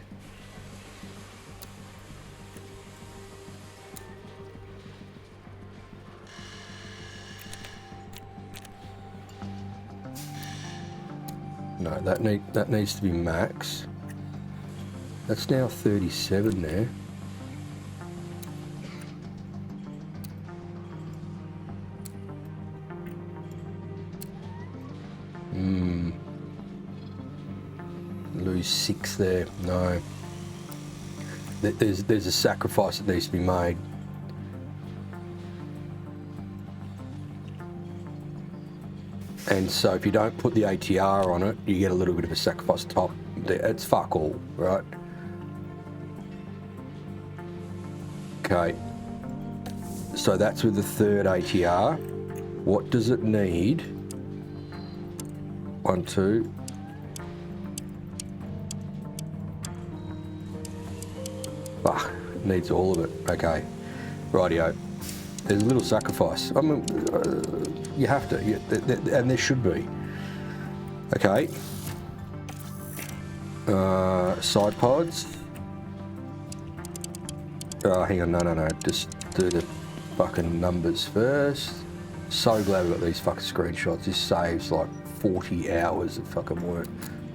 No, that needs to be max. That's now 37 there. Lose 6 there. No. There's a sacrifice that needs to be made. And so if you don't put the ATR on it, you get a little bit of a sacrifice top. It's fuck all, right? Okay. So that's with the third ATR. What does it need? 1, 2. Fuck, it needs all of it. Okay. Rightio. There's a little sacrifice. I mean, you have to, and there should be. Okay. Side pods. Hang on, no. Just do the fucking numbers first. So glad we got these fucking screenshots. This saves like 40 hours of fucking work.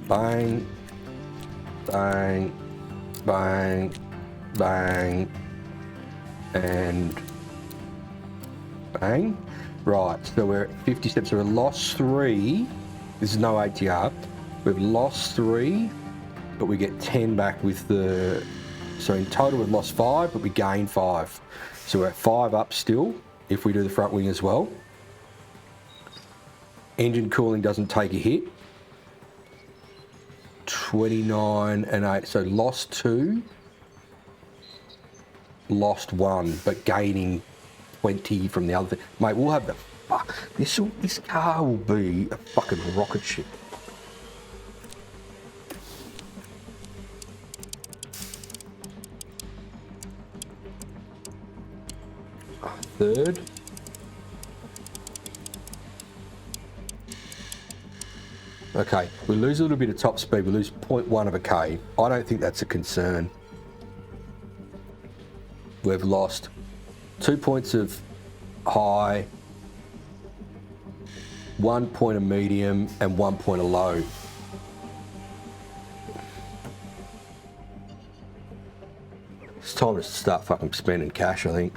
Bang, bang, bang, bang, and bang. Right, so we're at 50 steps, so we lost 3 This is no ATR. We've lost 3, but we get 10 back with the... So in total we've lost 5, but we gain 5. So we're at 5 up still, if we do the front wing as well. Engine cooling doesn't take a hit. 29 and 8, so lost 2. Lost 1, but gaining 20 from the other thing. Mate, we'll have the... Fuck, this car will be a fucking rocket ship. Third. Okay, we lose a little bit of top speed. We lose 0.1 of a K. I don't think that's a concern. We've lost 2 points of high, 1 point of medium, and 1 point of low. It's time to start fucking spending cash, I think.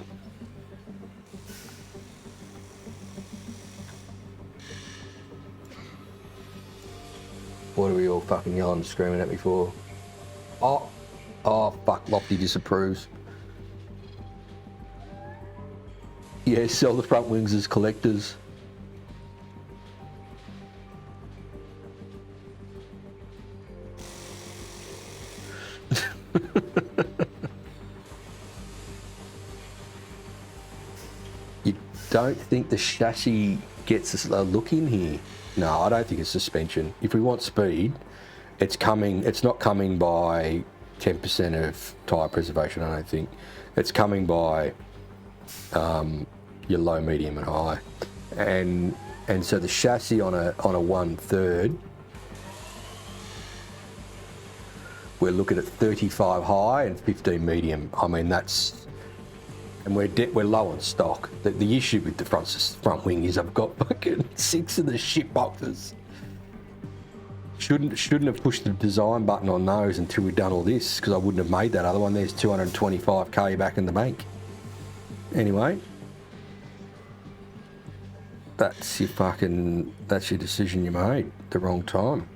What are we all fucking yelling and screaming at me for? Oh, fuck, Lofty disapproves. Yeah, sell the front wings as collectors. You don't think the chassis gets a look in here? No, I don't think it's suspension. If we want speed, it's not coming by 10% of tyre preservation, I don't think. It's coming by your low, medium and high. And so the chassis on a 1/3, we're looking at 35 high and 15 medium. I mean, that's... And we're low on stock. The issue with the front wing is I've got fucking 6 of the shit boxes. Shouldn't have pushed the design button on those until we'd done all this, because I wouldn't have made that other one. There's 225k back in the bank. Anyway, that's your decision you made. The wrong time.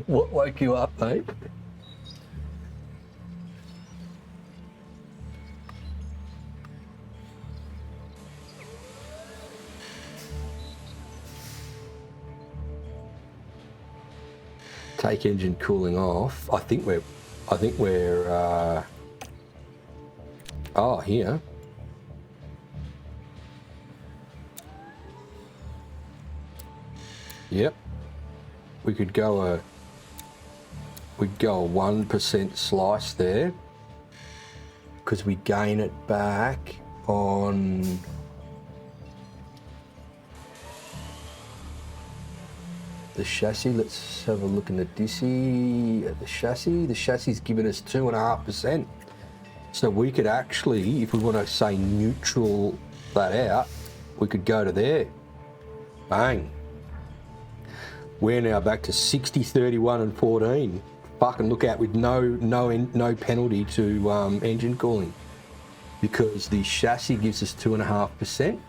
What woke you up, mate? Take engine cooling off. I think we're here. Yep. We could go we'd go a 1% slice there, because we gain it back on the chassis. Let's have a look in the Dissy at the chassis. The chassis is giving us 2.5%. So we could actually, if we want to say neutral that out, we could go to there. Bang. We're now back to 60, 31 and 14. Fucking look out with no penalty to engine cooling, because the chassis gives us 2.5%.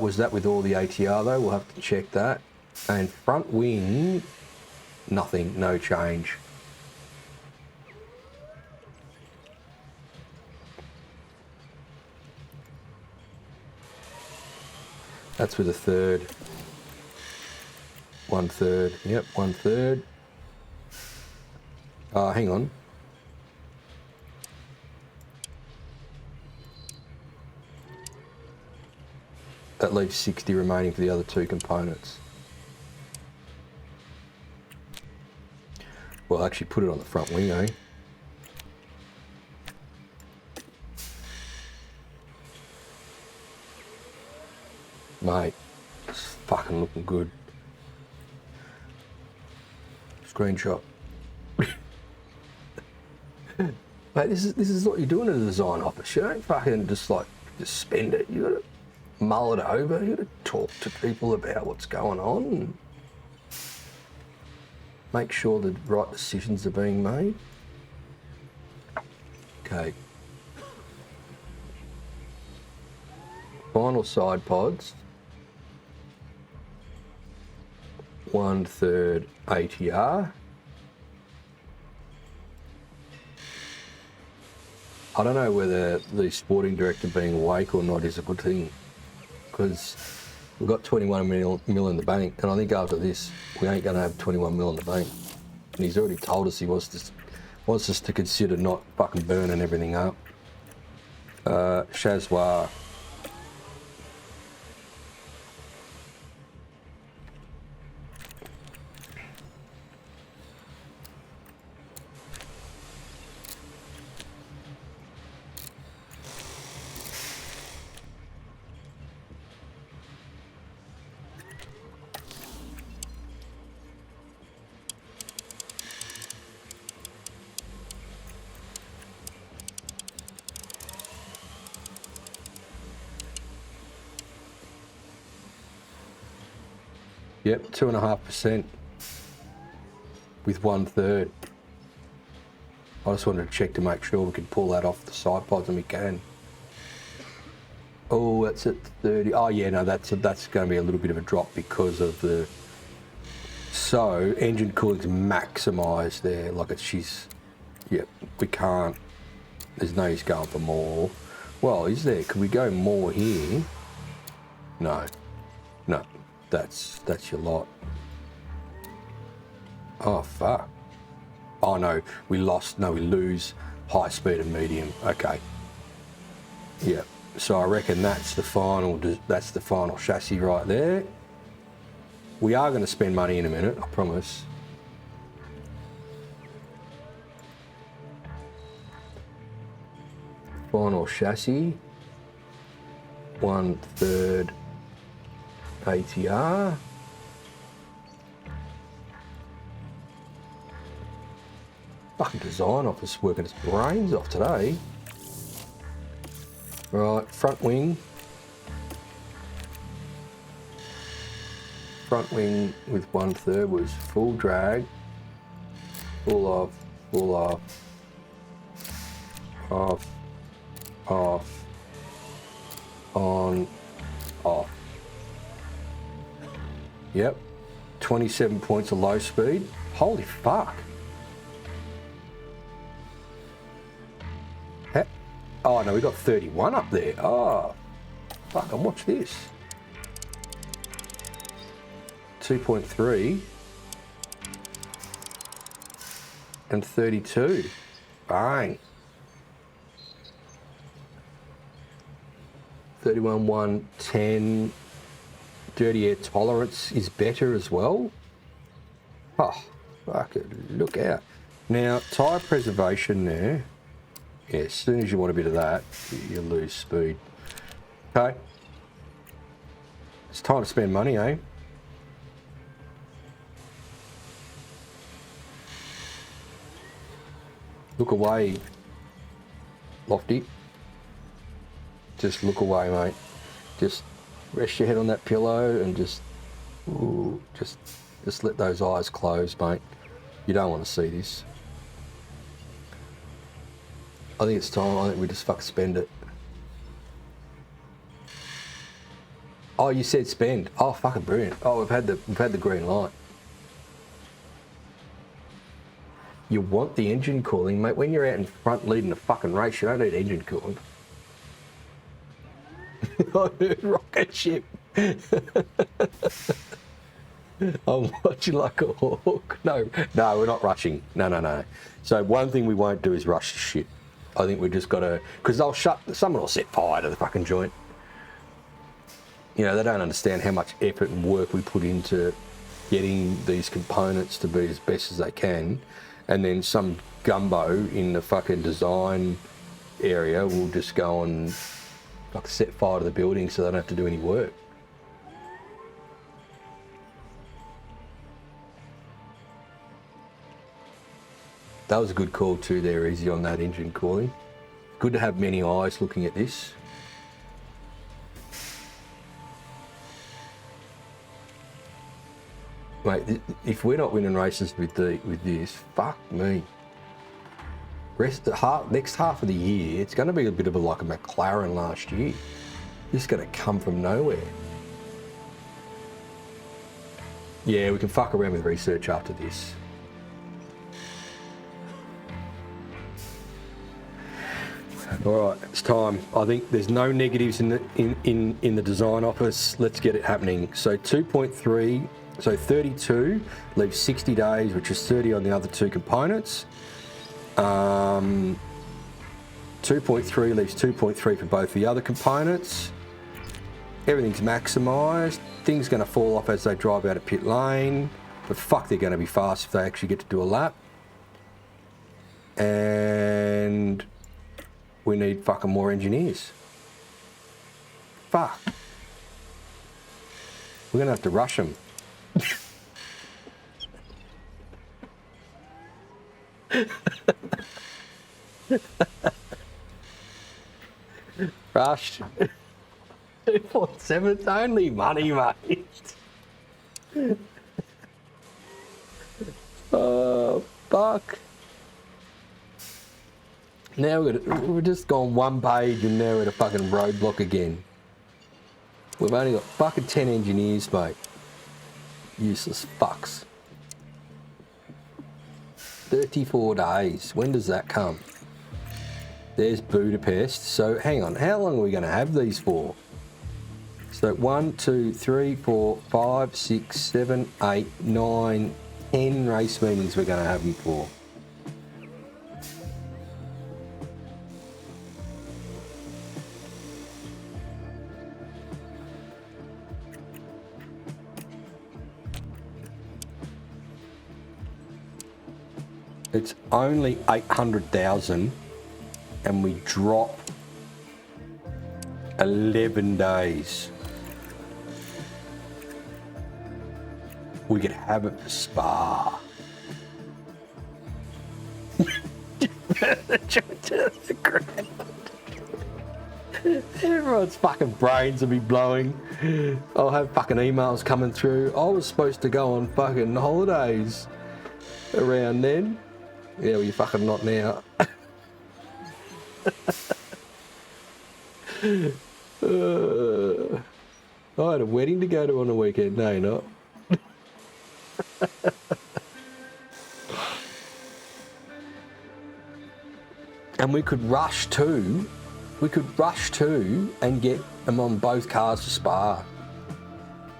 Was that with all the ATR though? We'll have to check that. And front wing, nothing, no change. That's with a third. 1/3, yep, 1/3. Hang on. That leaves 60 remaining for the other 2 components. Well, actually put it on the front wing, eh? Mate, it's fucking looking good. Screenshot. Mate, this is what you're doing in a design office. You don't fucking just spend it. You gotta mull it over. You got to talk to people about what's going on. And make sure the right decisions are being made. Okay. Final side pods. 1/3 ATR. I don't know whether the sporting director being awake or not is a good thing, because we've got 21 mil in the bank, and I think after this we ain't going to have 21 mil in the bank. And he's already told us he wants us to consider not fucking burning everything up. Shazwa. Yep, 2.5% with 1/3. I just wanted to check to make sure we could pull that off the side pods, and we can. Oh, that's at 30. Oh yeah, no, that's going to be a little bit of a drop because of the. So engine cooling's maximised there, like she's. Yep, we can't. There's no use going for more. Well, is there? Could we go more here? No. That's your lot. Oh, fuck. Oh, no, we lose high speed and medium. Okay. Yeah, so I reckon that's the final chassis right there. We are going to spend money in a minute, I promise. Final chassis. 1/3 ATR. Fucking design office working its brains off today. Right, front wing. Front wing with 1/3 was full drag. Full off. Off. On, off. Yep, 27 points of low speed. Holy fuck. Oh no, we got 31 up there. Oh, fuck, and watch this. 2.3 and 32. Bang. 31, 110. Dirty air tolerance is better as well. Oh, fuck it, look out. Now, tyre preservation there. Yeah, as soon as you want a bit of that, you lose speed. Okay. It's time to spend money, eh? Look away, Lofty. Just look away, mate. Just rest your head on that pillow and just let those eyes close, mate. You don't want to see this. I think it's time. I think we just fucking spend it. Oh, you said spend. Oh, fucking brilliant. Oh, we've had the green light. You want the engine cooling, mate. When you're out in front leading a fucking race, you don't need engine cooling. Rocket ship. I'm watching like a hawk. No, we're not rushing. No. So one thing we won't do is rush the shit. I think we just got to, because someone will set fire to the fucking joint. You know, they don't understand how much effort and work we put into getting these components to be as best as they can, and then some gumbo in the fucking design area will just go and like set fire to the building so they don't have to do any work. That was a good call too there, Easy, on that engine cooling. Good to have many eyes looking at this. Mate, if we're not winning races with this, fuck me. Next half of the year, it's going to be a bit of like a McLaren last year. It's going to come from nowhere. Yeah, we can fuck around with research after this. All right, it's time. I think there's no negatives in the design office. Let's get it happening. So 2.3, so 32 leaves 60 days, which is 30 on the other two components. 2.3 leaves 2.3 for both the other components. Everything's maximised. Things going to fall off as they drive out of pit lane, but fuck, they're going to be fast if they actually get to do a lap. And we need fucking more engineers. Fuck. We're going to have to rush them. Rushed. 2.7, it's only money, mate. Oh, fuck. Now we've just gone one page and now we're at a fucking roadblock again. We've only got fucking 10 engineers, mate. Useless fucks. 34 days. When does that come? There's Budapest. So hang on, how long are we going to have these for? So 1, 2, 3, 4, 5, 6, 7, 8, 9, 10 race meetings we're going to have them for. It's only 800,000 and we drop 11 days. We could have it for Spa. Everyone's fucking brains will be blowing. I'll have fucking emails coming through. I was supposed to go on fucking holidays around then. Yeah, well, you're fucking not now. I had a wedding to go to on the weekend. No, you're not. And we could rush to and get them on both cars to Spa.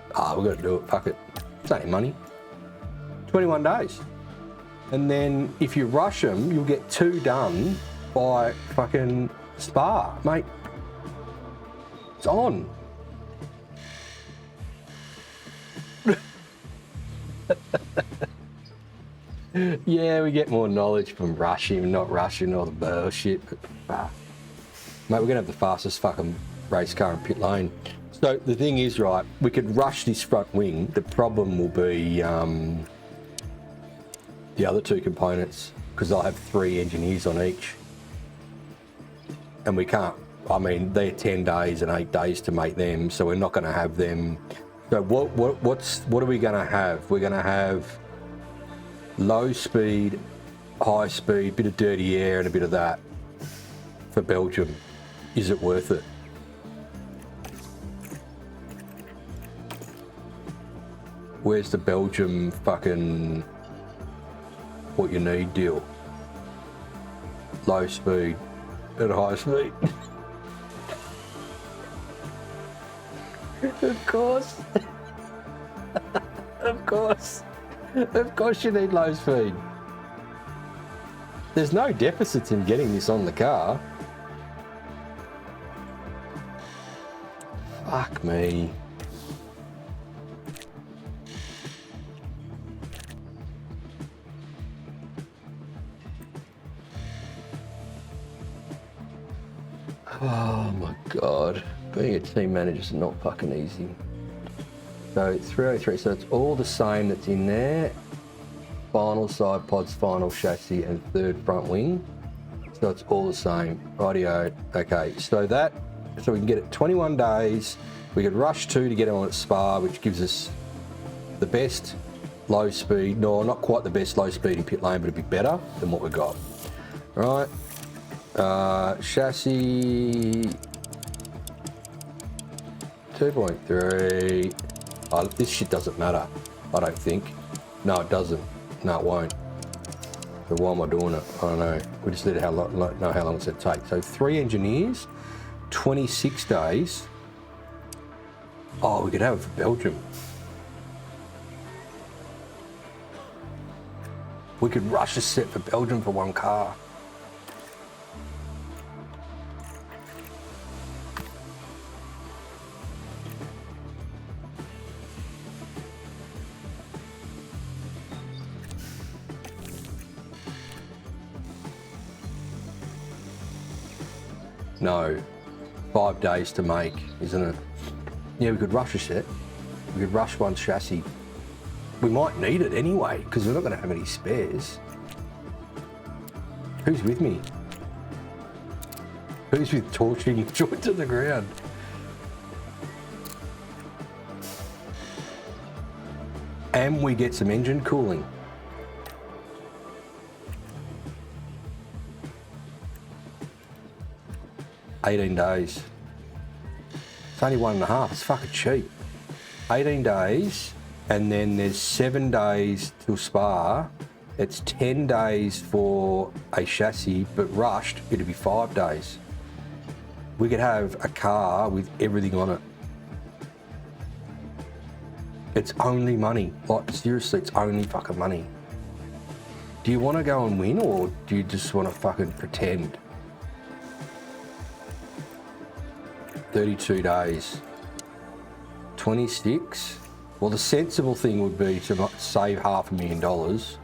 We've got to do it. Fuck it. It's only money. 21 days. And then if you rush them, you'll get 2 done by fucking Spa, mate. It's on. Yeah, we get more knowledge from rushing, not rushing all the bullshit. But, mate, we're going to have the fastest fucking race car in pit lane. So the thing is, right, we could rush this front wing. The problem will be the other 2 components, because I'll have 3 engineers on each. And we can't, I mean, they're 10 days and 8 days to make them, so we're not going to have them. So what are we going to have? We're going to have low speed, high speed, bit of dirty air and a bit of that for Belgium. Is it worth it? Where's the Belgium fucking what you need deal? Low speed and high speed. Of course. Of course. Of course you need low speed. There's no deficits in getting this on the car. Fuck me. Oh my God. Being a team manager is not fucking easy. So 303, so it's all the same that's in there. Final side pods, final chassis and third front wing. So it's all the same. Rightio. Okay, so we can get it 21 days. We could rush 2 to get it on at Spa, which gives us the best low speed. No, not quite the best low speed in pit lane, but it'd be better than what we got. Right. Chassis 2.3. Oh, this shit doesn't matter, I don't think. No, it doesn't. No, it won't. So why am I doing it? I don't know. We just need to know how long it's going to take. So 3 engineers, 26 days. Oh, we could have it for Belgium. We could rush a set for Belgium for 1 car. No, 5 days to make, isn't it? Yeah, we could rush a set. We could rush 1 chassis. We might need it anyway, because we're not going to have any spares. Who's with me? Who's with torching joint to the ground? And we get some engine cooling. $18 days. It's only 1.5. It's fucking cheap. 18 days, and then there's 7 days till Spa. It's 10 days for a chassis, but rushed, it'd be 5 days. We could have a car with everything on it. It's only money. Like, seriously, it's only fucking money. Do you want to go and win, or do you just want to fucking pretend? 32 days. 26. Well, the sensible thing would be to save $500,000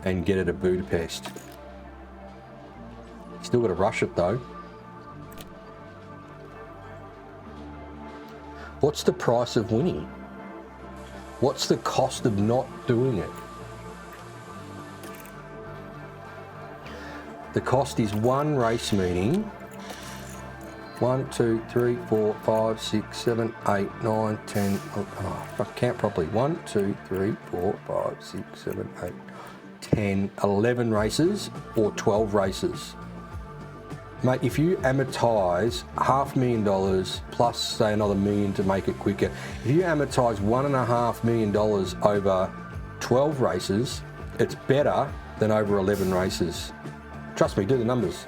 and get it to Budapest. Still got to rush it though. What's the price of winning? What's the cost of not doing it? The cost is 1 race meeting. 1, 2, 3, 4, 5, 6, 7, 8, 9, 10. Oh, I can't properly. 1, 2, 3, 4, 5, 6, 7, 8, 10, 11 races or 12 races. Mate, if you amortise $500,000 plus, say, another $1 million to make it quicker, if you amortise $1.5 million over 12 races, it's better than over 11 races. Trust me, do the numbers.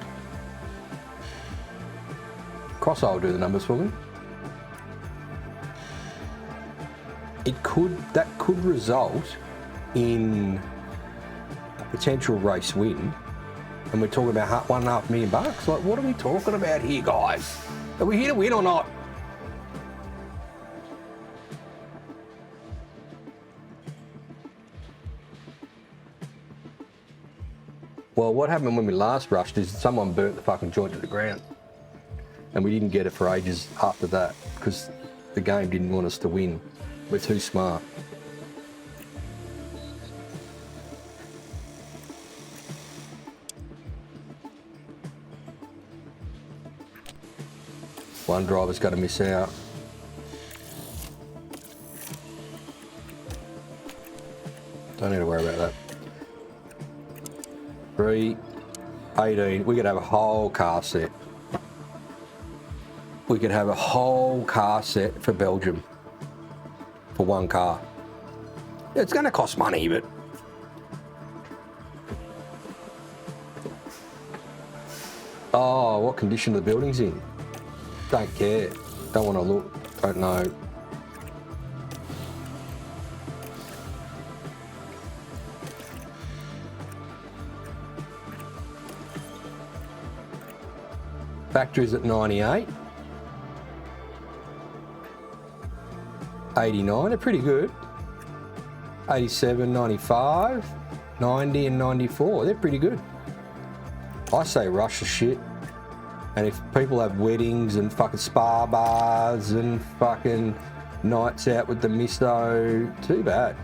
Cross-eye will do the numbers for me. That could result in a potential race win, and we're talking about $1.5 million. Like, what are we talking about here, guys? Are we here to win or not? Well, what happened when we last rushed is someone burnt the fucking joint to the ground. And we didn't get it for ages after that because the game didn't want us to win. We're too smart. One driver's going to miss out. Don't need to worry about that. 3, 18. We could have a whole car set. We could have a whole car set for Belgium for 1 car. It's going to cost money, but oh, what condition the building's in? Don't care. Don't want to look. Don't know. Factory's at 98. 89, they're pretty good. 87, 95, 90 and 94, they're pretty good. I say rush the shit. And if people have weddings and fucking spa bars and fucking nights out with the misto, too bad.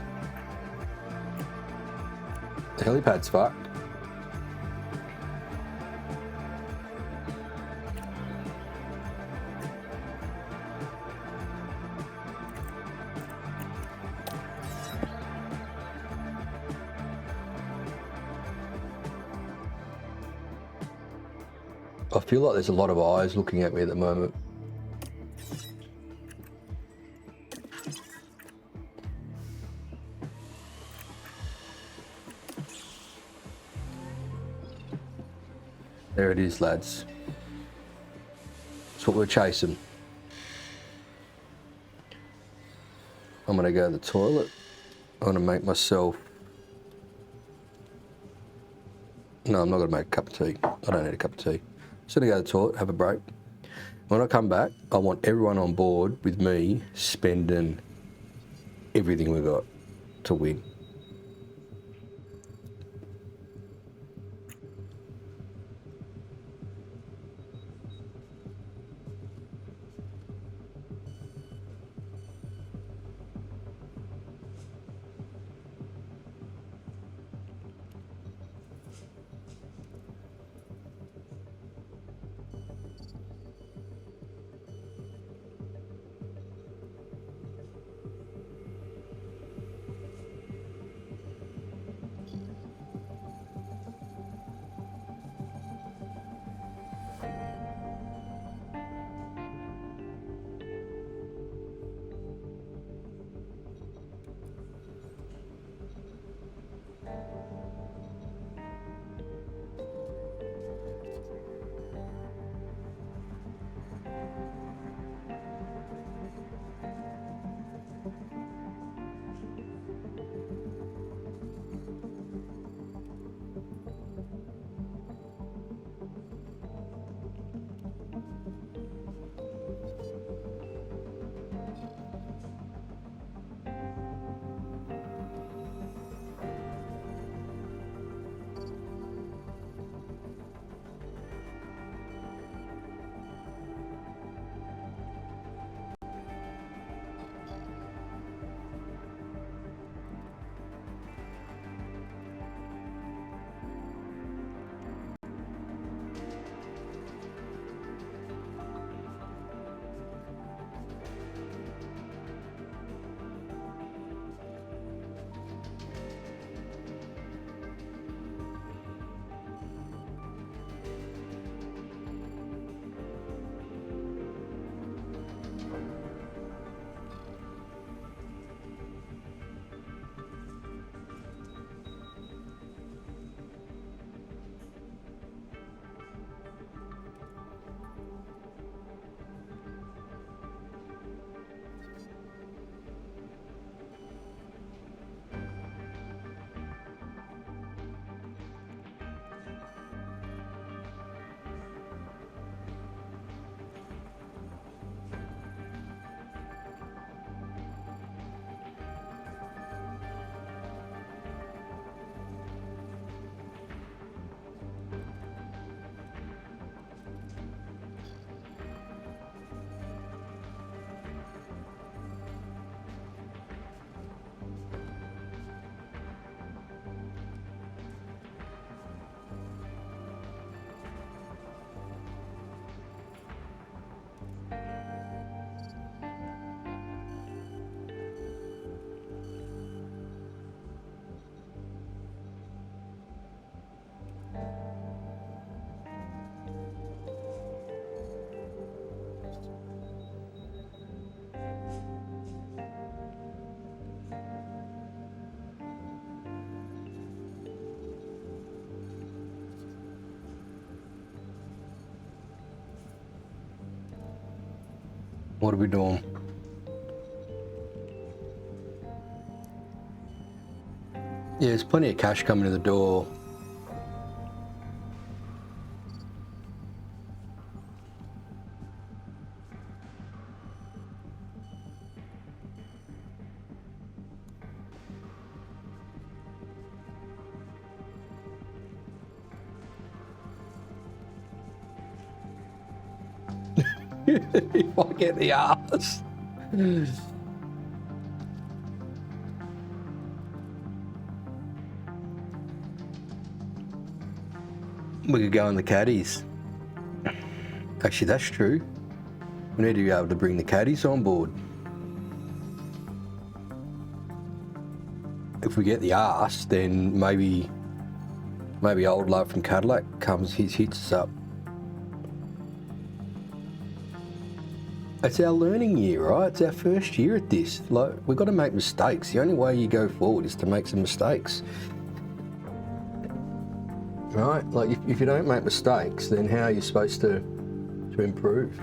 The helipad's fucked. I feel like there's a lot of eyes looking at me at the moment. There it is, lads. That's what we're chasing. I'm gonna go to the toilet. I'm gonna make myself... No, I'm not gonna make a cup of tea. I don't need a cup of tea. Just gonna go to the toilet, have a break. When I come back, I want everyone on board with me spending everything we got to win. What are we doing? Yeah, there's plenty of cash coming in the door. If I get the arse. We could go in the caddies. Actually, that's true. We need to be able to bring the caddies on board. If we get the arse, then maybe old love from Cadillac comes, hits us up. It's our learning year, right? It's our first year at this. Like, we've got to make mistakes. The only way you go forward is to make some mistakes. Right? Like, if you don't make mistakes, then how are you supposed to improve?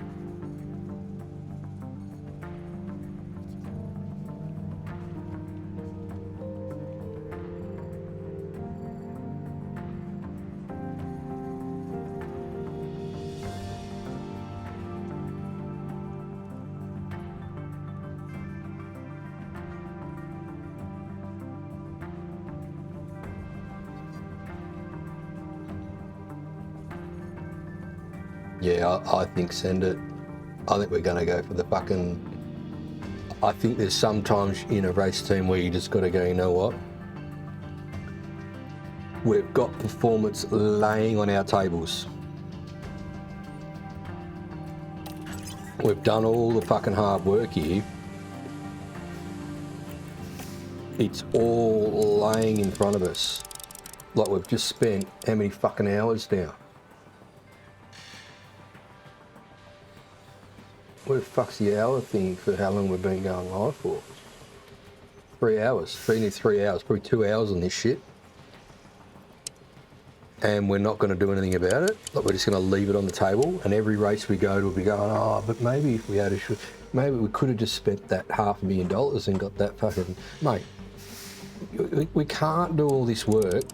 Yeah, I think send it. I think we're going to go for the fucking... I think there's sometimes in a race team where you just got to go, you know what? We've got performance laying on our tables. We've done all the fucking hard work here. It's all laying in front of us. Like, we've just spent how many fucking hours now? What the fuck's the hour thing for how long we've been going live for? 3 hours. Nearly 3 hours. Probably 2 hours on this shit. And we're not going to do anything about it. Like, we're just going to leave it on the table. And every race we go to, we'll be going, oh, but maybe if we had maybe we could have just spent that $500,000 and got that fucking... Mate, we can't do all this work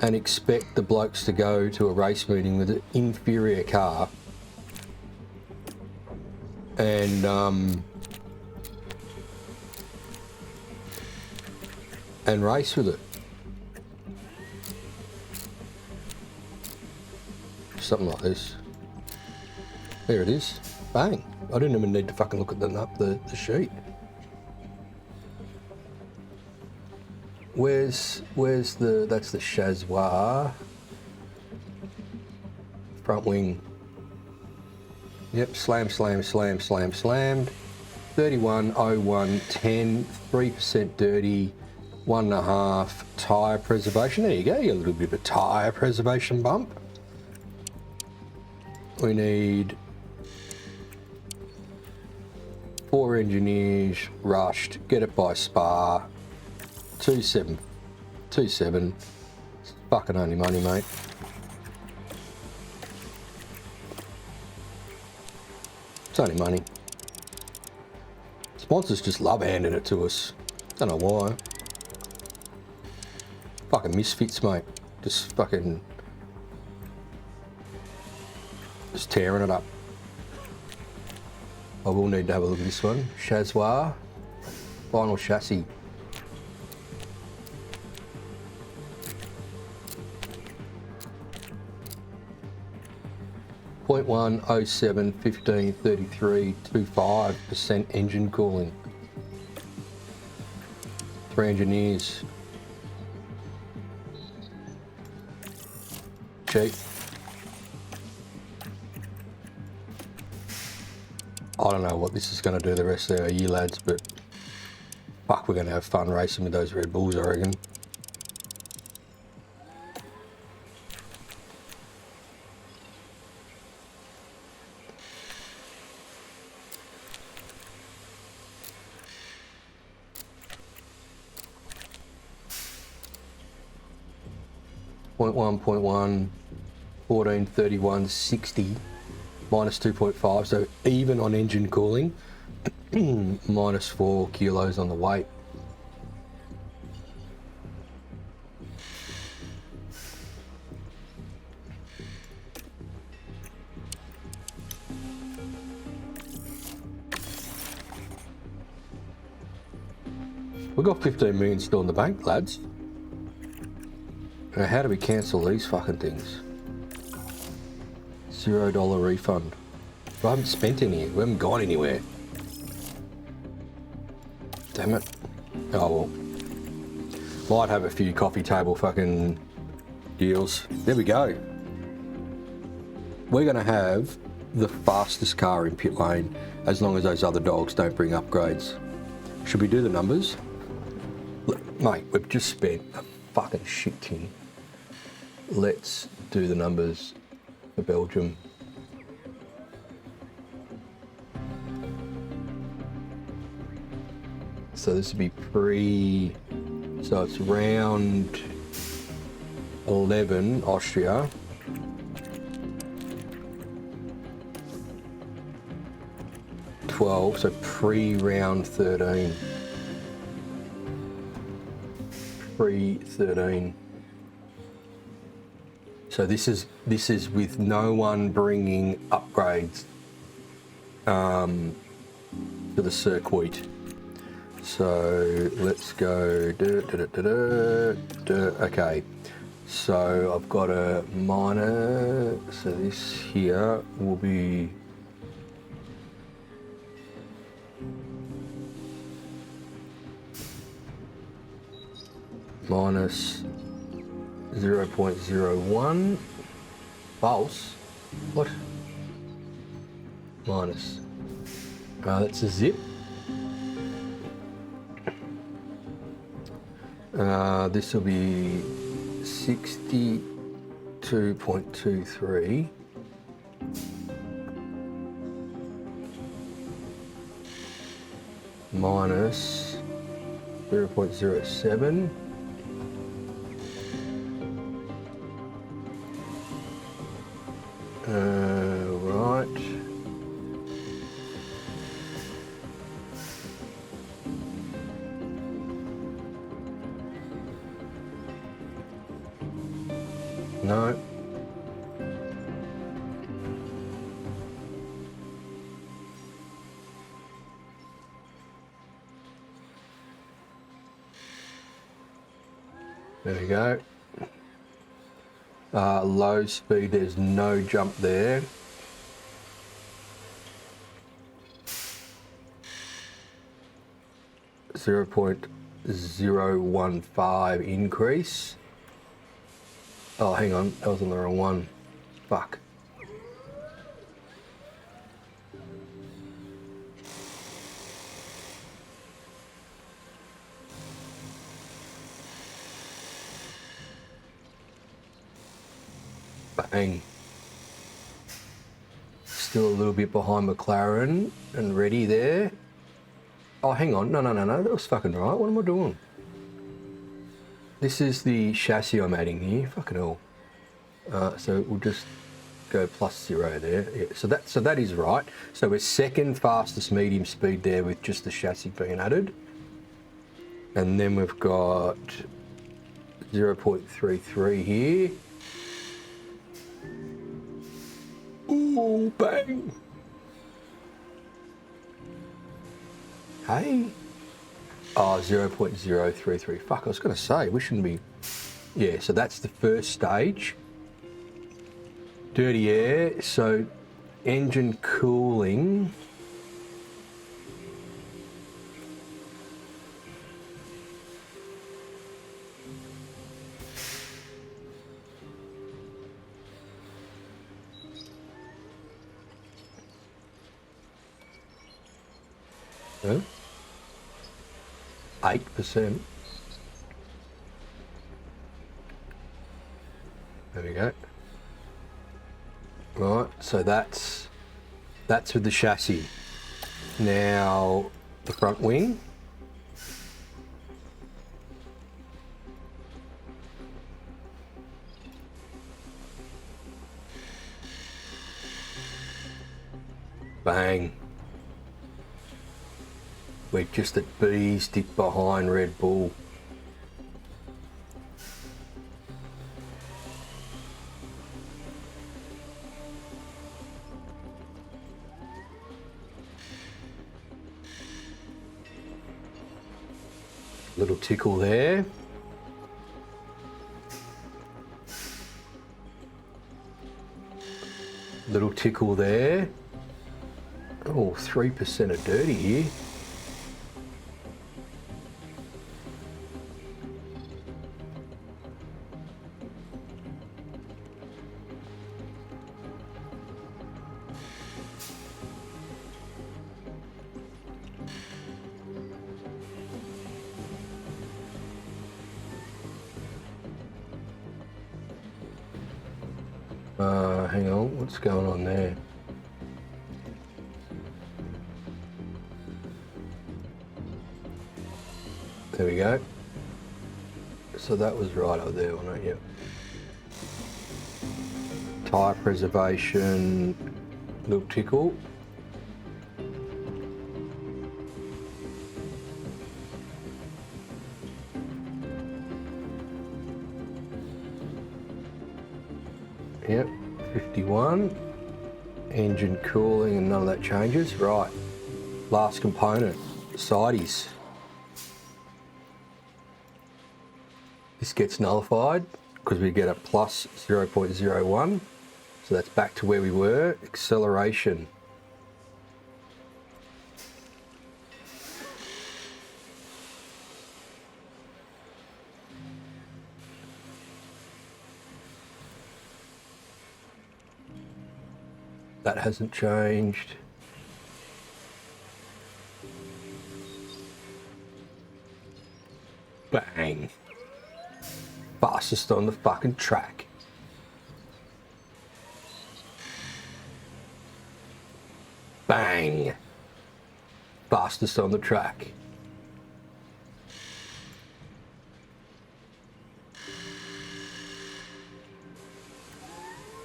and expect the blokes to go to a race meeting with an inferior car and race with it. Something like this. There it is. Bang. I didn't even need to fucking look at the sheet. Where's the... That's the Chazwa. Front wing. Yep, slammed. 31.01.10, 3% dirty, 1.5 tyre preservation. There you go, you get a little bit of a tyre preservation bump. We need 4 engineers, rushed, get it by Spa, 2.7. It's fucking only money, mate. It's only money. Sponsors just love handing it to us. Don't know why. Fucking misfits, mate. Just tearing it up. I will need to have a look at this one. Chazwa. Final chassis. .107 15 33 25% engine cooling. 3 engineers. Cheap. I don't know what this is going to do the rest of our year, lads, but fuck, we're going to have fun racing with those Red Bulls, I reckon. .1, 14, 31, 60, minus 2.5, so even on engine cooling, minus 4 kilos on the weight. We've got 15 million still in the bank, lads. Now, how do we cancel these fucking things? $0 refund. I haven't spent any. We haven't gone anywhere. Damn it. Oh well. Might have a few coffee table fucking deals. There we go. We're going to have the fastest car in pit lane as long as those other dogs don't bring upgrades. Should we do the numbers? Look, mate, we've just spent a fucking shit tin. Let's do the numbers for Belgium. So this would be pre, so it's round 11, Austria. So pre-round 13. Pre-13. So this is with no one bringing upgrades to the circuit. So let's go. Okay. So I've got a minor. So this here will be. Minus 0.01. False. What? Minus. That's a zip. This will be 62.23. Minus 0.07. Right. No. There we go. Low speed, there's no jump there. .015 increase. Oh, hang on, that was on the wrong one. Fuck. Bang. Still a little bit behind McLaren and ready there. Oh, hang on. No. That was fucking right. What am I doing? This is the chassis I'm adding here. Fucking hell. So we'll just go +0 there. Yeah, so that is right. So we're second fastest medium speed there with just the chassis being added. And then we've got 0.33 here. Ooh, bang. Hey. Oh, 0.033. Fuck, I was going to say, we shouldn't be... Yeah, so that's the first stage. Dirty air, so engine cooling. Huh? 8%. There we go. Right, so that's with the chassis. Now the front wing. Bang. We're just at B, stick behind Red Bull. Little tickle there. Little tickle there. Oh, 3% of dirty here. Hang on, what's going on there? There we go. So that was right over there, wasn't it? Yep. Tyre preservation, little tickle. Yep, 51. Engine cooling and none of that changes. Right, last component, sides. This gets nullified because we get a plus 0.01. So that's back to where we were. Acceleration. That hasn't changed. Bang. Fastest on the fucking track. Bang. Fastest on the track.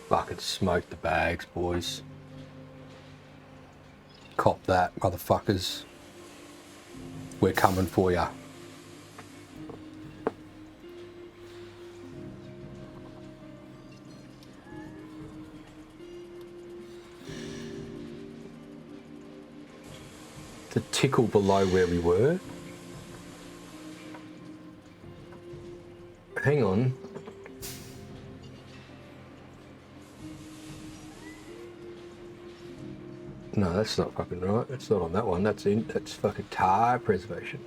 Fucking smoke the bags, boys. Cop that, motherfuckers. We're coming for ya. The tickle below where we were. Hang on. No, that's not fucking right. That's not on that one. That's fucking tyre preservation.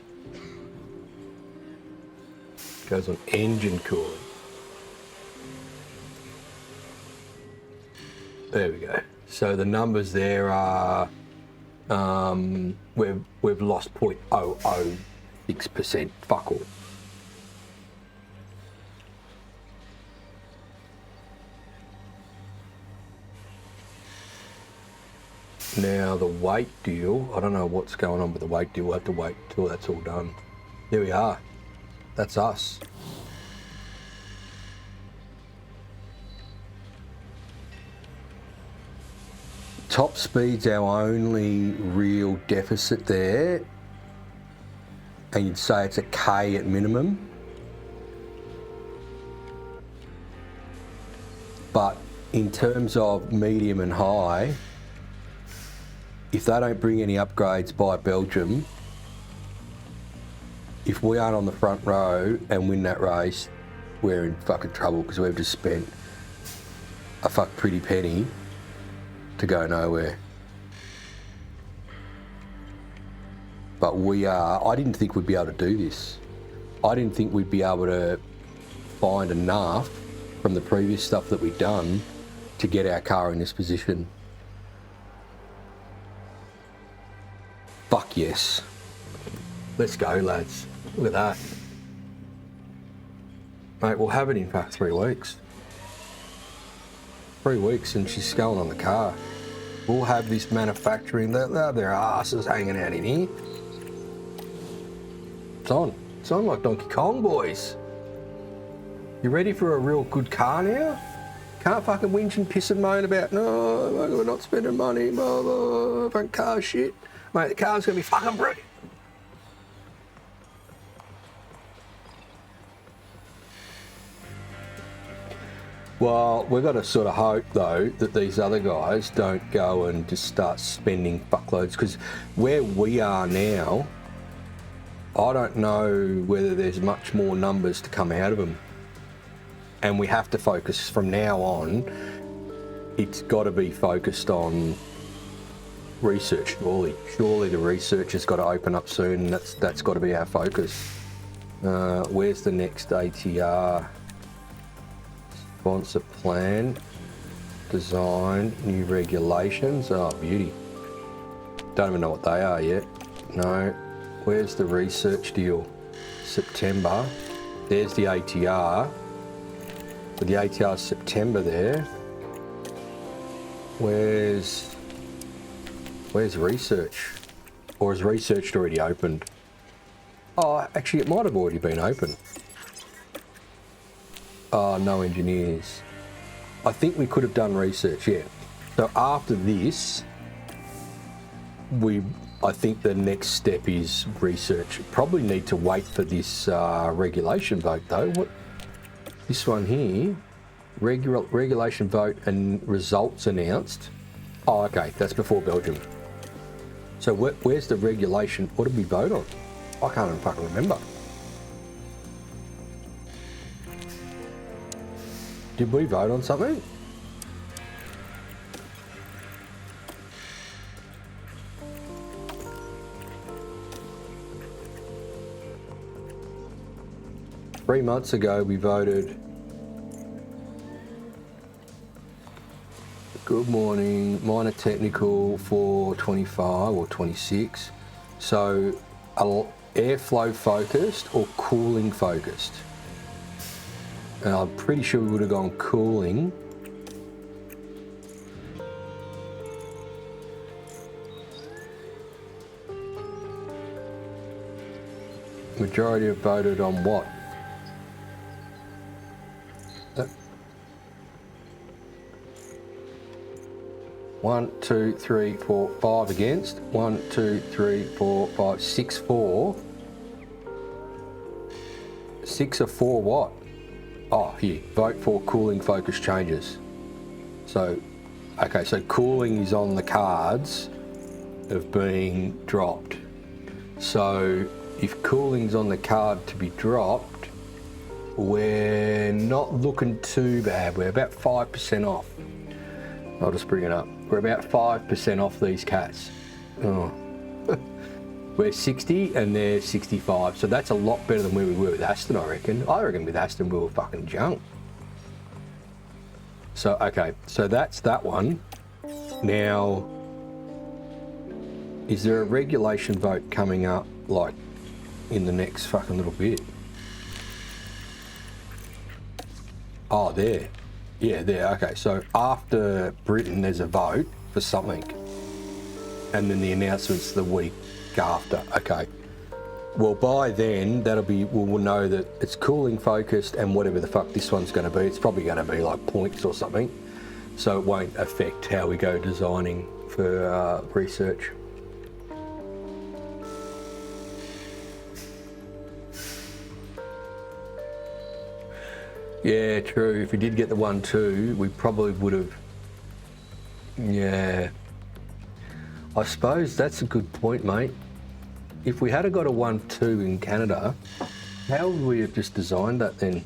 Goes on engine cooling. There we go. So the numbers there are we've lost 0.006%. Fuck all. Now the weight deal, I don't know what's going on with the weight deal. We'll have to wait till that's all done. There we are. That's us. Top speed's our only real deficit there. And you'd say it's a K at minimum. But in terms of medium and high, if they don't bring any upgrades by Belgium, if we aren't on the front row and win that race, we're in fucking trouble because we've just spent a fuck pretty penny to go nowhere. But we are, I didn't think we'd be able to do this. I didn't think we'd be able to find enough from the previous stuff that we'd done to get our car in this position. Fuck yes. Let's go, lads. Look at that. Mate, we'll have it in fact 3 weeks. 3 weeks and she's going on the car. We'll have this manufacturing, they'll have their asses hanging out in here. It's on. It's on like Donkey Kong, boys. You ready for a real good car now? Can't fucking whinge and piss and moan about, no, we're not spending money, blah, blah, front car shit. Mate, the car's gonna be fucking brilliant. Well, we've got to sort of hope, though, that these other guys don't go and just start spending fuckloads, because where we are now, I don't know whether there's much more numbers to come out of them. And we have to focus from now on, it's got to be focused on research, surely. Surely the research has got to open up soon, and that's got to be our focus. Where's the next ATR? Sponsor plan, design, new regulations. Oh, beauty. Don't even know what they are yet. No. Where's the research deal? September. There's the ATR. But the ATR's September there. Where's research? Or is research already opened? Oh, actually, it might have already been open. Oh, no engineers. I think we could have done research, yeah. So after this, I think the next step is research. Probably need to wait for this regulation vote though. What? This one here, regulation vote and results announced. Oh, okay, that's before Belgium. So where's the regulation? What did we vote on? I can't even fucking remember. Did we vote on something? Three months ago we voted. Good morning, minor technical for 25 or 26. So airflow focused or cooling focused? And I'm pretty sure we would have gone cooling. Majority have voted on what? 1, 2, 3, 4, 5 against. 1, 2, 3, 4, 5, 6 for. 6 are for what? Oh, here, vote for cooling focus changes. So, okay, so cooling is on the cards of being dropped. So, if cooling's on the card to be dropped, we're not looking too bad. We're about 5% off. I'll just bring it up. We're about 5% off these cats. Oh. We're 60 and they're 65. So that's a lot better than where we were with Aston, I reckon. I reckon with Aston we were fucking junk. So, okay, so that's that one. Now, is there a regulation vote coming up, like, in the next fucking little bit? Oh, there. Yeah, there, okay. So after Britain, there's a vote for something. And then the announcement's the week after. Okay. Well, by then, we'll know that it's cooling focused and whatever the fuck this one's going to be. It's probably going to be like points or something. So it won't affect how we go designing for research. Yeah, true. If we did get the 1-2, we probably would have. Yeah. I suppose that's a good point, mate. If we had got a 1-2 in Canada, how would we have just designed that then?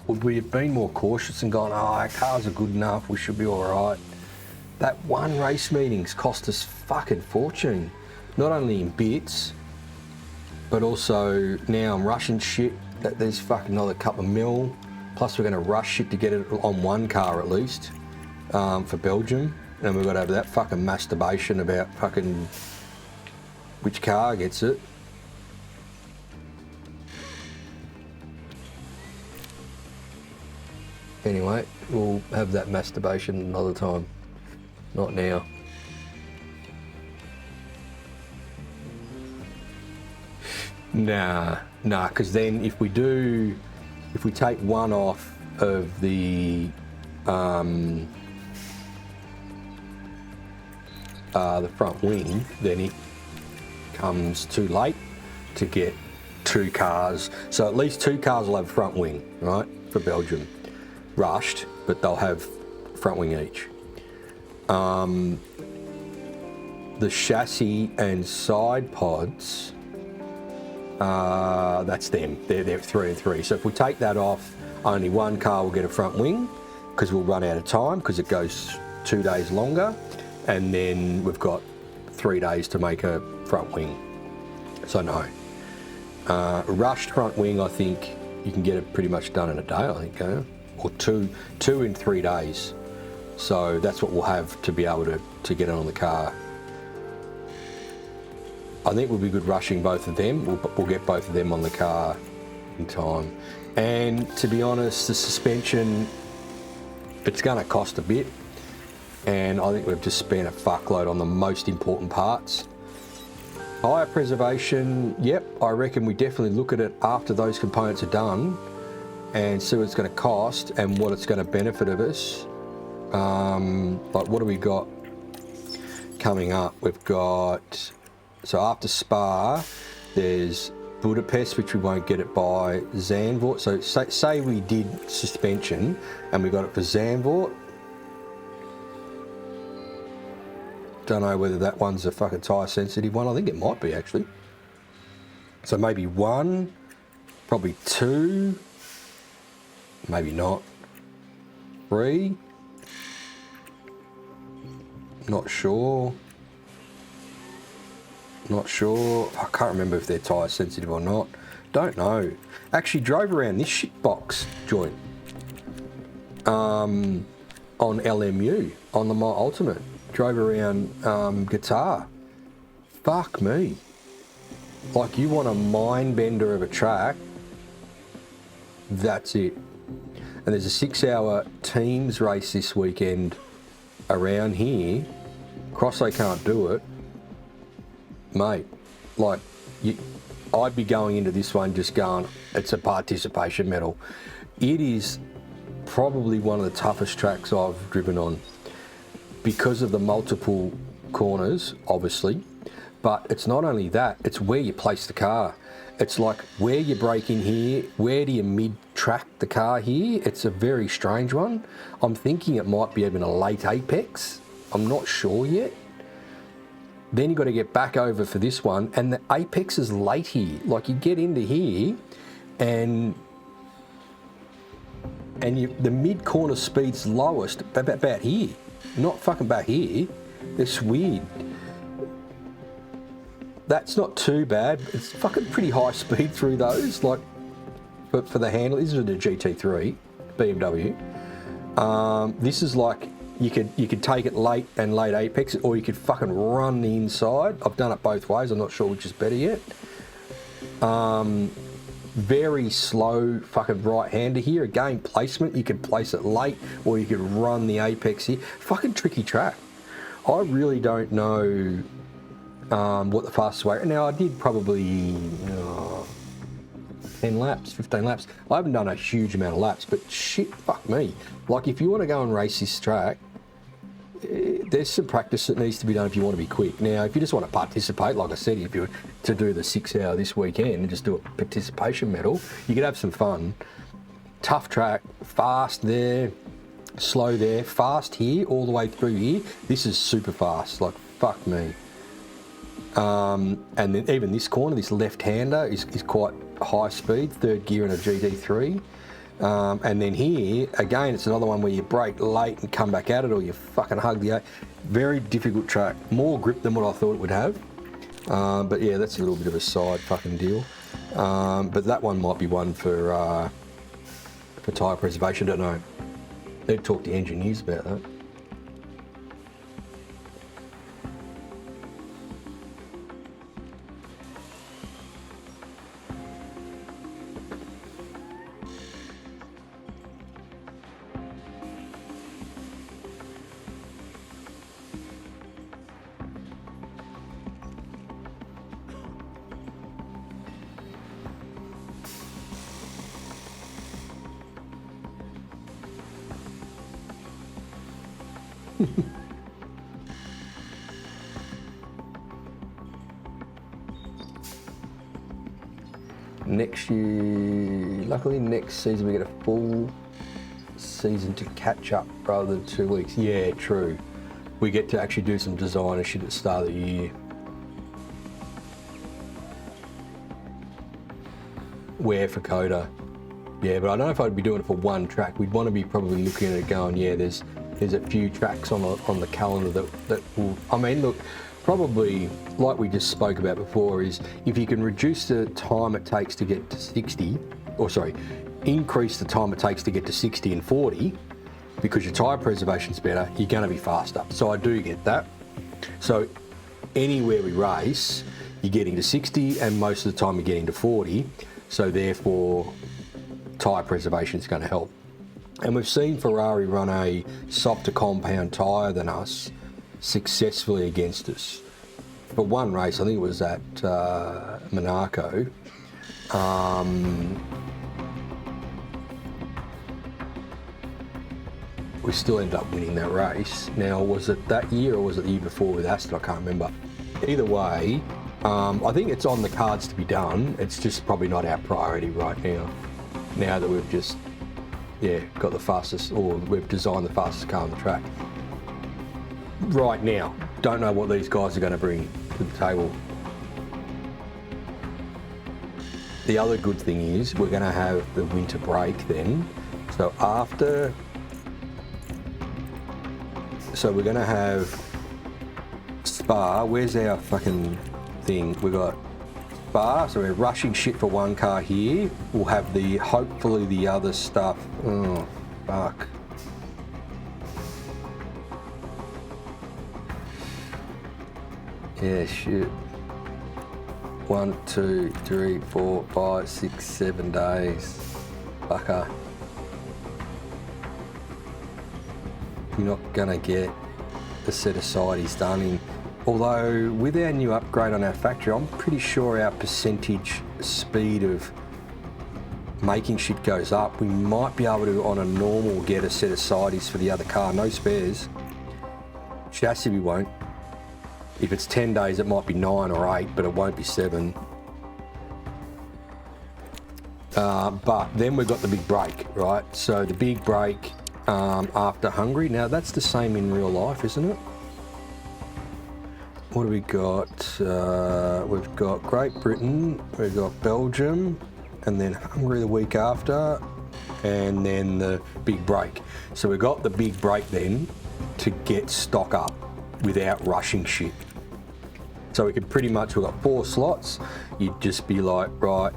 Would we have been more cautious and gone, oh, our cars are good enough, we should be all right? That one race meeting's cost us fucking fortune. Not only in bits, but also now I'm rushing shit that there's fucking another couple of mil. Plus we're going to rush shit to get it on one car at least for Belgium. And we've got to have that fucking masturbation about fucking which car gets it. Anyway, we'll have that masturbation another time. Not now. Nah, because then if we take one off of the front wing, then it comes too late to get two cars. So at least two cars will have front wing, right, for Belgium. Rushed, but they'll have front wing each. The chassis and side pods, that's them. They're 3 and 3. So if we take that off, only one car will get a front wing because we'll run out of time because it goes 2 days longer. And then we've got 3 days to make a front wing. So no. Rushed front wing, I think you can get it pretty much done in a day, I think, or two in 3 days. So that's what we'll have to be able to get it on the car. I think we'll be good rushing both of them. We'll get both of them on the car in time. And to be honest, the suspension, it's going to cost a bit. And I think we've just spent a fuckload on the most important parts. Tyre preservation, yep, I reckon we definitely look at it after those components are done and see what it's going to cost and what it's going to benefit of us. Like what do we got coming up? We've got, so after Spa, there's Budapest, which we won't get it by Zandvoort. So say we did suspension and we got it for Zandvoort. Don't know whether that one's a fucking tyre sensitive one. I think it might be actually. So maybe 1, probably 2, maybe not. 3, not sure. Not sure. I can't remember if they're tyre sensitive or not. Don't know. Actually drove around this shitbox joint on LMU, on the My Ultimate. Drove around Guitar. Fuck me. Like you want a mind bender of a track, that's it. And there's a 6-hour teams race this weekend around here. Cross they can't do it. Mate, like, I'd be going into this one just going, it's a participation medal. It is probably one of the toughest tracks I've driven on because of the multiple corners, obviously. But it's not only that, it's where you place the car. It's like where you brake in here, where do you mid-track the car here? It's a very strange one. I'm thinking it might be even a late apex. I'm not sure yet. Then you've got to get back over for this one, and the apex is late here. Like you get into here, and the mid-corner speed's lowest about here. Not fucking back here. It's weird. That's not too bad. It's fucking pretty high speed through those, like for the handle. This is the GT3 BMW. This is like you could take it late and late apex, or you could fucking run the inside. I've done it both ways. I'm not sure which is better yet. Very slow fucking right-hander here. Again, placement. You could place it late, or you could run the apex here. Fucking tricky track. I really don't know what the fastest way. Now I did probably 10 laps, 15 laps. I haven't done a huge amount of laps, but shit, fuck me. Like if you want to go and race this track, there's some practice that needs to be done if you want to be quick. Now, if you just want to participate, like I said, if you were to do the 6-hour this weekend and just do a participation medal, you could have some fun. Tough track, fast there, slow there, fast here, all the way through here. This is super fast, like fuck me. And then even this corner, this left-hander is quite high speed, third gear in a GT3. And then here, again, it's another one where you brake late and come back at it, or you fucking hug the A. Very difficult track. More grip than what I thought it would have. But yeah, that's a little bit of a side fucking deal. But that one might be one for tyre preservation, don't know. Need to talk to engineers about that. Next year, luckily next season we get a full season to catch up rather than 2 weeks. Yeah, true. We get to actually do some design and shit at the start of the year. Where for Coda? Yeah, but I don't know if I'd be doing it for one track. We'd want to be probably looking at it going, yeah, there's a few tracks on the calendar that will, I mean, look, probably like we just spoke about before, is if you can reduce the time it takes to get to 60, or sorry, increase the time it takes to get to 60 and 40, because your tyre preservation's better, you're going to be faster. So I do get that. So anywhere we race, you're getting to 60, and most of the time you're getting to 40. So therefore, tyre preservation is going to help. And we've seen Ferrari run a softer compound tyre than us successfully against us for one race, I think it was at Monaco. We still ended up winning that race. Now, was it that year or was it the year before with Aston? I can't remember. Either way, I think it's on the cards to be done. It's just probably not our priority right now. Now that we've just, got the fastest, or we've designed the fastest car on the track. Right now, don't know what these guys are going to bring to the table. The other good thing is we're going to have the winter break then. So we're going to have Spa. Where's our fucking thing? We got Spa, so we're rushing shit for one car here. We'll have hopefully the other stuff. Oh, fuck. Yeah, shit. 1, 2, 3, 4, 5, 6, 7 days. Fucker. You're not gonna get the set of sides done in. Although with our new upgrade on our factory, I'm pretty sure our percentage speed of making shit goes up. We might be able to, on a normal, get a set of sides for the other car, no spares. Chassis we won't. If it's 10 days, it might be 9 or 8, but it won't be 7. But then we've got the big break, right? So the big break after Hungary. Now that's the same in real life, isn't it? What do we got? We've got Great Britain, we've got Belgium, and then Hungary the week after, and then the big break. So we've got the big break then to get stock up without rushing shit. So we could pretty much, we've got 4 slots. You'd just be like, right,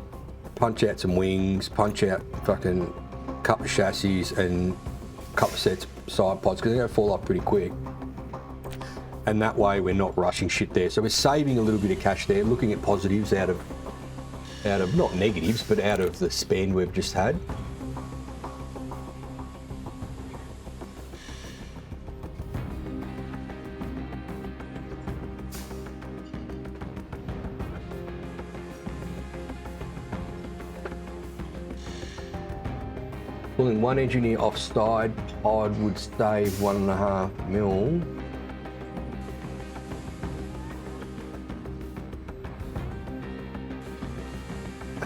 punch out some wings, punch out fucking couple of chassis and a couple of sets of side pods, because they're going to fall off pretty quick. And that way we're not rushing shit there. So we're saving a little bit of cash there, looking at positives out of not negatives, but out of the spend we've just had. Pulling one engineer offside pod would save 1.5 mil.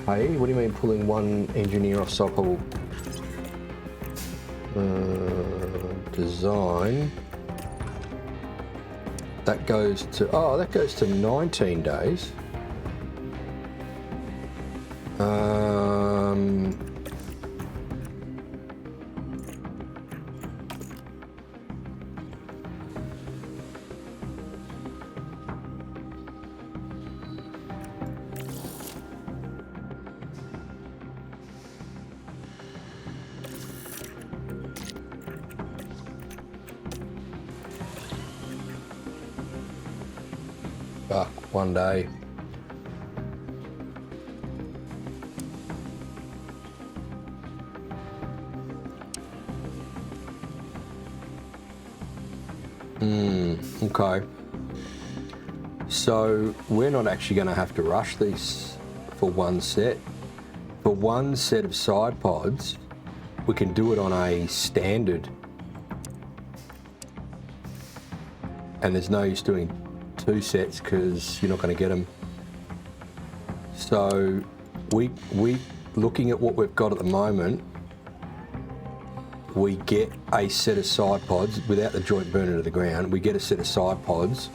Hey, what do you mean pulling one engineer offside pod? Design. That goes to 19 days. Fuck, 1 day. Okay. So we're not actually going to have to rush these for one set. For one set of side pods, we can do it on a standard. And there's no use doing 2 sets because you're not going to get them. So we looking at what we've got at the moment, we get a set of side pods without the joint burner to the ground. We get a set of side pods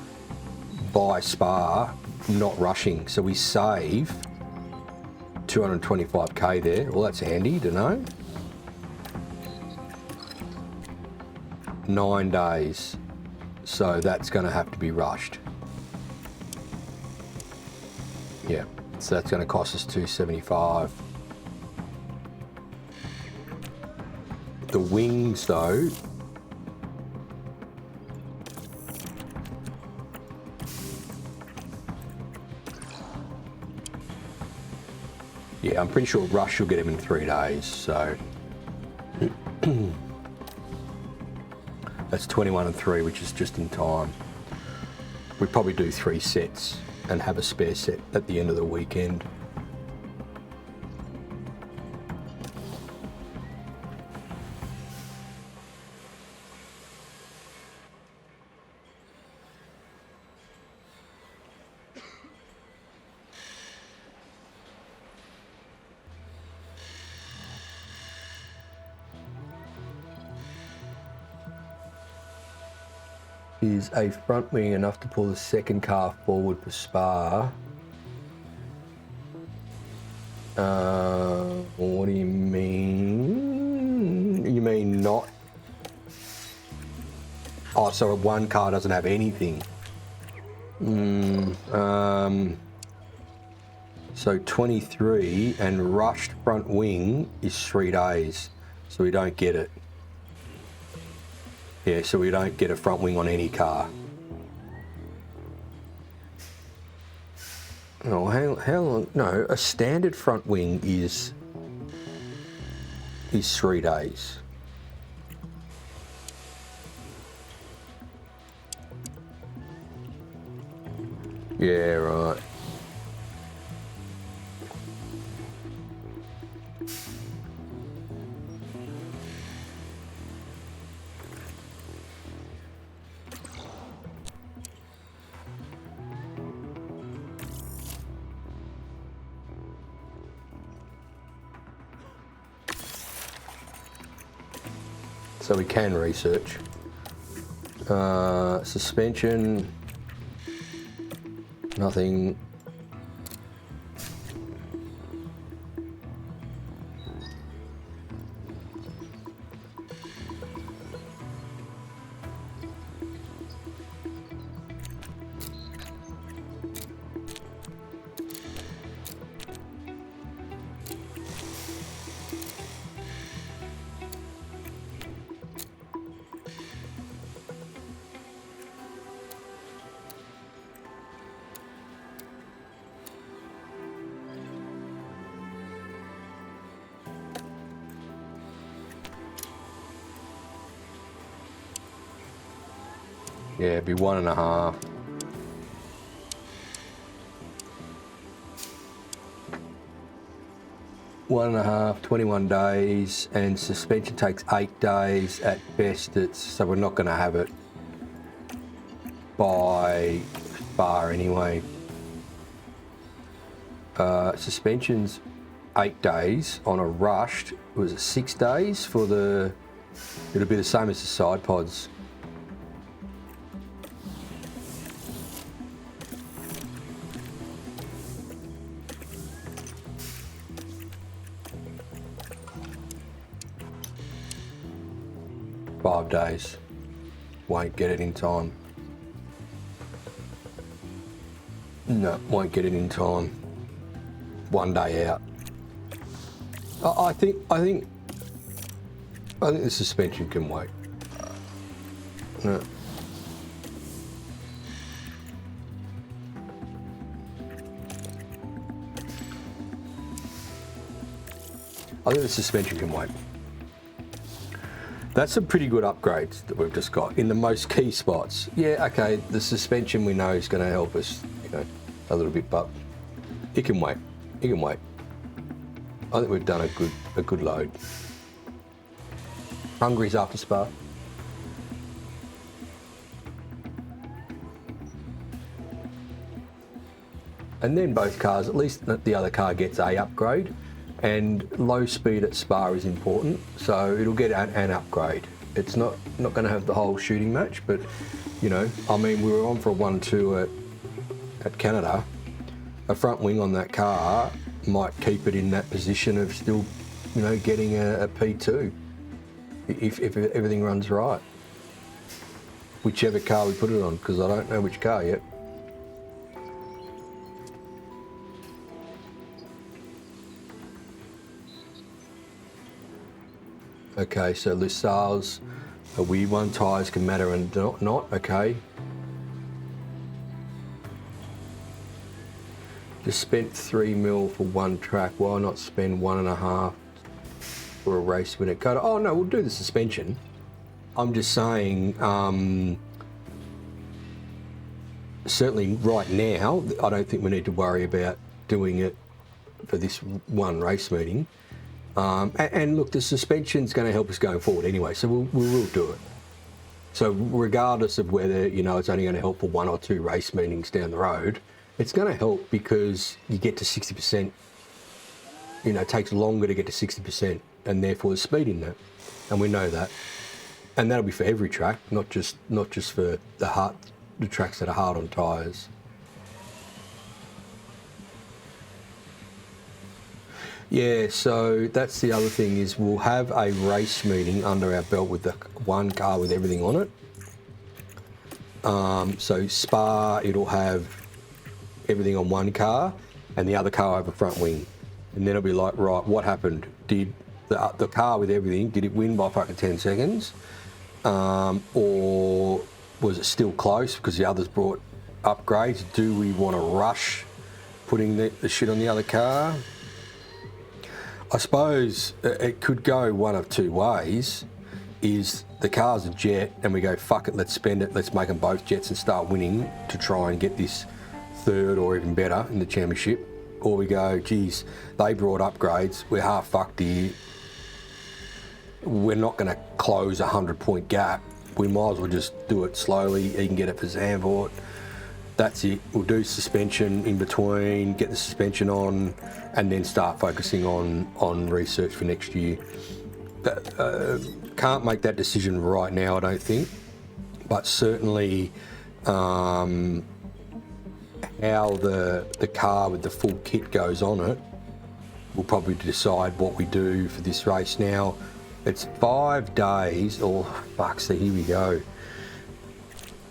by Spa, not rushing. So we save 225k there. Well, that's handy to know. 9 days. So that's going to have to be rushed. Yeah, so that's going to cost us 275. The wings though, yeah, I'm pretty sure Rush will get him in 3 days, so that's 21 and 3, which is just in time. We'd probably do 3 sets and have a spare set at the end of the weekend. Is a front wing enough to pull the second car forward for spar? What do you mean? You mean not? Oh, so one car doesn't have anything. So 23 and rushed front wing is 3 days, so we don't get it. Yeah, so we don't get a front wing on any car. Oh, how long? No, a standard front wing is 3 days. Yeah, right. So we can research. Suspension, nothing. Yeah, it'd be 1.5. One and a half, 21 days, and suspension takes 8 days at best. So we're not going to have it by far anyway. Suspension's 8 days on a rushed. Was it 6 days for the? It'll be the same as the side pods. Days. Won't get it in time. No, won't get it in time. 1 day out. I think the suspension can wait. No. I think the suspension can wait. That's some pretty good upgrades that we've just got in the most key spots. Yeah, okay, the suspension we know is going to help us, a little bit, but it can wait. It can wait. I think we've done a good load. Hungary's after Spa. And then both cars, at least the other car gets a upgrade. And low speed at Spa is important, so it'll get an upgrade. It's not going to have the whole shooting match, but I mean, we were on for a 1-2 at Canada. A front wing on that car might keep it in that position of still, getting a P2 if everything runs right. Whichever car we put it on, because I don't know which car yet. Okay, so Lassalle's a weird one. Tyres can matter and not. Okay. Just spent 3 mil for one track. Why not spend 1.5 for a race win at Qatar? Oh no, we'll do the suspension. I'm just saying, certainly right now, I don't think we need to worry about doing it for this one race meeting. And look, the suspension's going to help us going forward anyway, so we will do it. So regardless of whether, you know, it's only going to help for 1 or 2 race meetings down the road, it's going to help because you get to 60%. You know, it takes longer to get to 60%, and therefore there's speed in that, and we know that. And that'll be for every track, not just for the tracks that are hard on tyres. Yeah, so that's the other thing is we'll have a race meeting under our belt with the one car with everything on it. So Spa, it'll have everything on one car and the other car over front wing. And then it'll be like, right, what happened? Did the car with everything, did it win by fucking 10 seconds? Or was it still close because the others brought upgrades? Do we want to rush putting the shit on the other car? I suppose it could go one of 2 ways. Is the car's a jet and we go, fuck it, let's spend it, let's make them both jets and start winning to try and get this 3rd or even better in the championship. Or we go, geez, they brought upgrades, we're half fucked here. We're not going to close a 100-point gap. We might as well just do it slowly. He can get it for Zandvoort. That's it. We'll do suspension in between, get the suspension on, and then start focusing on research for next year. Can't make that decision right now, I don't think. But certainly how the car with the full kit goes on it will probably decide what we do for this race. Now, it's 5 days. Oh, fuck, so here we go.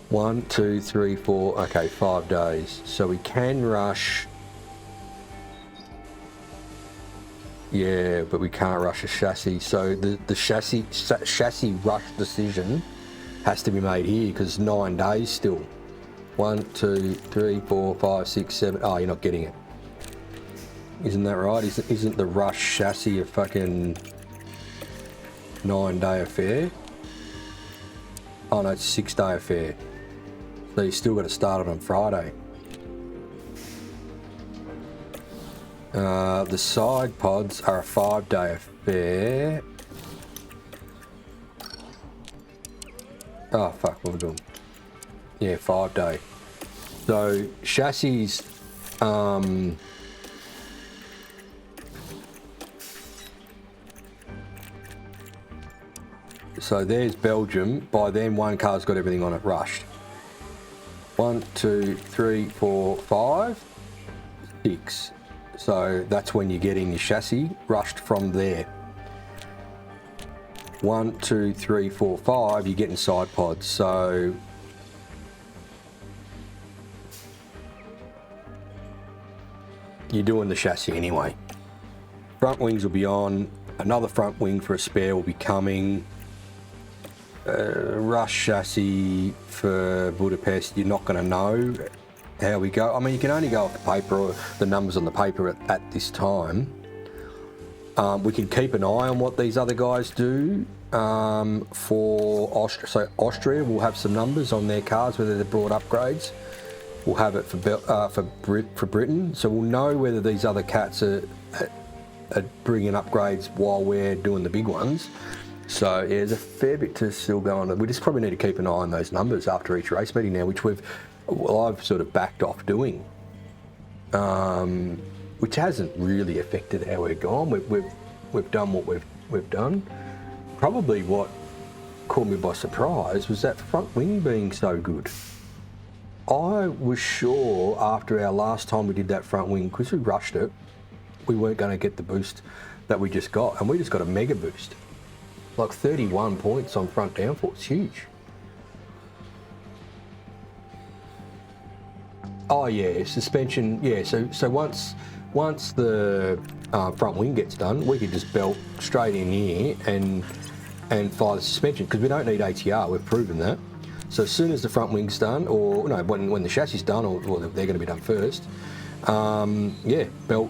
1, 2, 3, 4, okay, 5 days. So we can rush. Yeah, but we can't rush a chassis. So the chassis rush decision has to be made here because 9 days still. 1, 2, 3, 4, 5, 6, 7. Oh, you're not getting it. Isn't that right? Isn't the rush chassis a fucking 9-day affair? Oh no, it's a 6-day affair. So you still got to start it on Friday. The side pods are a 5-day affair. Oh fuck, what are we doing? Yeah, 5-day. So chassis, so there's Belgium. By then, one car's got everything on it rushed. 1, 2, 3, 4, 5, 6. So that's when you're getting your chassis rushed from there. 1, 2, 3, 4, 5, you're getting side pods. So you're doing the chassis anyway. Front wings will be on. Another front wing for a spare will be coming. Rush chassis for Budapest, you're not going to know how we go. I mean, you can only go off the paper or the numbers on the paper at this time. We can keep an eye on what these other guys do for Austria. So Austria will have some numbers on their cars, whether they've brought upgrades. We'll have it for Britain. So we'll know whether these other cats are bringing upgrades while we're doing the big ones. So yeah, there's a fair bit to still go on. We just probably need to keep an eye on those numbers after each race meeting now, which I've sort of backed off doing, which hasn't really affected how we've gone. We've done what we've done. Probably what caught me by surprise was that front wing being so good. I was sure after our last time we did that front wing, because we rushed it, we weren't going to get the boost that we just got, and we just got a mega boost. Like 31 points on front downforce, huge. Oh yeah, suspension, yeah, so once the front wing gets done, we could just belt straight in here and fly the suspension, because we don't need ATR, we've proven that. So as soon as the front wing's done, or no, when the chassis is done, or they're going to be done first, yeah, belt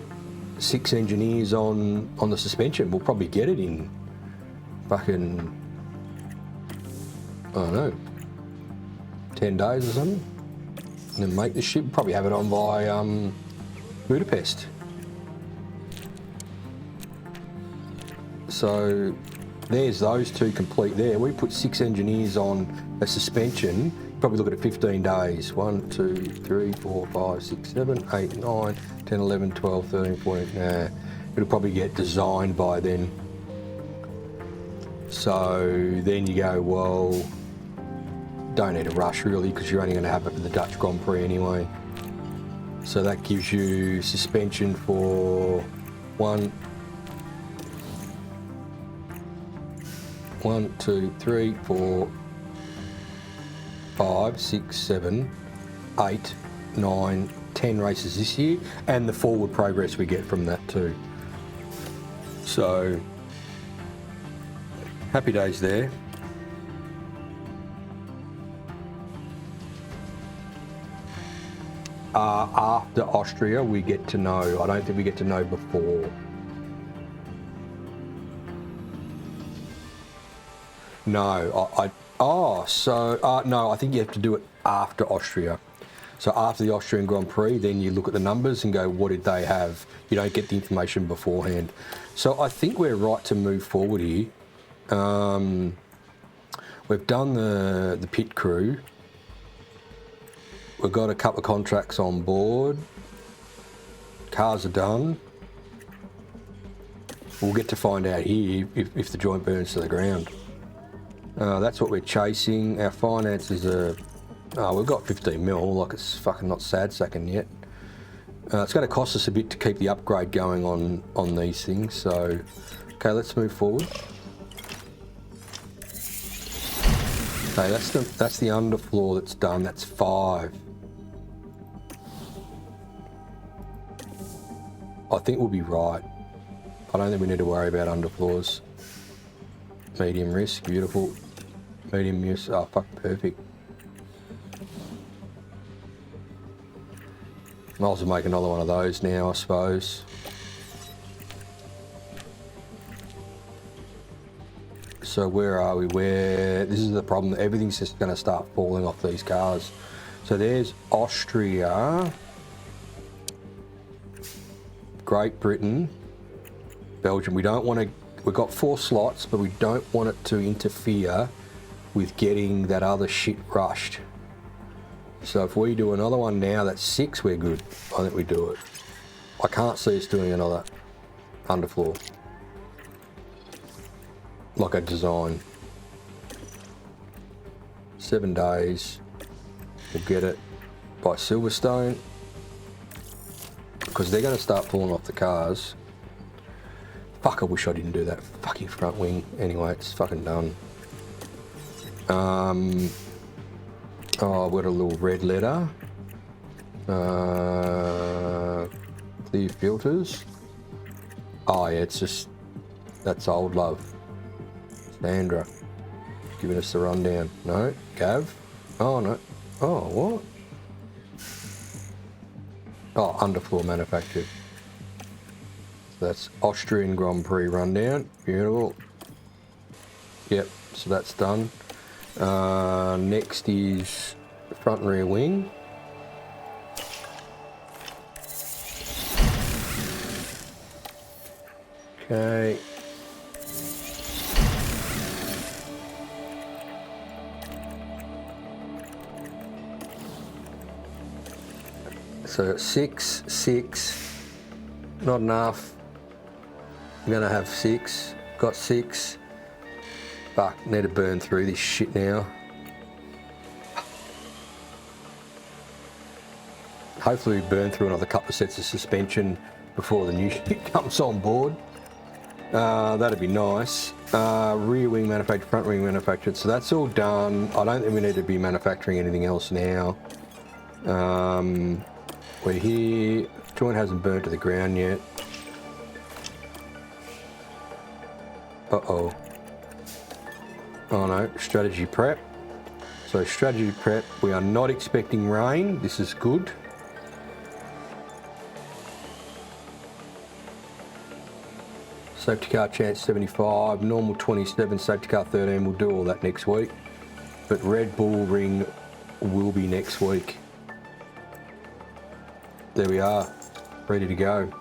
6 engineers on the suspension. We'll probably get it in fucking, I don't know, 10 days or something. And then make the ship. Probably have it on by Budapest. So there's those two complete there. We put 6 engineers on a suspension. Probably look at it 15 days. 1, 2, 3, 4, 5, 6, 7, 8, 9, 10, 11, 12, 13, 14. Nah, it'll probably get designed by then. So then you go, well, don't need a rush really, because you're only going to have it for the Dutch Grand Prix anyway. So that gives you suspension for 1, 2, 3, 4, 5, 6, 7, 8, 9, 10 races this year, and the forward progress we get from that too. So happy days there. After Austria, we get to know. I don't think we get to know before. No, no, I think you have to do it after Austria. So after the Austrian Grand Prix, then you look at the numbers and go, what did they have? You don't get the information beforehand. So I think we're right to move forward here. We've done the pit crew. We've got a couple of contracts on board. Cars are done. We'll get to find out here if the joint burns to the ground. That's what we're chasing. Our finances are... we've got 15 mil, like it's fucking not sad sacking yet. It's going to cost us a bit to keep the upgrade going on these things, so... Okay, let's move forward. Okay, that's the underfloor that's done. That's 5. I think we'll be right. I don't think we need to worry about underfloors. Medium risk, beautiful. Medium risk, oh fuck, perfect. Might as well make another one of those now, I suppose. So where are we? This is the problem. Everything's just going to start falling off these cars. So there's Austria, Great Britain, Belgium. We don't want to. We've got 4 slots, but we don't want it to interfere with getting that other shit rushed. So if we do another one now, that's 6. We're good. I think we do it. I can't see us doing another underfloor. Like a design. 7 days. We'll get it by Silverstone. Because they're going to start pulling off the cars. Fuck, I wish I didn't do that fucking front wing. Anyway, it's fucking done. Oh, I've got a little red letter. Clear filters. Oh yeah, it's just... That's old love. Sandra. Giving us the rundown. No, Gav. Oh no. Oh, what? Oh, underfloor manufactured. So that's Austrian Grand Prix rundown. Beautiful. Yep, so that's done. Next is front and rear wing. Okay. So 6, 6, not enough. I'm gonna have 6, got 6. Fuck, need to burn through this shit now. Hopefully we burn through another couple of sets of suspension before the new shit comes on board. That'd be nice. Rear wing manufactured, front wing manufactured, so that's all done. I don't think we need to be manufacturing anything else now. We're here, joint hasn't burnt to the ground yet. Uh-oh. Oh no, strategy prep. So strategy prep, we are not expecting rain. This is good. Safety car chance 75, normal 27, safety car 13. We'll do all that next week. But Red Bull ring will be next week. there we are, ready to go.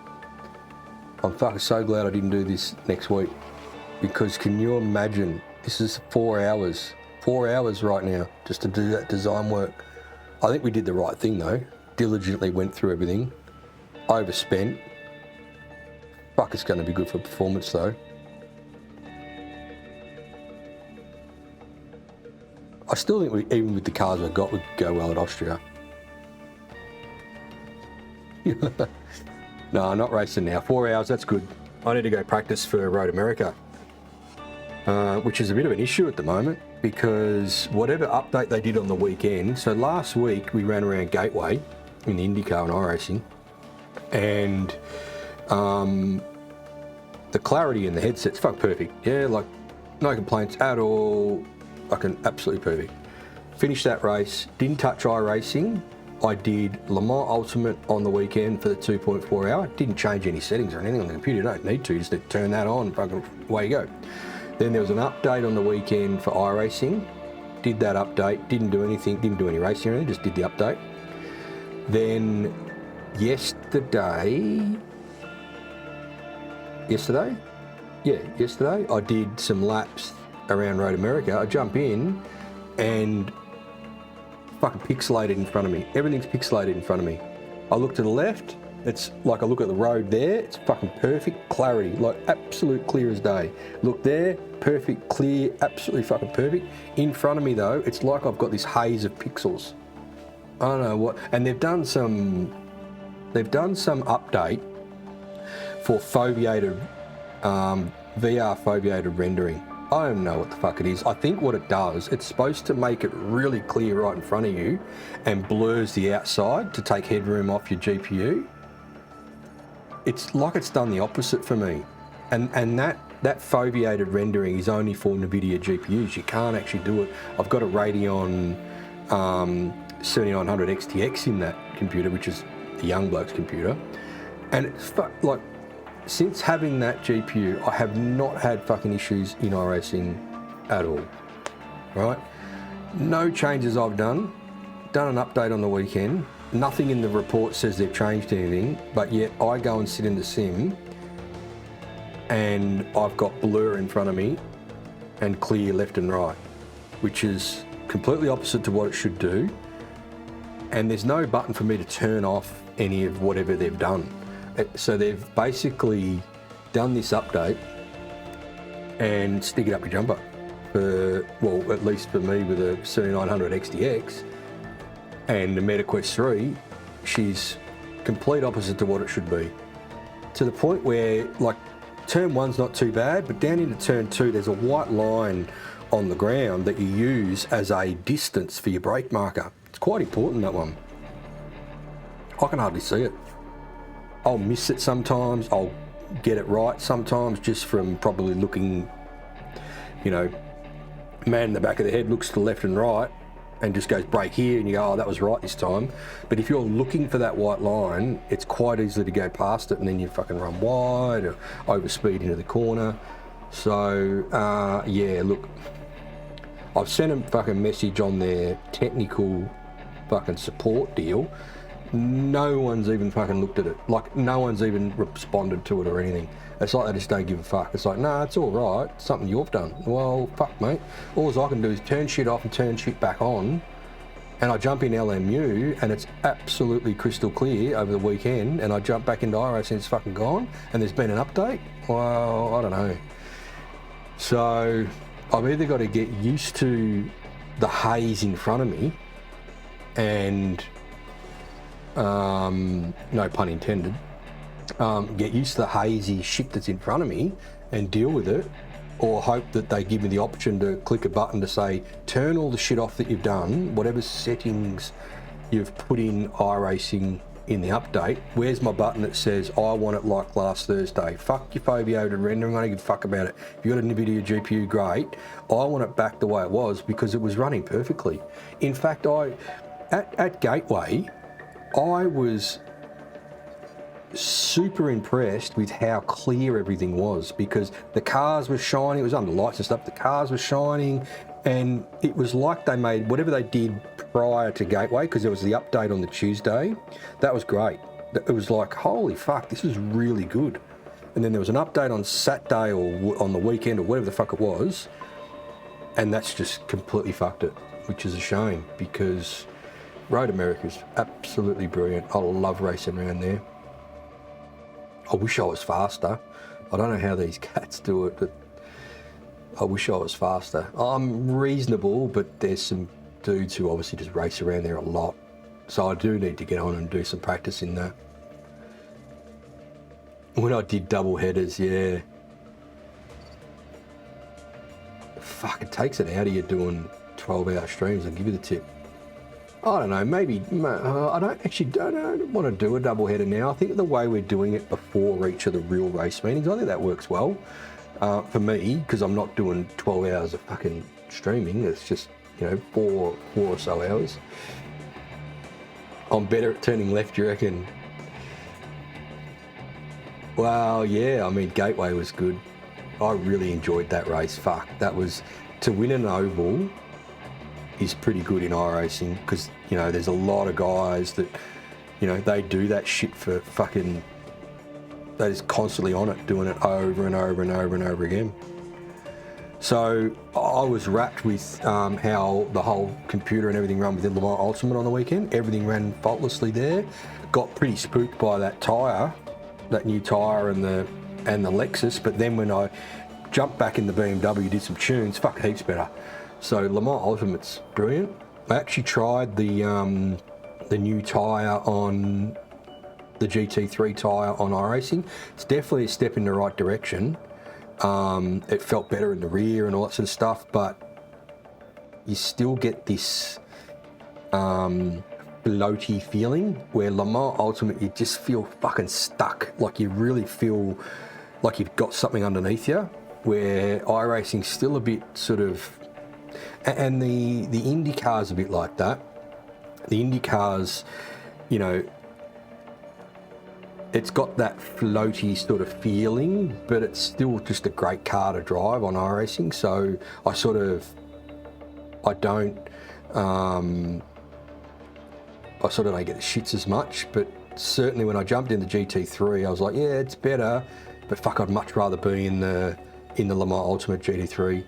I'm fucking so glad I didn't do this next week, because can you imagine, this is 4 hours right now just to do that design work. I think we did the right thing though, diligently went through everything, overspent. Fuck, it's going to be good for performance though. I still think even with the cars we've got, we'd go well at Austria. No, not racing now. 4 hours, that's good. I need to go practice for Road America, which is a bit of an issue at the moment, because whatever update they did on the weekend, so last week we ran around Gateway in the IndyCar and iRacing, and the clarity in the headset's fucking perfect. Yeah, like no complaints at all, fucking absolutely perfect. Finished that race, didn't touch iRacing. I did Le Mans Ultimate on the weekend for the 2.4 hour. Didn't change any settings or anything on the computer. You don't need to, you just need to turn that on, fucking away you go. Then there was an update on the weekend for iRacing. Did that update, didn't do anything, didn't do any racing or anything, just did the update. Then yesterday, I did some laps around Road America. I jump in and fucking pixelated in front of me. Everything's pixelated in front of me. I look to the left, it's like I look at the road there, it's fucking perfect clarity, like absolute clear as day. Look there, perfect, clear, absolutely fucking perfect. In front of me though, it's like I've got this haze of pixels. I don't know what, and they've done some update for foveated, VR foveated rendering. I don't know what the fuck it is. I think what it does, it's supposed to make it really clear right in front of you and blurs the outside to take headroom off your GPU. It's like it's done the opposite for me. And that foveated rendering is only for NVIDIA GPUs. You can't actually do it. I've got a Radeon 7900 XTX in that computer, which is the young bloke's computer. And it's like, since having that GPU, I have not had fucking issues in iRacing at all, right? No changes I've done an update on the weekend, nothing in the report says they've changed anything, but yet I go and sit in the sim and I've got blur in front of me and clear left and right, which is completely opposite to what it should do. And there's no button for me to turn off any of whatever they've done. So they've basically done this update and stick it up your jumper. Well, at least for me with a 7900 XTX and the MetaQuest 3, she's complete opposite to what it should be. To the point where, like, turn 1's not too bad, but down into turn 2, there's a white line on the ground that you use as a distance for your brake marker. It's quite important, that one. I can hardly see it. I'll miss it sometimes, I'll get it right sometimes just from probably looking, you know, man in the back of the head looks to the left and right and just goes brake here and you go, oh, that was right this time. But if you're looking for that white line, it's quite easy to go past it and then you fucking run wide or overspeed into the corner. So, yeah, look, I've sent a fucking message on their technical fucking support deal. No one's even fucking looked at it. Like, no one's even responded to it or anything. It's like they just don't give a fuck. It's like, nah, it's all right. It's something you've done. Well, fuck, mate. All I can do is turn shit off and turn shit back on. And I jump in LMU and it's absolutely crystal clear over the weekend. And I jump back into iRacing and it's fucking gone. And there's been an update. Well, I don't know. So I've either got to get used to the haze in front of me and no pun intended, get used to the hazy shit that's in front of me and deal with it, or hope that they give me the option to click a button to say, turn all the shit off that you've done, whatever settings you've put in iRacing in the update. Where's my button that says, I want it like last Thursday? Fuck your foveated rendering, I don't give a fuck about it. If you've got a NVIDIA GPU, great. I want it back the way it was because it was running perfectly. In fact, at Gateway, I was super impressed with how clear everything was because the cars were shining. It was under lights and stuff. The cars were shining and it was like they made whatever they did prior to Gateway, because there was the update on the Tuesday. That was great. It was like, holy fuck, this is really good. And then there was an update on Saturday or on the weekend or whatever the fuck it was, and that's just completely fucked it, which is a shame because Road America's absolutely brilliant. I love racing around there. I wish I was faster. I don't know how these cats do it, but I wish I was faster. I'm reasonable, but there's some dudes who obviously just race around there a lot. So I do need to get on and do some practice in that. When I did double headers, yeah. Fuck, it takes it out of you doing 12-hour streams. I'll give you the tip. I don't know, maybe, I don't want to do a double header now. I think the way we're doing it before each of the real race meetings, I think that works well. For me, because I'm not doing 12 hours of fucking streaming. It's just, you know, four or so hours. I'm better at turning left, you reckon? Well, yeah, I mean, Gateway was good. I really enjoyed that race. Fuck, that was, to win an oval is pretty good in iRacing because, you know, there's a lot of guys that, you know, they do that shit for fucking, they're just constantly on it, doing it over and over and over and over again. So I was wrapped with how the whole computer and everything ran within Le Mans Ultimate on the weekend. Everything ran faultlessly there. Got pretty spooked by that tyre, that new tyre and the Lexus. But then when I jumped back in the BMW, did some tunes, fuck, heaps better. So Le Mans Ultimate's brilliant. I actually tried the new tyre on the GT3 tyre on iRacing. It's definitely a step in the right direction. It felt better in the rear and all that sort of stuff, but you still get this floaty feeling where Le Mans Ultimate, you just feel fucking stuck. Like you really feel like you've got something underneath you, where iRacing's still a bit sort of, and the IndyCar's a bit like that. The IndyCar's, you know, it's got that floaty sort of feeling, but it's still just a great car to drive on iRacing. So I don't get the shits as much, but certainly when I jumped in the GT3, I was like, yeah, it's better, but fuck, I'd much rather be in the Le Mans Ultimate GT3.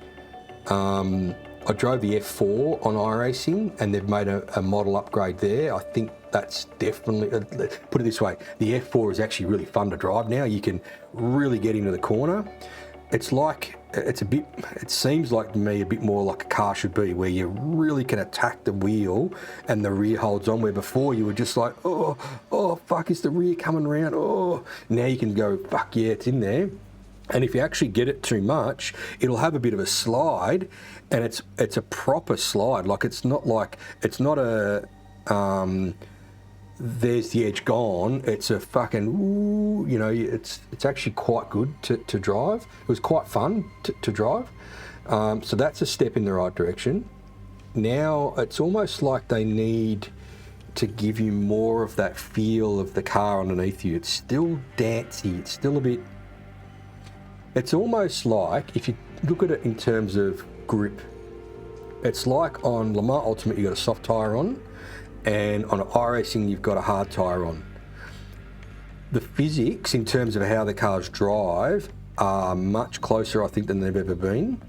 I drove the F4 on iRacing, and they've made a model upgrade there. I think that's definitely, put it this way, the F4 is actually really fun to drive now. You can really get into the corner. It's like, it seems like to me a bit more like a car should be, where you really can attack the wheel and the rear holds on, where before you were just like, oh, fuck, is the rear coming around? Oh, now you can go, fuck yeah, it's in there. And if you actually get it too much, it'll have a bit of a slide, and it's a proper slide. Like it's not a there's the edge gone. It's a fucking ooh, you know. It's actually quite good to drive. It was quite fun to drive. So that's a step in the right direction. Now it's almost like they need to give you more of that feel of the car underneath you. It's still dancey. It's still a bit. It's almost like, if you look at it in terms of grip, it's like on Le Mans Ultimate you've got a soft tyre on, and on iRacing you've got a hard tyre on. The physics in terms of how the cars drive are much closer, I think, than they've ever been.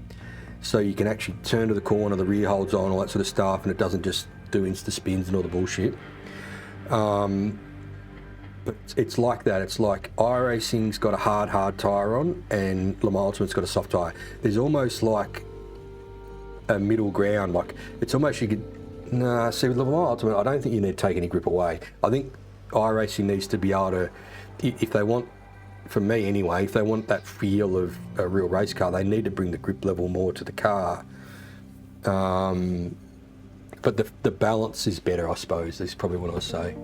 So you can actually turn to the corner, the rear holds on, all that sort of stuff, and it doesn't just do insta spins and all the bullshit. But it's like that. It's like iRacing's got a hard tyre on, and Le Mans Ultimate's got a soft tyre. There's almost like a middle ground. Like it's almost see with Le Mans Ultimate, I don't think you need to take any grip away. I think iRacing needs to be able to, if they want, for me anyway, if they want that feel of a real race car, they need to bring the grip level more to the car. But the balance is better, I suppose, is probably what I'll say.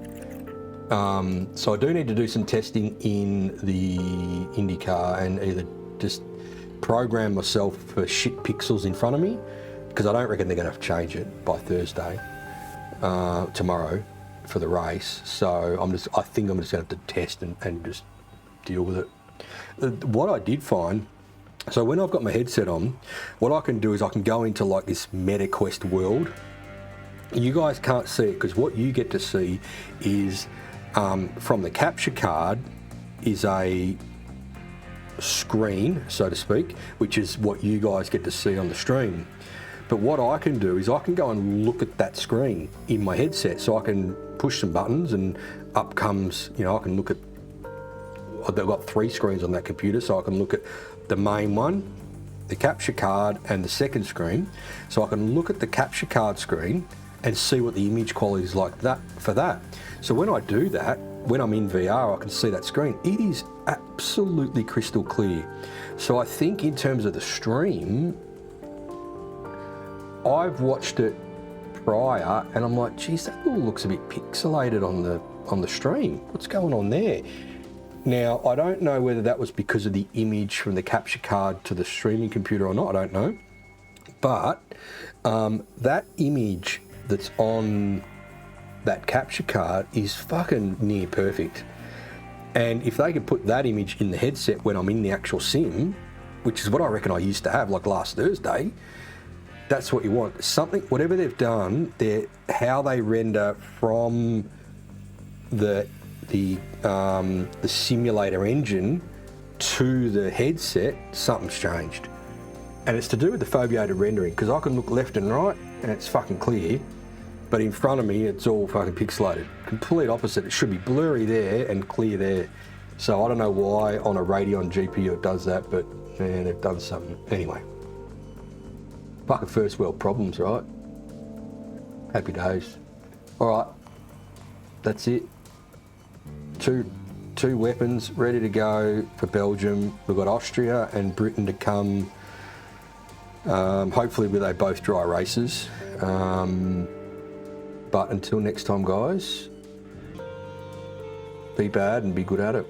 So I do need to do some testing in the IndyCar and either just program myself for shit pixels in front of me, because I don't reckon they're going to change it by Thursday, tomorrow, for the race. So I think I'm just going to have to test and just deal with it. What I did find, so when I've got my headset on, what I can do is I can go into like this MetaQuest world. You guys can't see it, because what you get to see is from the capture card is a screen, so to speak, which is what you guys get to see on the stream. But what I can do is I can go and look at that screen in my headset, so I can push some buttons and up comes, you know, I can look at, they've got 3 screens on that computer, so I can look at the main one, the capture card, and the second screen. So I can look at the capture card screen and see what the image quality is like that for that. So when I do that, when I'm in VR, I can see that screen. It is absolutely crystal clear. So I think in terms of the stream, I've watched it prior and I'm like, geez, that all looks a bit pixelated on the stream. What's going on there? Now, I don't know whether that was because of the image from the capture card to the streaming computer or not, I don't know. But that image that's on that capture card is fucking near perfect. And if they could put that image in the headset when I'm in the actual sim, which is what I reckon I used to have like last Thursday, that's what you want. Something, whatever they've done, how they render from the simulator engine to the headset, something's changed. And it's to do with the foveated rendering, because I can look left and right and it's fucking clear, but in front of me it's all fucking pixelated. Complete opposite. It should be blurry there and clear there. So I don't know why on a Radeon GPU it does that, but man, they've done something. Anyway, fucking first world problems, right? Happy days. All right, that's it. Two weapons ready to go for Belgium. We've got Austria and Britain to come. Hopefully they both dry races. But until next time, guys, be bad and be good at it.